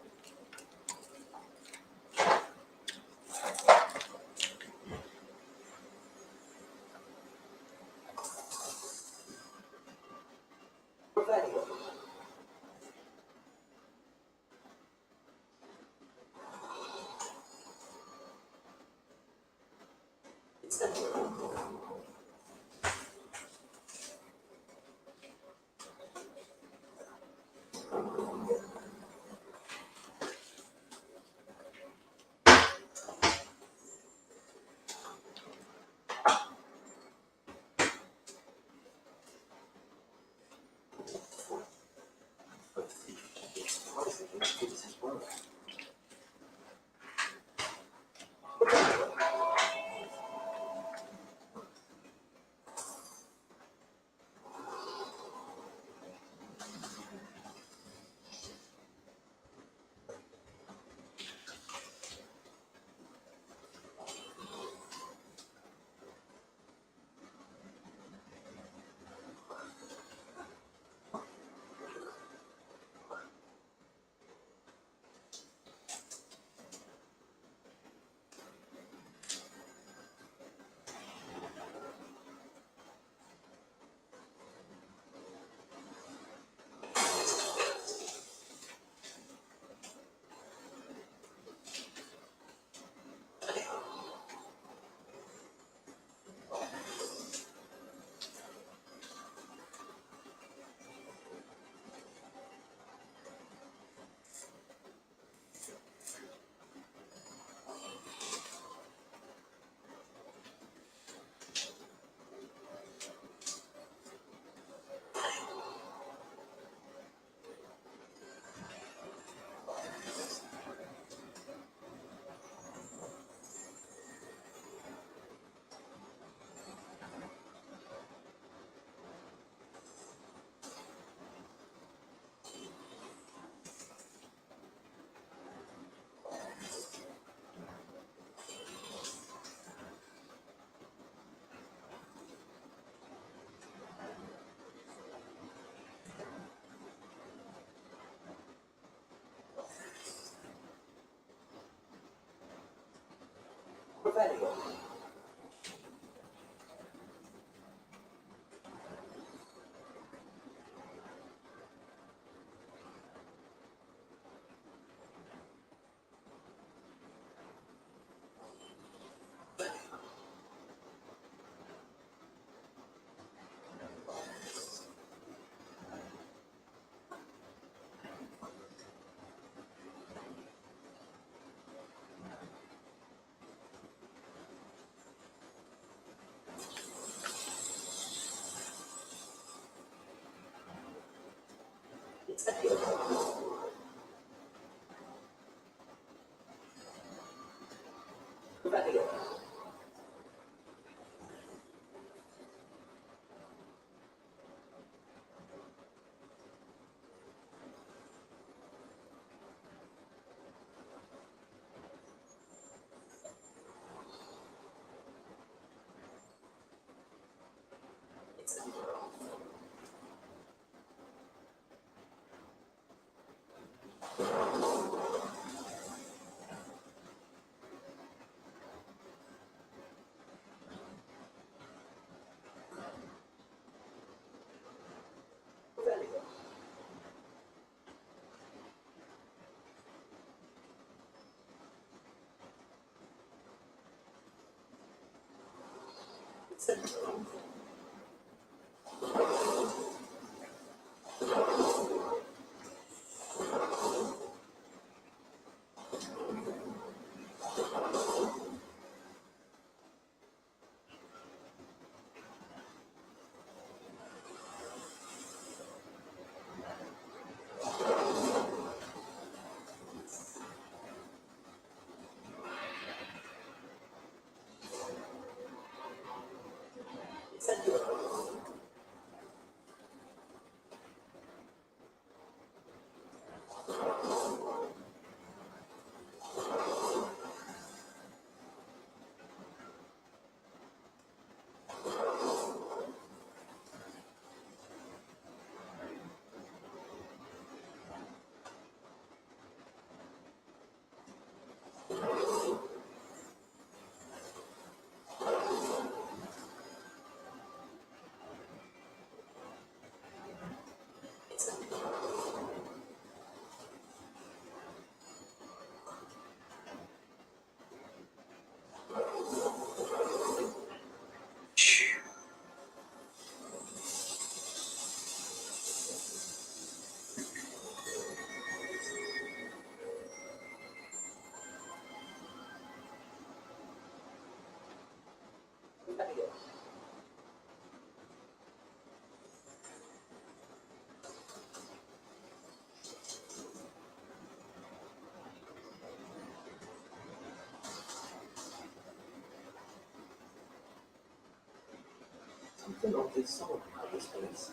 Something oddly solemn about this place.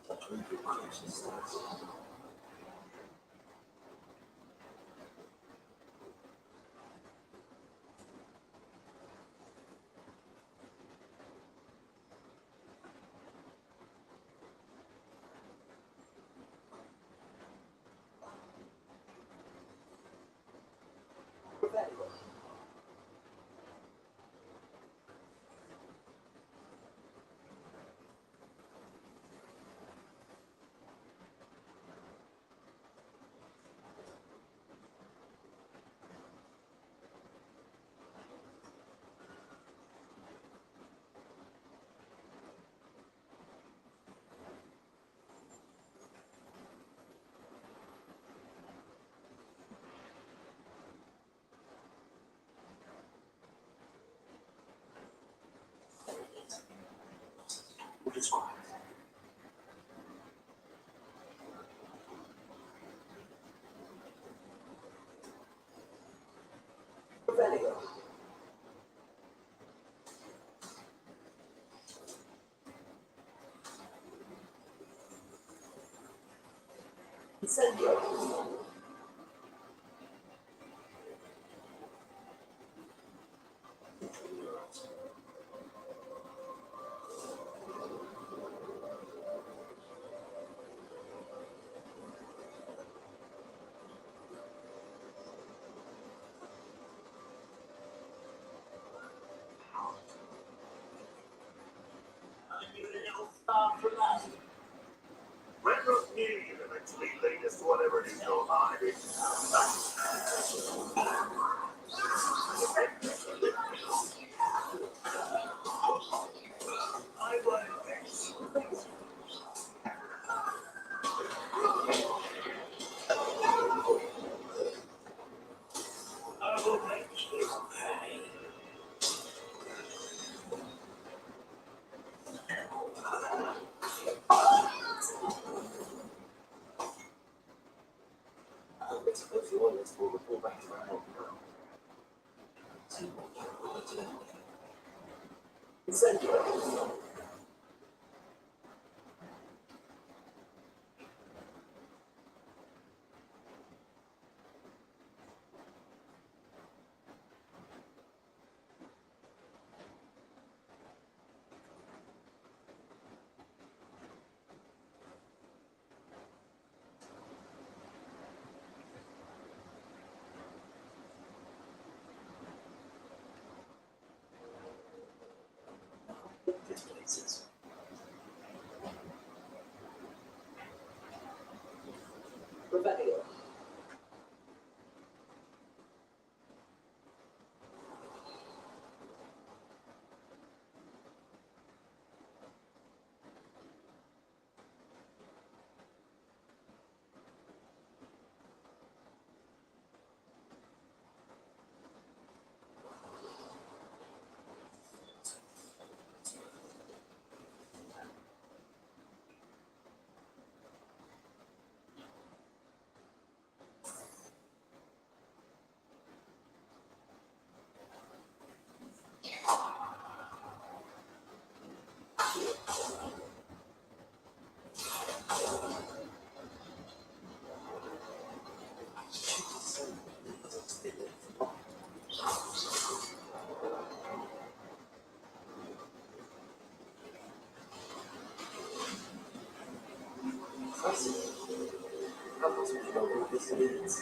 Such a little conscious stance. What is quiet? Revelio. Incendio. For that. Retro Community eventually latest whatever it is going on. I run things. I will make you pay. little bit of the oil will pull back around now. Incendiary. These places. Revelio. How much do you know what this means?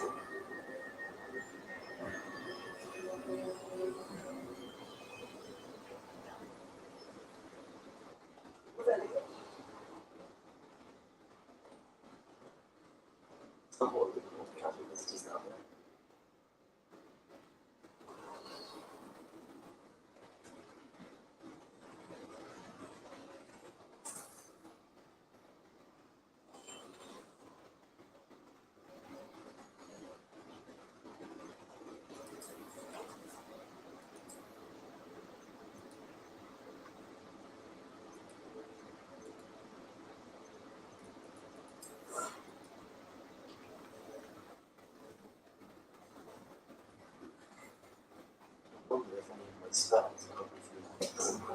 Revelio. A whole bit more catalyst is down there. I wonder if any of my spells are coming through.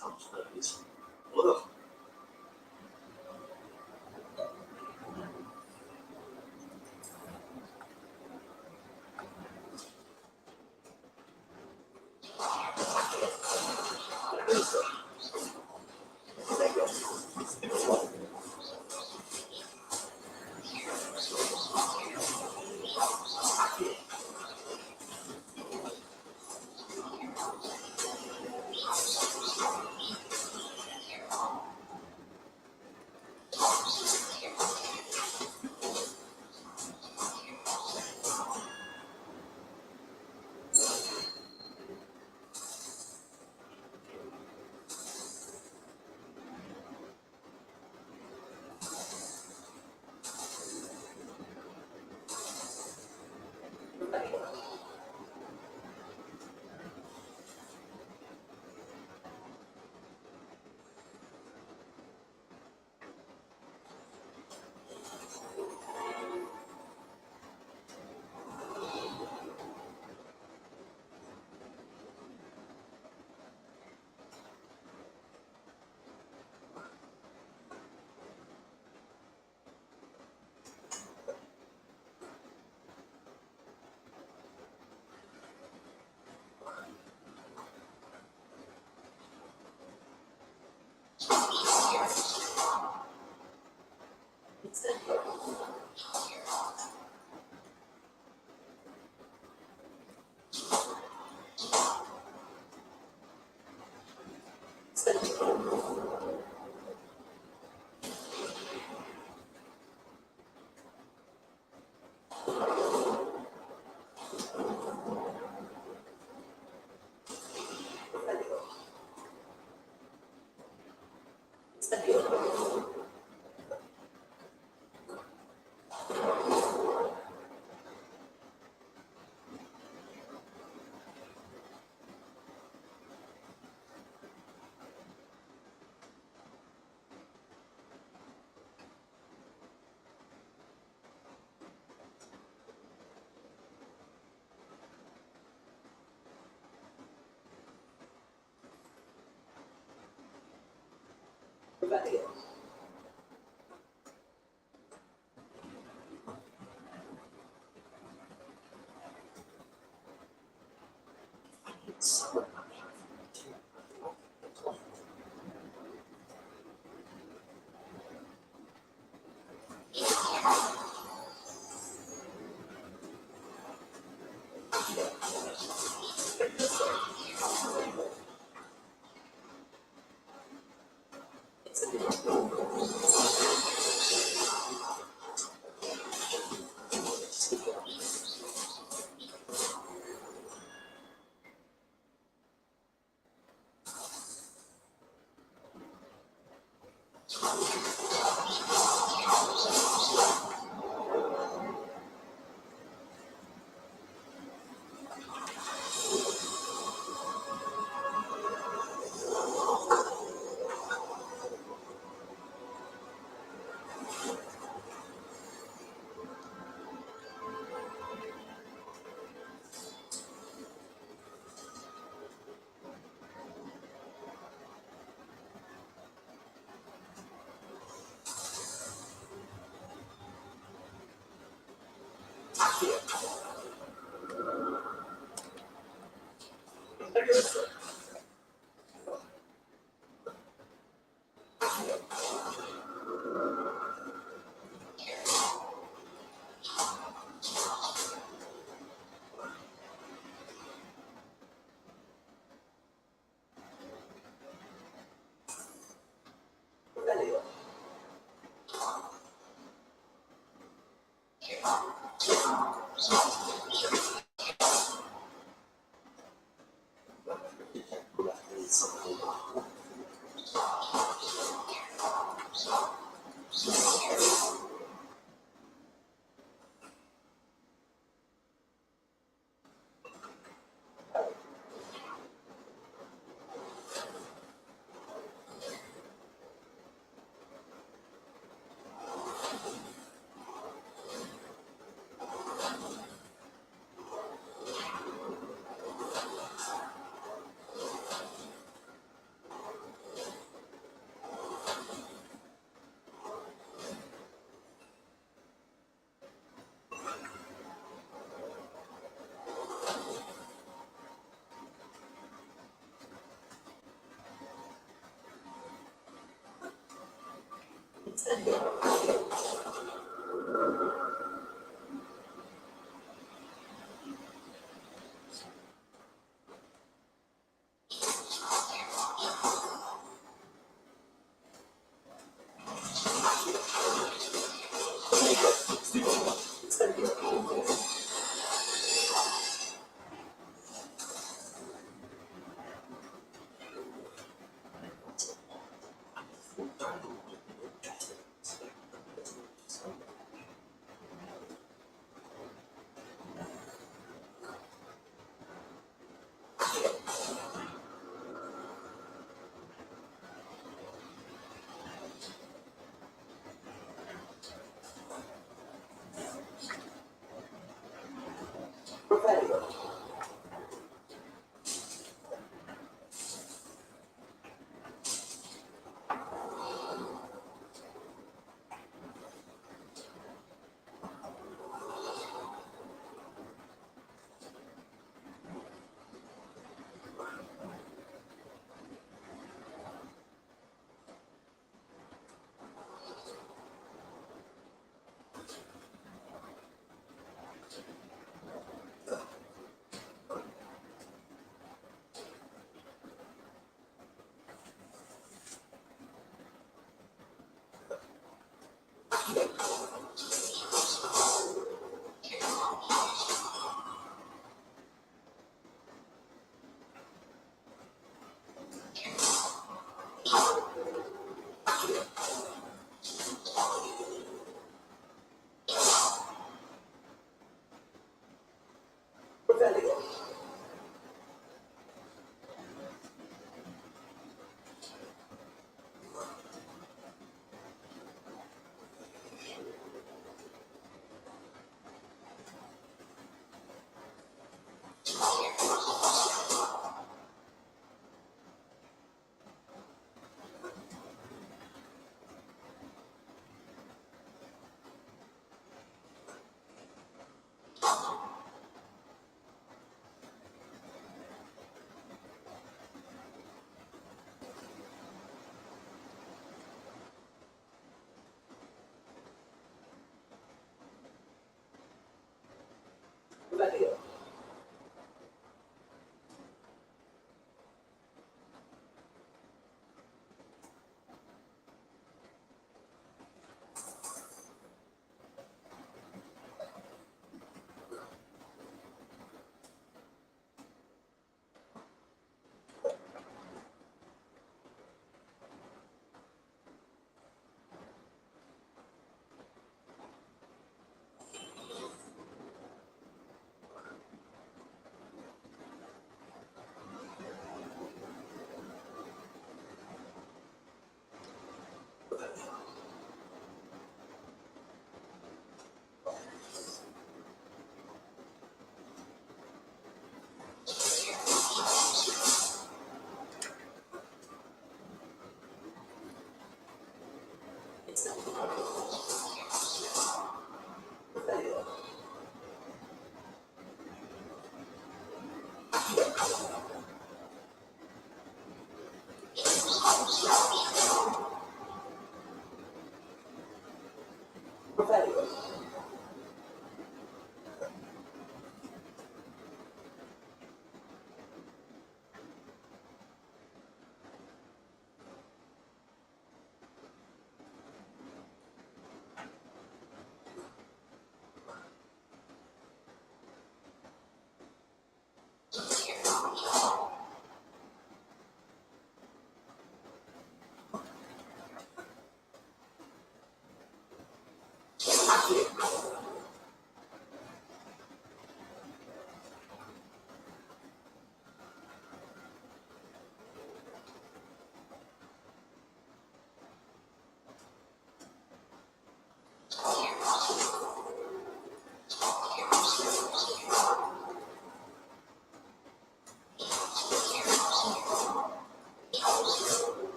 Touch those. Ugh.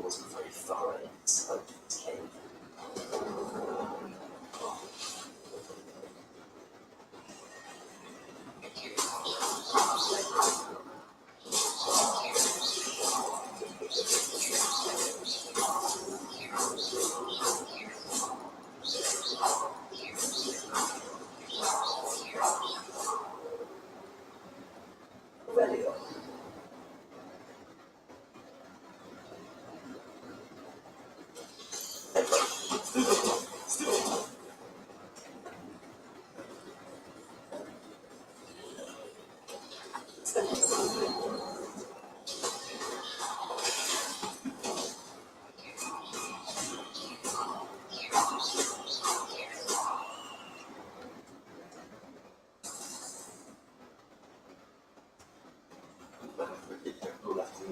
wasn't very thorough in his cave.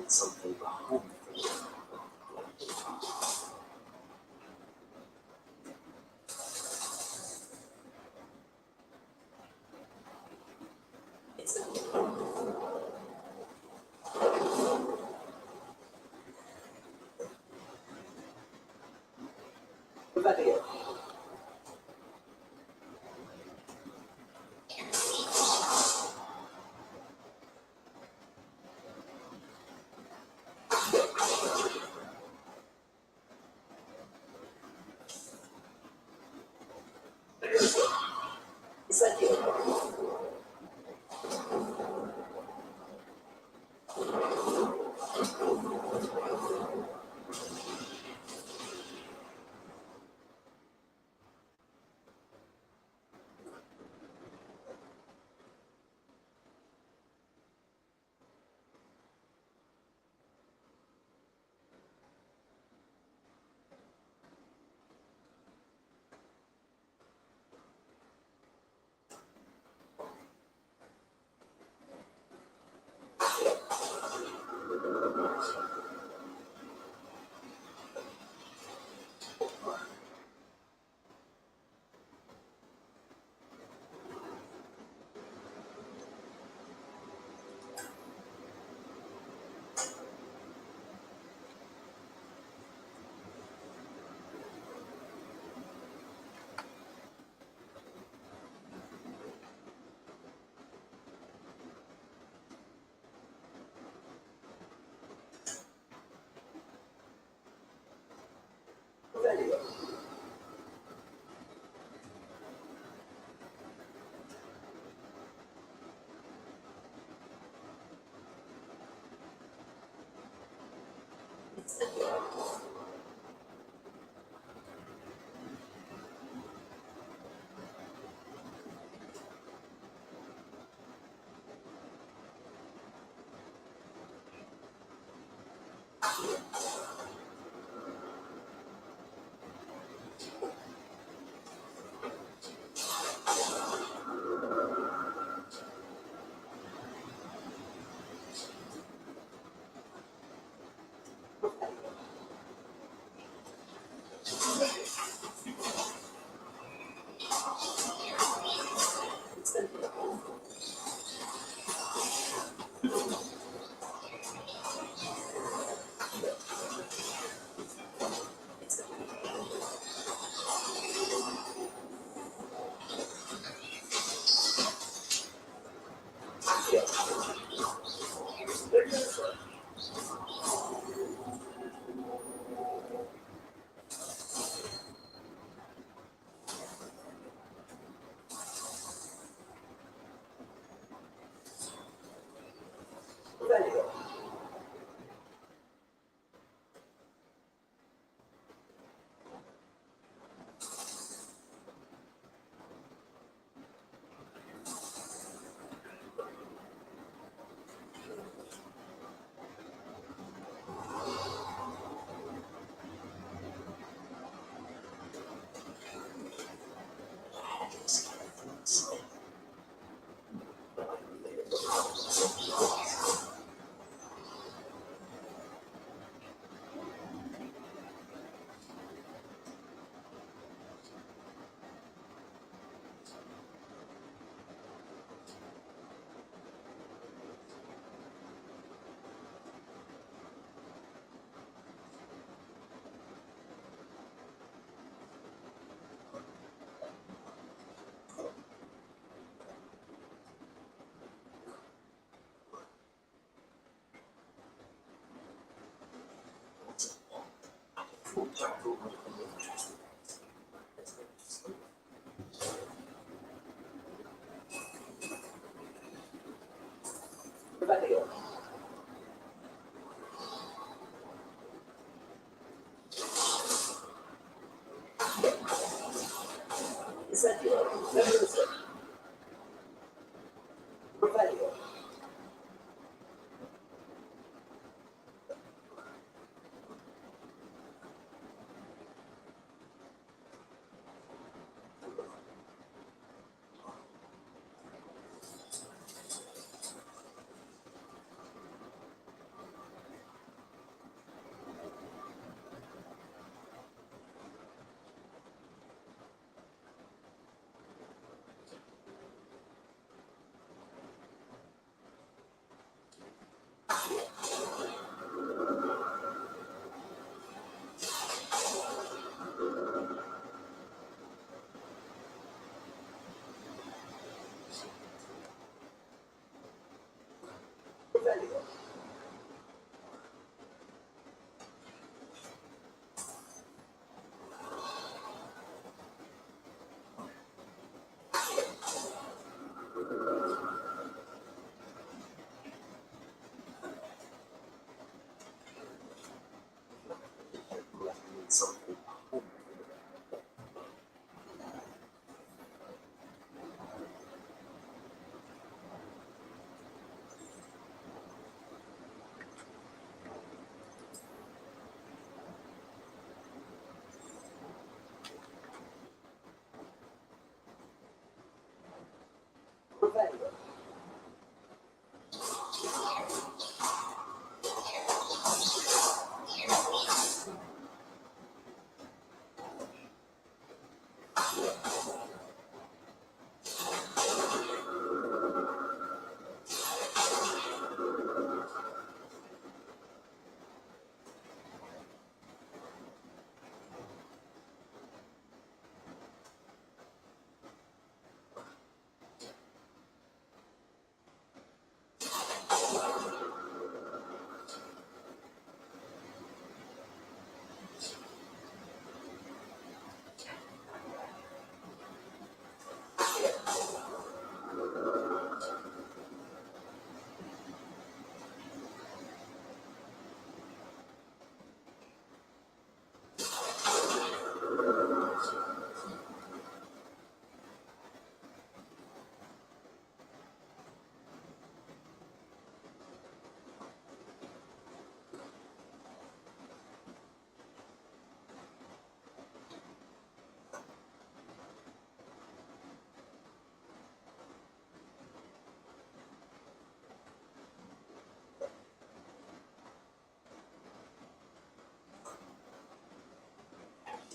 something behind them. Video. something.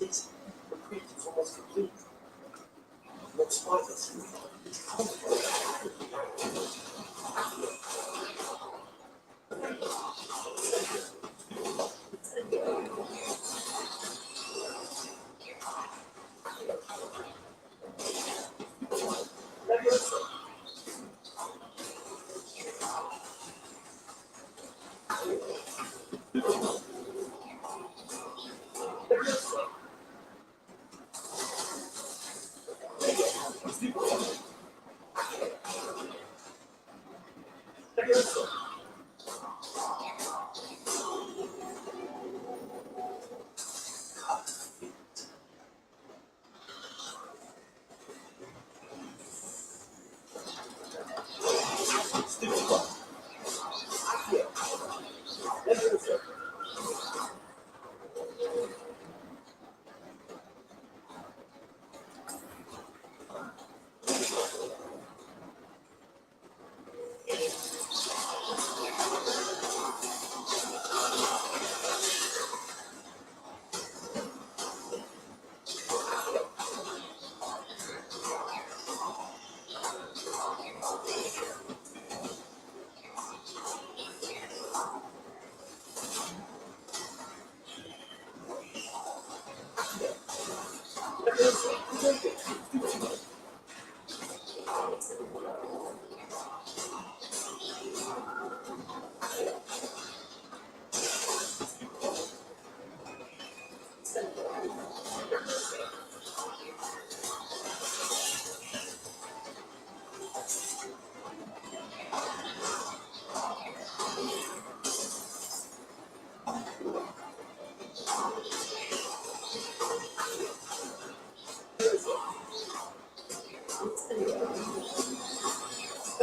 It's the print is almost complete. Let's try this.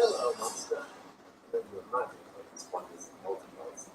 Hello, monster. Your magic on this one is multiplies.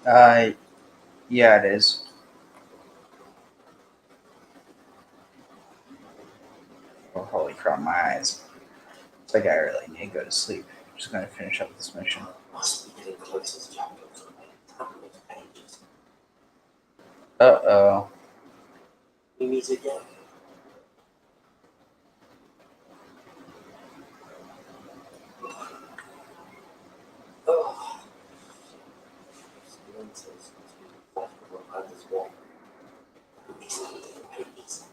Yeah, it is. Oh, holy crap, my eyes. It's like I really need to go to sleep. I'm just gonna finish up this mission. Must be getting closer to chapters from pages. Uh-oh. We meet again. Oh. Lenses must be left behind this wall. Pages.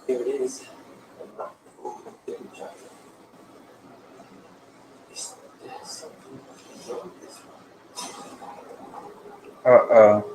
Here it is. Is there something beyond this one? Uh-oh.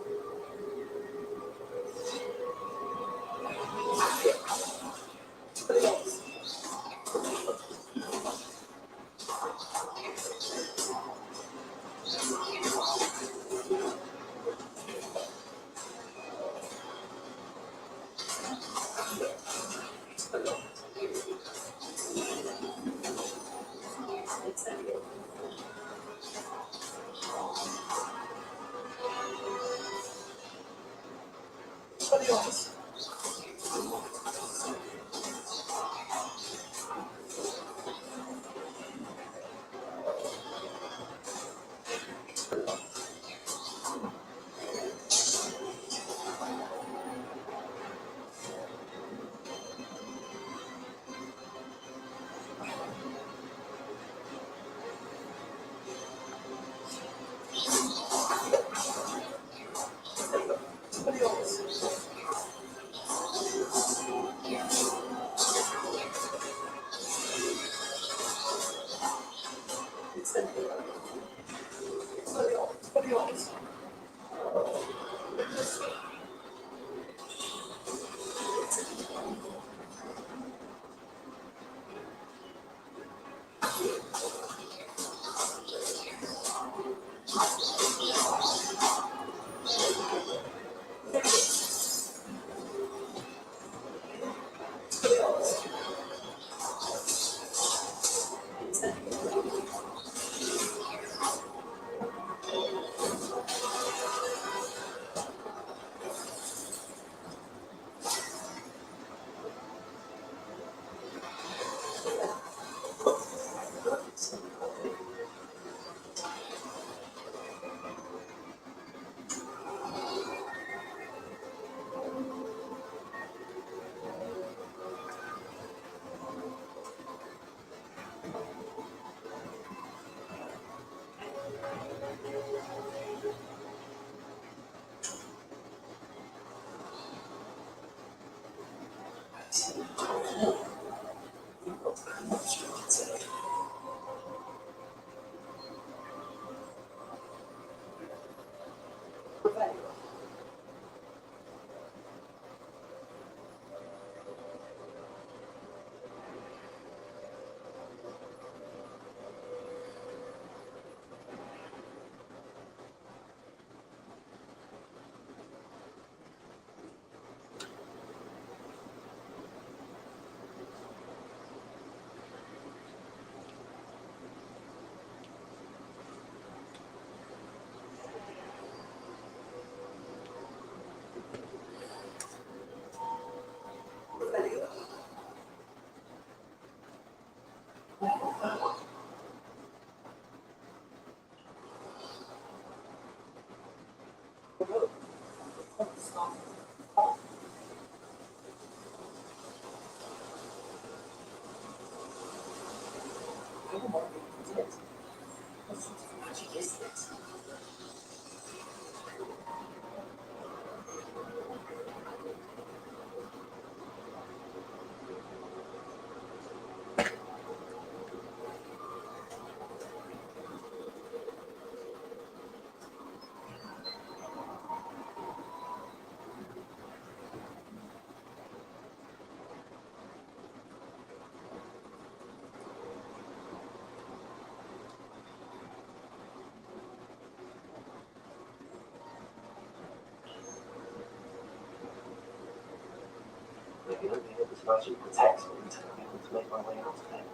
magic protects me until I'm able to make my way out of it.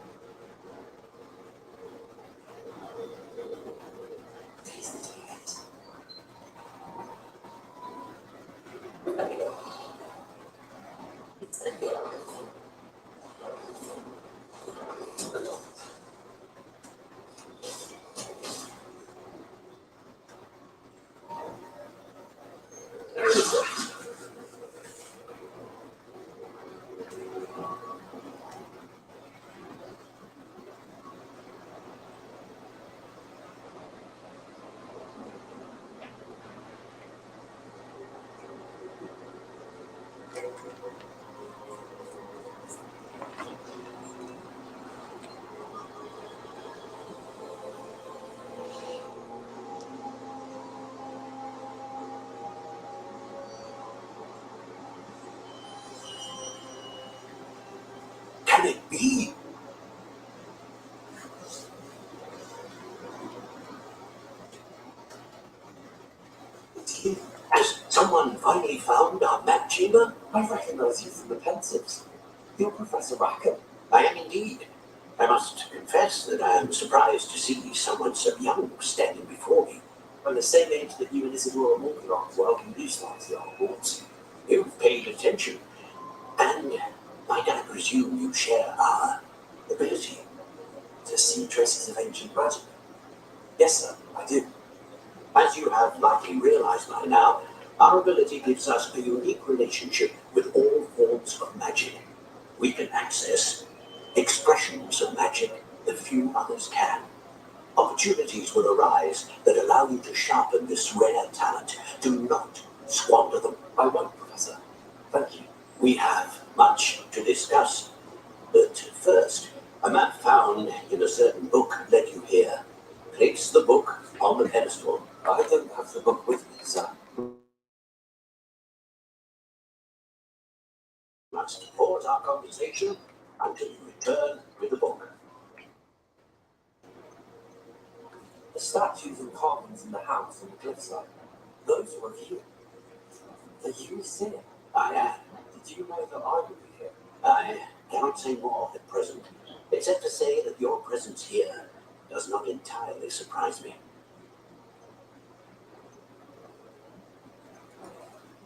Can it be? Has someone finally found our map chamber? I recognise you from the Pensives. You're Professor Rackham. I am indeed. I must confess that I am surprised to see someone so young standing before me. I'm the same age that you and Isadora Morganrock were helping you start the Hogwarts. You've paid attention, and might I presume you share our ability? To see traces of ancient magic. Yes, sir, I do. As you have likely realized by now, our ability gives us a unique relationship with all forms of magic. We can access expressions of magic that few others can. Opportunities will arise that allow you to sharpen this rare talent. Do not squander them. I won't, Professor. Thank you. We have much to discuss, but first, a map found in a certain book led you here. Place the book on the pedestal. I don't have the book with me, sir. Must pause our conversation until you return with the book. The statues and carvings in the house on the cliffside, those were you. Are you here? I am. Did you know that I would be here? I cannot say more at present, except to say that your presence here does not entirely surprise me.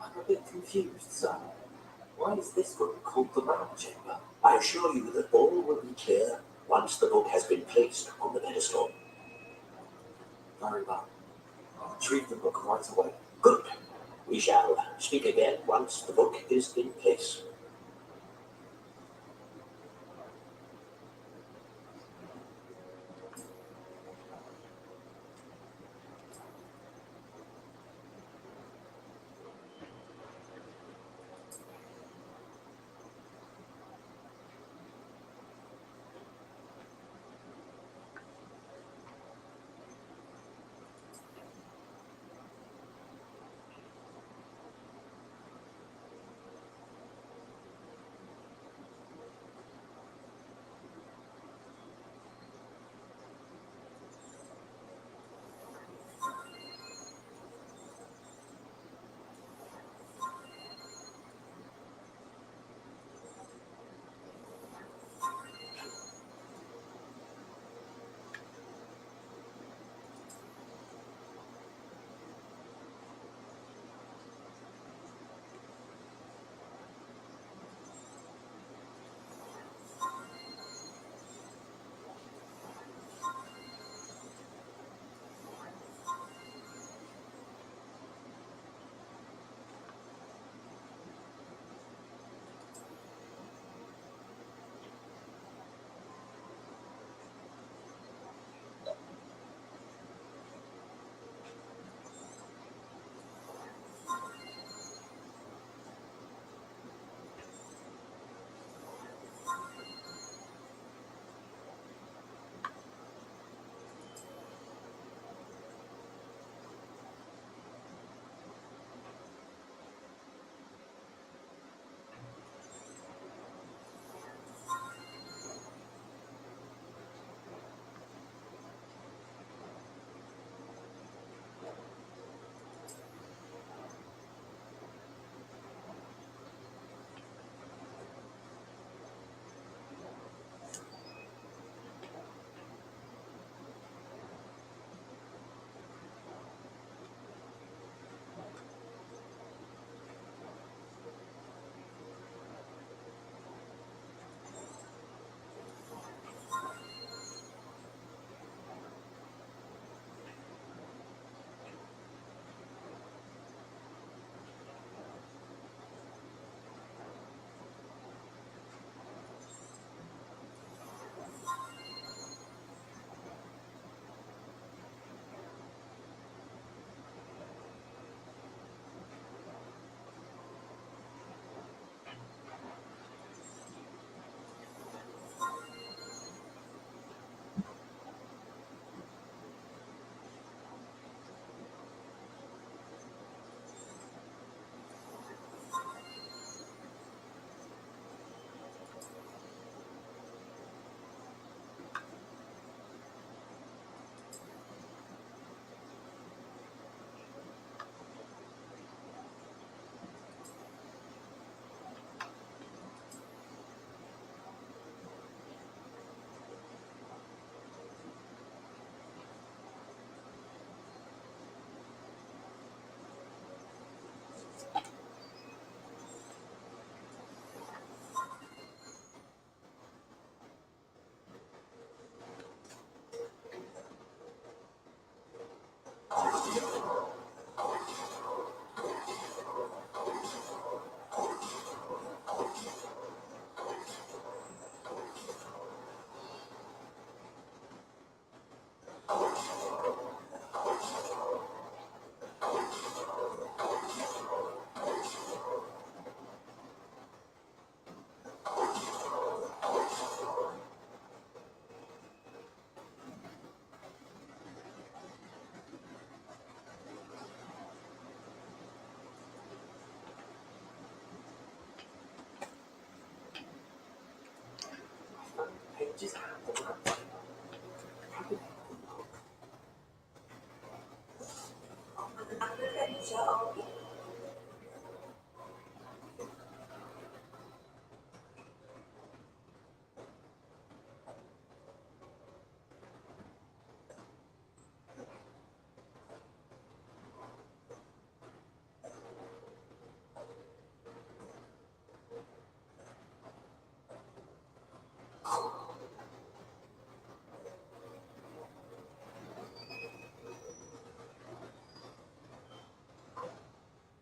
I'm a bit confused, sir. Why is this book called the Map Chamber? I assure you that all will be clear once the book has been placed on the pedestal. Very well. I'll retrieve the book right away. Good. We shall speak again once the book is in place.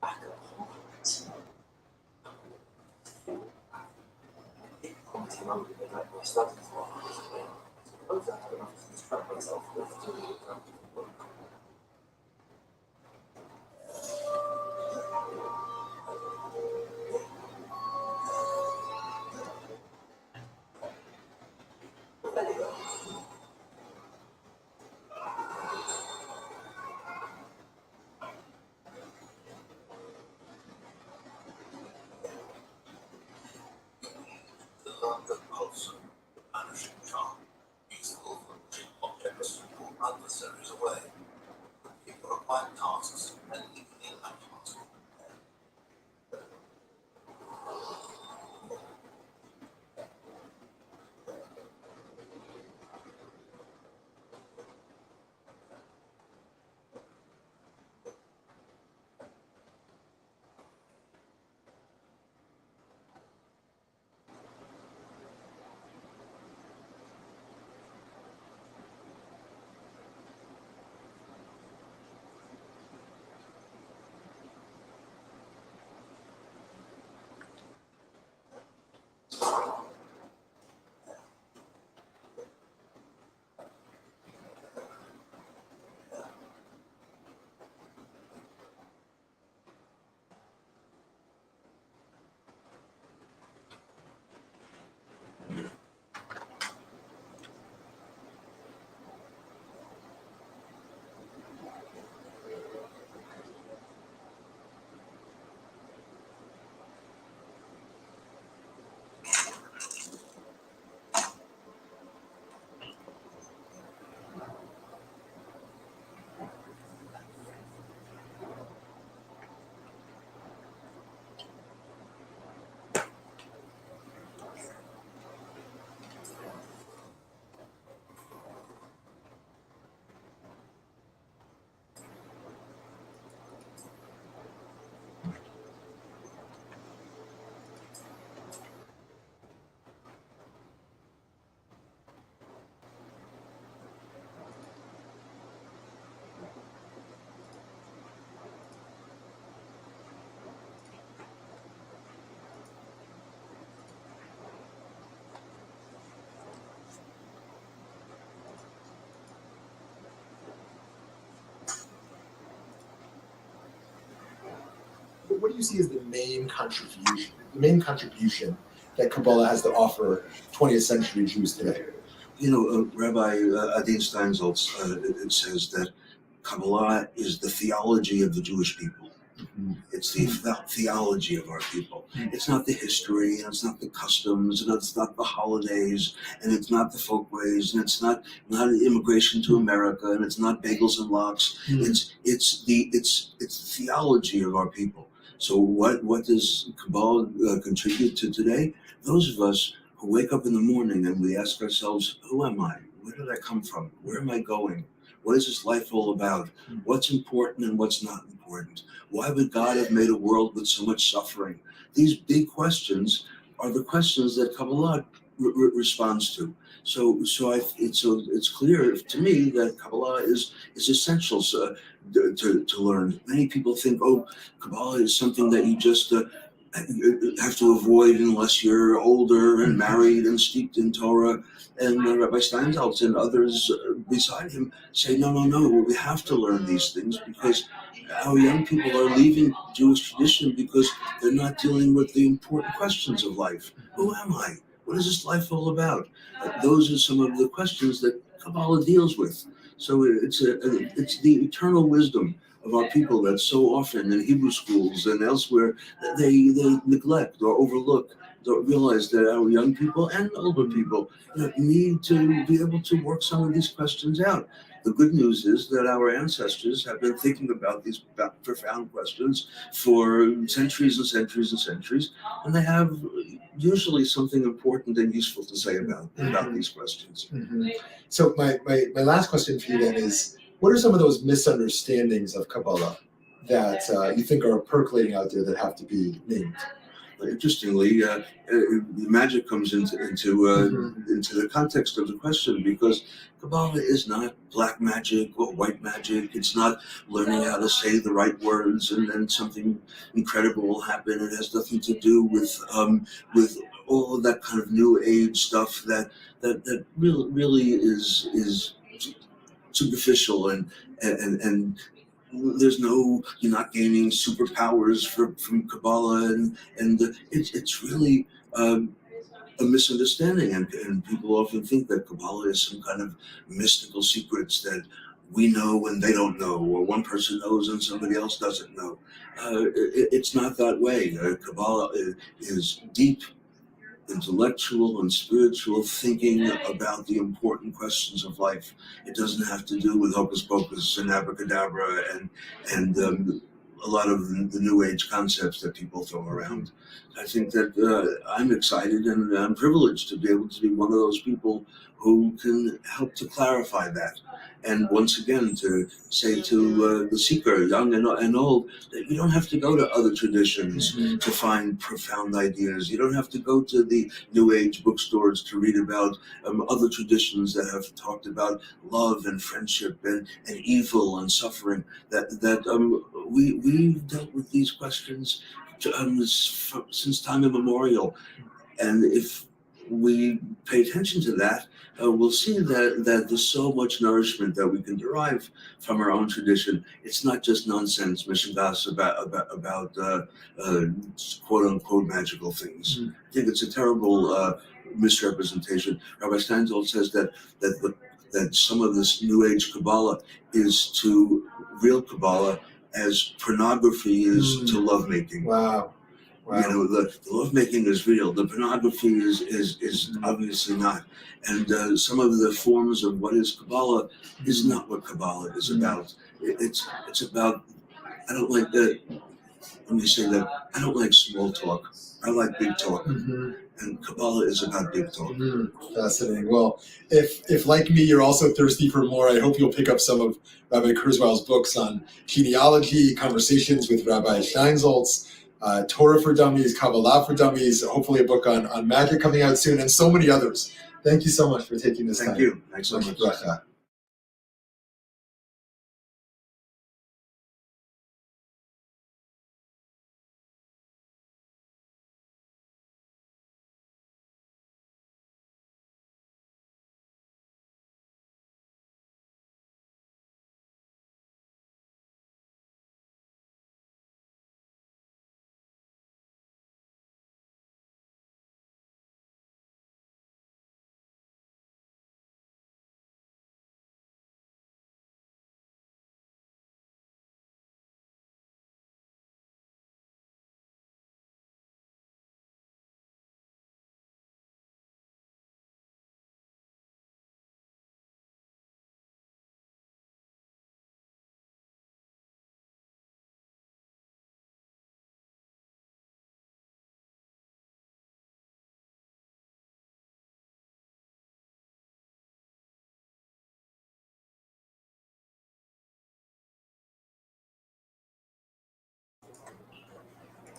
Back at Hogwarts. I'm hungry, but like my studies are I was after enough to distract myself with doing it. The pulse, vanishing charm, useful for objects or adversaries away. People require tasks and equally untasked. What do you see as the main contribution that Kabbalah has to offer 20th century Jews today? You know, Rabbi Adin Steinsaltz, it says that Kabbalah is the theology of the Jewish people. It's the theology of our people. It's not the history, and it's not the customs, and it's not the holidays, and it's not the folkways, and it's not immigration to America, and it's not bagels and lox. It's the theology of our people. So what does Kabbalah contribute to today? Those of us who wake up in the morning and we ask ourselves, who am I? Where did I come from? Where am I going? What is this life all about? What's important and what's not important? Why would God have made a world with so much suffering? These big questions are the questions that Kabbalah responds to. So it's clear to me that Kabbalah is essential to learn. Many people think, oh, Kabbalah is something that you just have to avoid unless you're older and married and steeped in Torah. And Rabbi Steinsaltz and others beside him say, no, we have to learn these things because our young people are leaving Jewish tradition because they're not dealing with the important questions of life. Who am I? What is this life all about? Those are some of the questions that Kabbalah deals with. So it's the eternal wisdom of our people that so often in Hebrew schools and elsewhere they neglect or overlook. don't realize that our young people and older people need to be able to work some of these questions out. The good news is that our ancestors have been thinking about these profound questions for centuries and centuries and centuries, and they have usually something important and useful to say about these questions. So my last question for you then is, what are some of those misunderstandings of Kabbalah that you think are percolating out there that have to be named? Interestingly, magic comes into the context of the question, because Kabbalah is not black magic or white magic. It's not learning how to say the right words and then something incredible will happen. It has nothing to do with all of that kind of new age stuff that really is superficial and there's no, you're not gaining superpowers from Kabbalah, and it's really a misunderstanding, and people often think that Kabbalah is some kind of mystical secrets that we know and they don't know, or one person knows and somebody else doesn't know. It's not that way. Kabbalah is deep intellectual and spiritual thinking about the important questions of life. It doesn't have to do with hocus pocus and abracadabra and a lot of the new age concepts that people throw around. I think that I'm excited and I'm privileged to be able to be one of those people who can help to clarify that. And once again, to say to the seeker, young and old, that you don't have to go to other traditions to find profound ideas. You don't have to go to the New Age bookstores to read about other traditions that have talked about love and friendship and evil and suffering. We've dealt with these questions since time immemorial. And if we pay attention to that, we'll see that there's so much nourishment that we can derive from our own tradition. It's not just nonsense, mishigas about quote unquote magical things. I think it's a terrible misrepresentation. Rabbi Steinsaltz says that some of this New Age Kabbalah is to real Kabbalah as pornography is to lovemaking. Wow. You know, the lovemaking is real. The pornography is obviously not. And some of the forms of what is Kabbalah is not what Kabbalah is about. It's about, I don't like that, let me say that, I don't like small talk. I like big talk. And Kabbalah is about big talk. Fascinating. Well, if like me, you're also thirsty for more, I hope you'll pick up some of Rabbi Kurzweil's books on genealogy, conversations with Rabbi Steinsaltz, Torah for Dummies, Kabbalah for Dummies, hopefully a book on magic coming out soon, and so many others. Thank you so much for taking this time. Thank you. Thanks so much. Bracha.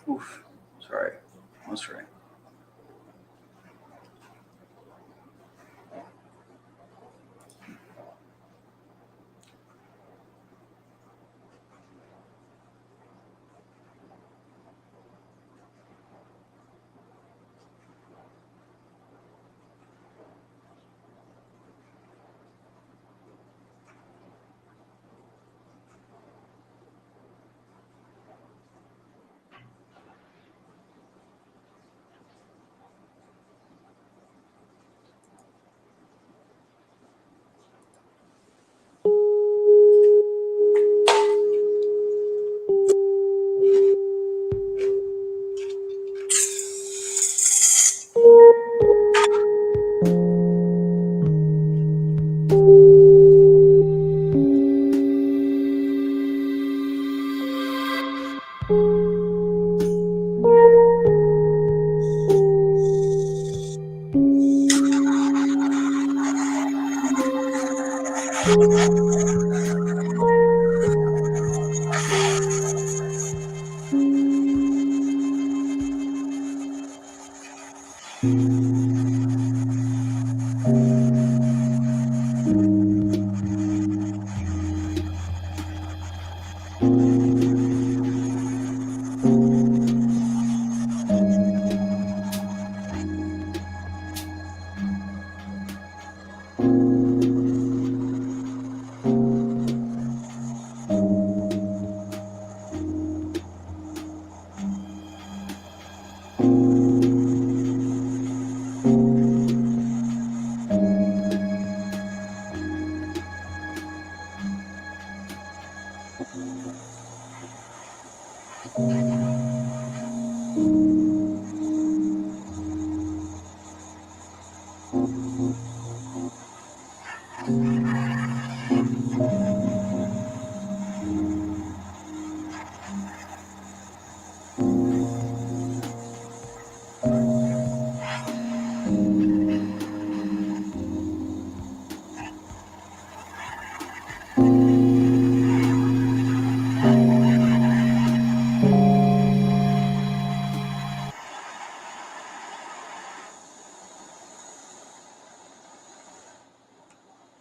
Oof. Sorry. Almost right.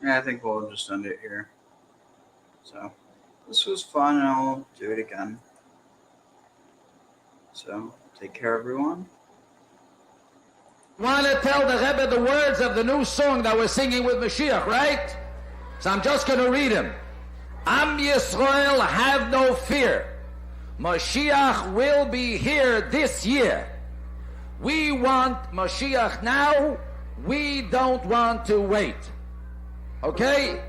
Yeah, I think we'll just end it here. So, this was fun, and I'll do it again. So, take care, everyone. Want to tell the Rebbe the words of the new song that we're singing with Mashiach, right? So I'm just going to read them. Am Yisrael, have no fear. Mashiach will be here this year. We want Mashiach now. We don't want to wait. Okay?